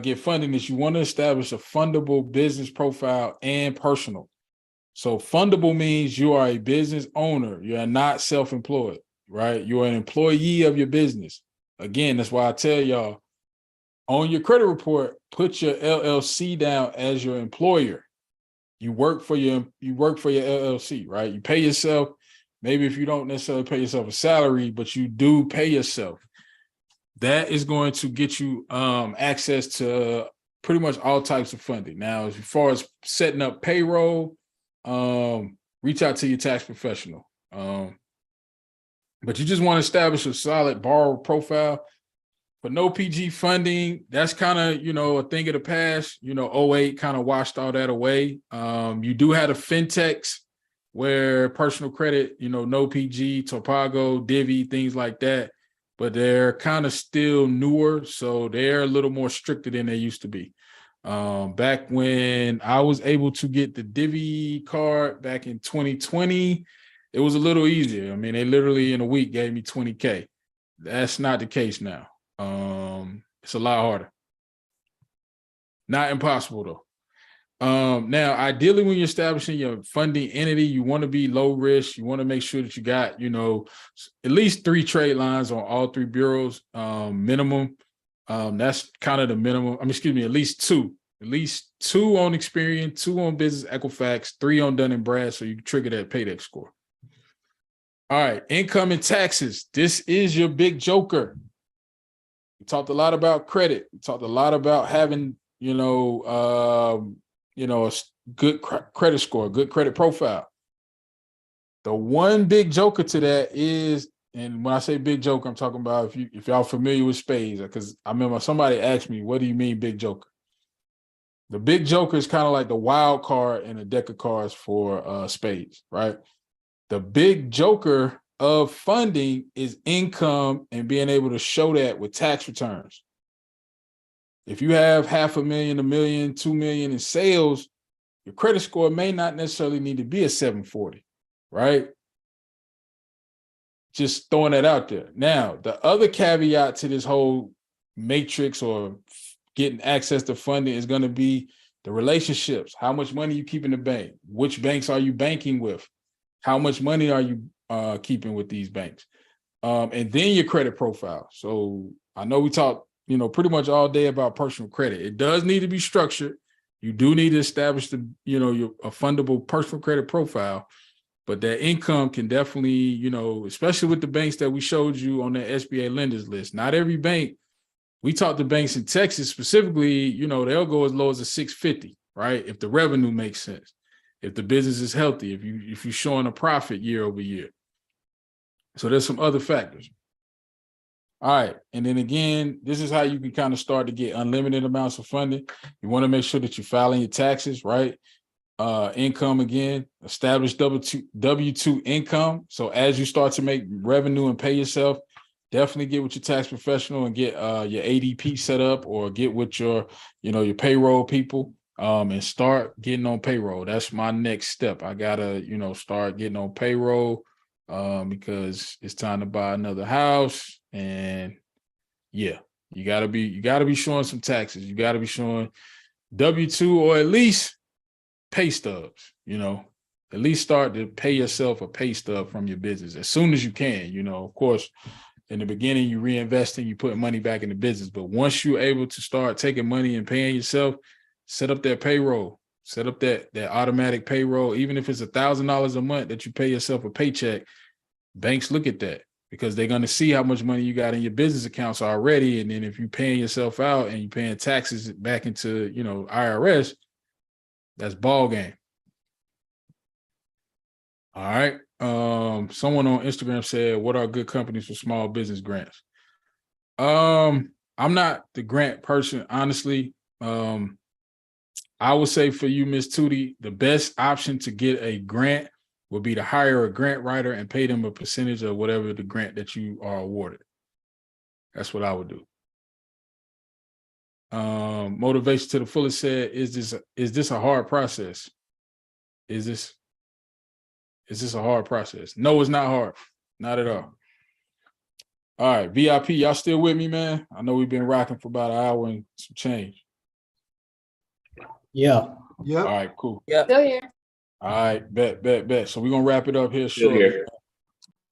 get funding is you want to establish a fundable business profile and personal. So fundable means you are a business owner. You are not self-employed, right? You're an employee of your business. Again, that's why I tell y'all, on your credit report, put your LLC down as your employer. You work for your LLC, right? You pay yourself. Maybe if you don't necessarily pay yourself a salary, but you do pay yourself. That is going to get you access to pretty much all types of funding. Now, as far as setting up payroll, reach out to your tax professional. But you just want to establish a solid borrower profile. For no PG funding, that's kind of, you know, a thing of the past. You know, 08 kind of washed all that away. You do have the fintechs where personal credit, you know, no PG, Topago, Divvy, things like that, but they're kind of still newer. So they're a little more stricter than they used to be. Back when I was able to get the Divvy card back in 2020, it was a little easier. I mean, they literally in a week gave me 20K. That's not the case now. It's a lot harder. Not impossible though. Now, ideally, when you're establishing your funding entity, you want to be low risk. You want to make sure that you got, you know, at least 3 trade lines on all 3 bureaus, minimum. That's kind of the minimum. At least 2. At least 2 on Experian, 2 on Business Equifax, 3 on Dun & Brad, so you can trigger that paydex score. All right, income and taxes. This is your big joker. We talked a lot about credit. We talked a lot about having, a good credit score, good credit profile. The one big joker to that is, and when I say big joker, I'm talking about if y'all familiar with spades, because I remember somebody asked me, what do you mean big joker? The big joker is kind of like the wild card in a deck of cards for spades, right? The big joker of funding is income and being able to show that with tax returns. If you have $500,000, $1 million, $2 million in sales, your credit score may not necessarily need to be a 740, right? Just throwing that out there. Now, the other caveat to this whole matrix or getting access to funding is going to be the relationships. How much money you keep in the bank? Which banks are you banking with? How much money are you keeping with these banks? And then your credit profile. So I know we talked, pretty much all day about personal credit. It does need to be structured. You do need to establish a fundable personal credit profile, but that income can definitely, especially with the banks that we showed you on that SBA lenders list. Not every bank. We talked to banks in Texas specifically, they'll go as low as a 650, right? If the revenue makes sense. If the business is healthy, if you're showing a profit year over year. So there's some other factors. All right. And then again, this is how you can kind of start to get unlimited amounts of funding. You want to make sure that you're filing your taxes, right? Income again, establish W-2 income. So as you start to make revenue and pay yourself, definitely get with your tax professional and get your ADP set up, or get with your, your payroll people. and start getting on payroll. That's my next step. I gotta, start getting on payroll because it's time to buy another house. And yeah, you gotta be showing some taxes. You gotta be showing W-2 or at least pay stubs, at least start to pay yourself a pay stub from your business as soon as you can. Of course, in the beginning, you reinvesting, you put money back in the business. But once you're able to start taking money and paying yourself, set up that payroll, set up that automatic payroll. Even if it's $1,000 a month that you pay yourself a paycheck, banks look at that because they're going to see how much money you got in your business accounts already. And then if you're paying yourself out and you're paying taxes back into, IRS, that's ball game. All right. Someone on Instagram said, what are good companies for small business grants? I'm not the grant person, honestly. I would say for you, Miss Tootie, the best option to get a grant would be to hire a grant writer and pay them a percentage of whatever the grant that you are awarded. That's what I would do. Motivation to the fullest said, is this a hard process? Is this a hard process? No, it's not hard. Not at all. All right, VIP, y'all still with me, man? I know we've been rocking for about an hour and some change. Yeah. Yep. All right, cool. Yeah. Still here. All right, bet. So we're gonna wrap it up here shortly.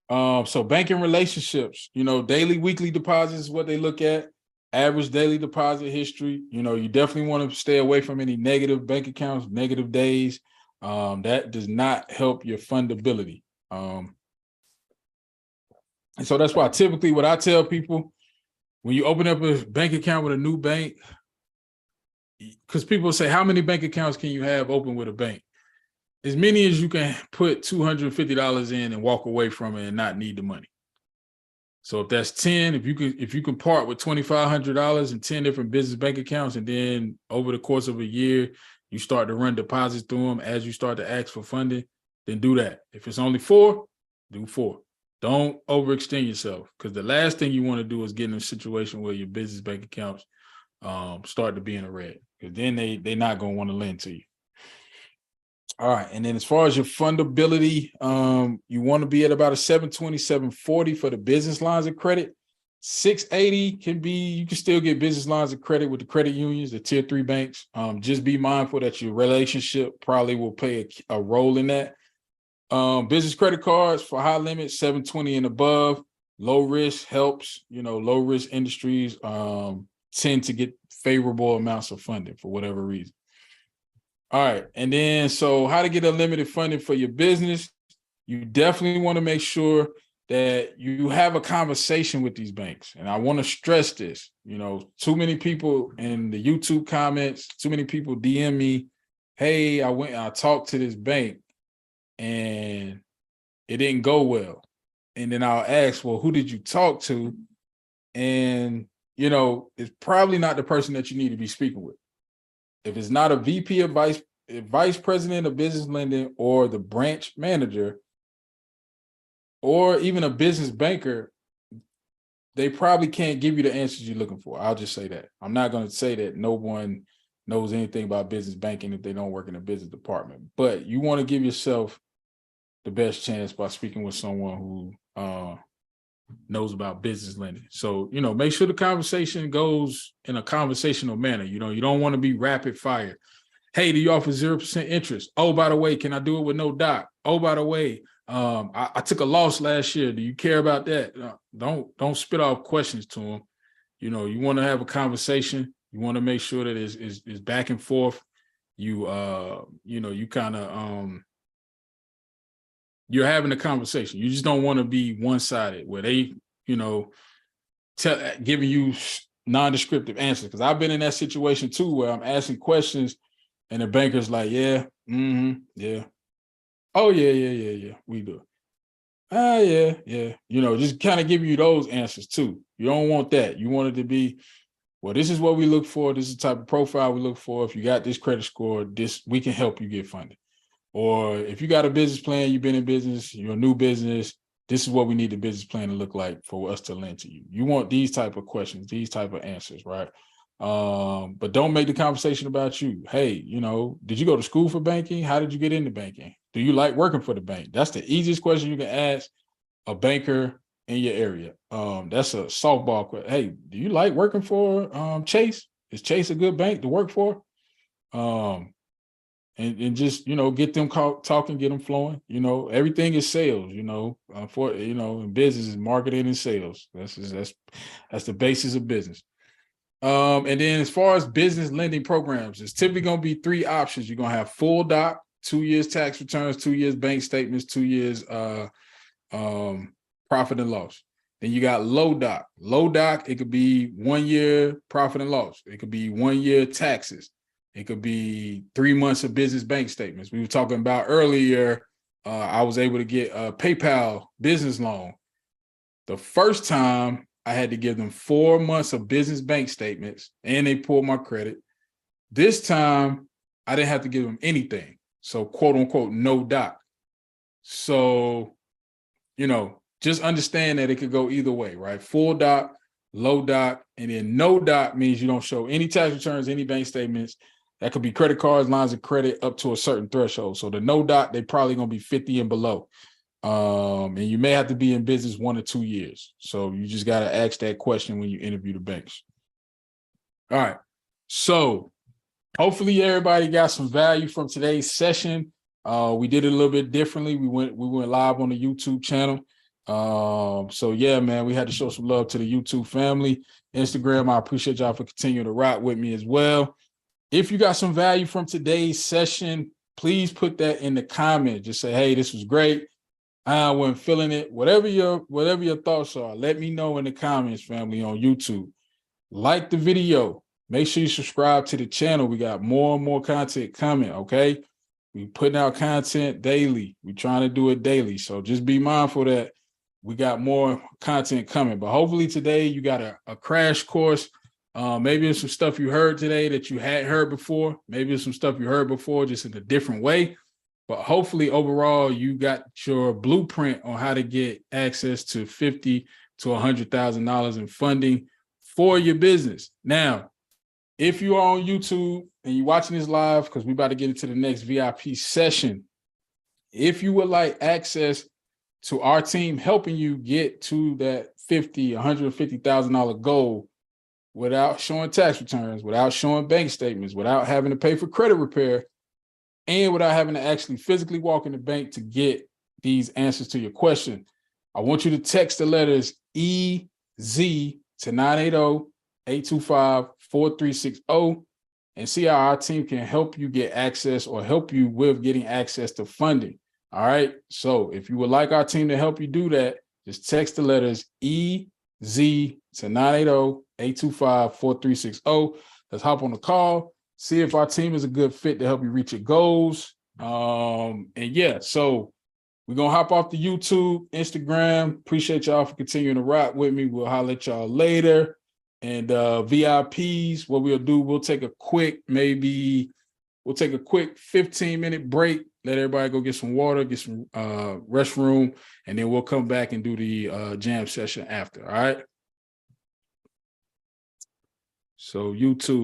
So banking relationships, daily, weekly deposits is what they look at. Average daily deposit history. You definitely want to stay away from any negative bank accounts, negative days. That does not help your fundability. And so that's why typically what I tell people, when you open up a bank account with a new bank, because people say, how many bank accounts can you have open with a bank? As many as you can put $250 in and walk away from it and not need the money. So if that's 10, if you can part with $2,500 in 10 different business bank accounts, and then over the course of a year, you start to run deposits through them as you start to ask for funding, then do that. If it's only 4, do 4. Don't overextend yourself, because the last thing you want to do is get in a situation where your business bank accounts start to be in the red, because then they're not going to want to lend to you. All right. And then as far as your fundability, you want to be at about a 720, 740 for the business lines of credit. 680 you can still get business lines of credit with the credit unions, the tier 3 banks. Just be mindful that your relationship probably will play a role in that. Business credit cards for high limits, 720 and above. Low risk helps, low risk industries tend to get favorable amounts of funding for whatever reason. All right. And then, so how to get unlimited funding for your business? You definitely want to make sure that you have a conversation with these banks. And I want to stress this, too many people in the YouTube comments, too many people DM me, hey, I went and I talked to this bank and it didn't go well. And then I'll ask, well, who did you talk to? And, it's probably not the person that you need to be speaking with. If it's not a VP of vice president of business lending, or the branch manager, or even a business banker, they probably can't give you the answers you're looking for. I'll just say that. I'm not going to say that no one knows anything about business banking if they don't work in a business department, but you want to give yourself the best chance by speaking with someone who knows about business lending. So, make sure the conversation goes in a conversational manner. You don't want to be rapid fire. Hey, do you offer 0% interest? Oh, by the way, can I do it with no doc? Oh, by the way, I took a loss last year. Do you care about that? Don't spit off questions to them. You want to have a conversation. You want to make sure that it's back and forth. You kind of you're having a conversation. You just don't want to be one-sided where they, giving you non-descriptive answers. Because I've been in that situation too, where I'm asking questions and the banker's like, yeah, yeah. Oh, yeah, we do. Yeah. Just kind of give you those answers too. You don't want that. You want it to be, well, this is what we look for. This is the type of profile we look for. If you got this credit score, we can help you get funded. Or if you got a business plan, you've been in business, you're a new business, this is what we need the business plan to look like for us to lend to you. You want these type of questions, these type of answers, right? But don't make the conversation about you. Hey, you know, did you go to school for banking? How did you get into banking? Do you like working for the bank? That's the easiest question you can ask a banker in your area. That's a softball question. Hey, do you like working for Chase? Is Chase a good bank to work for? And just, you know, get them talking, get them flowing. You know, everything is sales, you know, in business is marketing and sales. That's the basis of business. And then as far as business lending programs, it's typically going to be 3 options. You're going to have full doc, 2 years tax returns, 2 years bank statements, 2 years profit and loss. Then you got low doc. Low doc, it could be 1 year profit and loss. It could be 1 year taxes. It could be 3 months of business bank statements. We were talking about earlier, I was able to get a PayPal business loan. The first time I had to give them 4 months of business bank statements and they pulled my credit. This time I didn't have to give them anything. So quote unquote, no doc. So, you know, just understand that it could go either way, right? Full doc, low doc, and then no doc means you don't show any tax returns, any bank statements. That could be credit cards, lines of credit up to a certain threshold. So the no doc, they probably going to be 50 and below. And you may have to be in business 1 or 2 years. So you just got to ask that question when you interview the banks. All right. So hopefully everybody got some value from today's session. We did it a little bit differently. We went live on the YouTube channel. So yeah, man, we had to show some love to the YouTube family. Instagram, I appreciate y'all for continuing to rock with me as well. If you got some value from today's session, please put that in the comments. Just say, hey, this was great. I wasn't feeling it. Whatever your thoughts are, let me know in the comments, family, on YouTube. Like the video. Make sure you subscribe to the channel. We got more and more content coming, okay? We putting out content daily. We're trying to do it daily. So just be mindful that we got more content coming. But hopefully today you got a crash course. Maybe there's some stuff you heard today that you hadn't heard before. Maybe there's some stuff you heard before just in a different way. But hopefully overall you got your blueprint on how to get access to $50,000 to $100,000 in funding for your business. Now, if you are on YouTube and you're watching this live, because we're about to get into the next VIP session, if you would like access to our team helping you get to that $50,000, $150,000 goal without showing tax returns, without showing bank statements, without having to pay for credit repair, and without having to actually physically walk in the bank to get these answers to your question, I want you to text the letters EZ to 980-825-4360 and see how our team can help you get access or help you with getting access to funding. All right. So if you would like our team to help you do that, just text the letters EZ to 980-825-4360. Let's hop on the call, see if our team is a good fit to help you reach your goals. And yeah, so we're going to hop off the YouTube, Instagram. Appreciate y'all for continuing to rock with me. We'll holler at y'all later. And VIPs, what we'll do, we'll take a quick 15-minute break. Let everybody go get some water, get some restroom, and then we'll come back and do the jam session after. All right. So YouTube.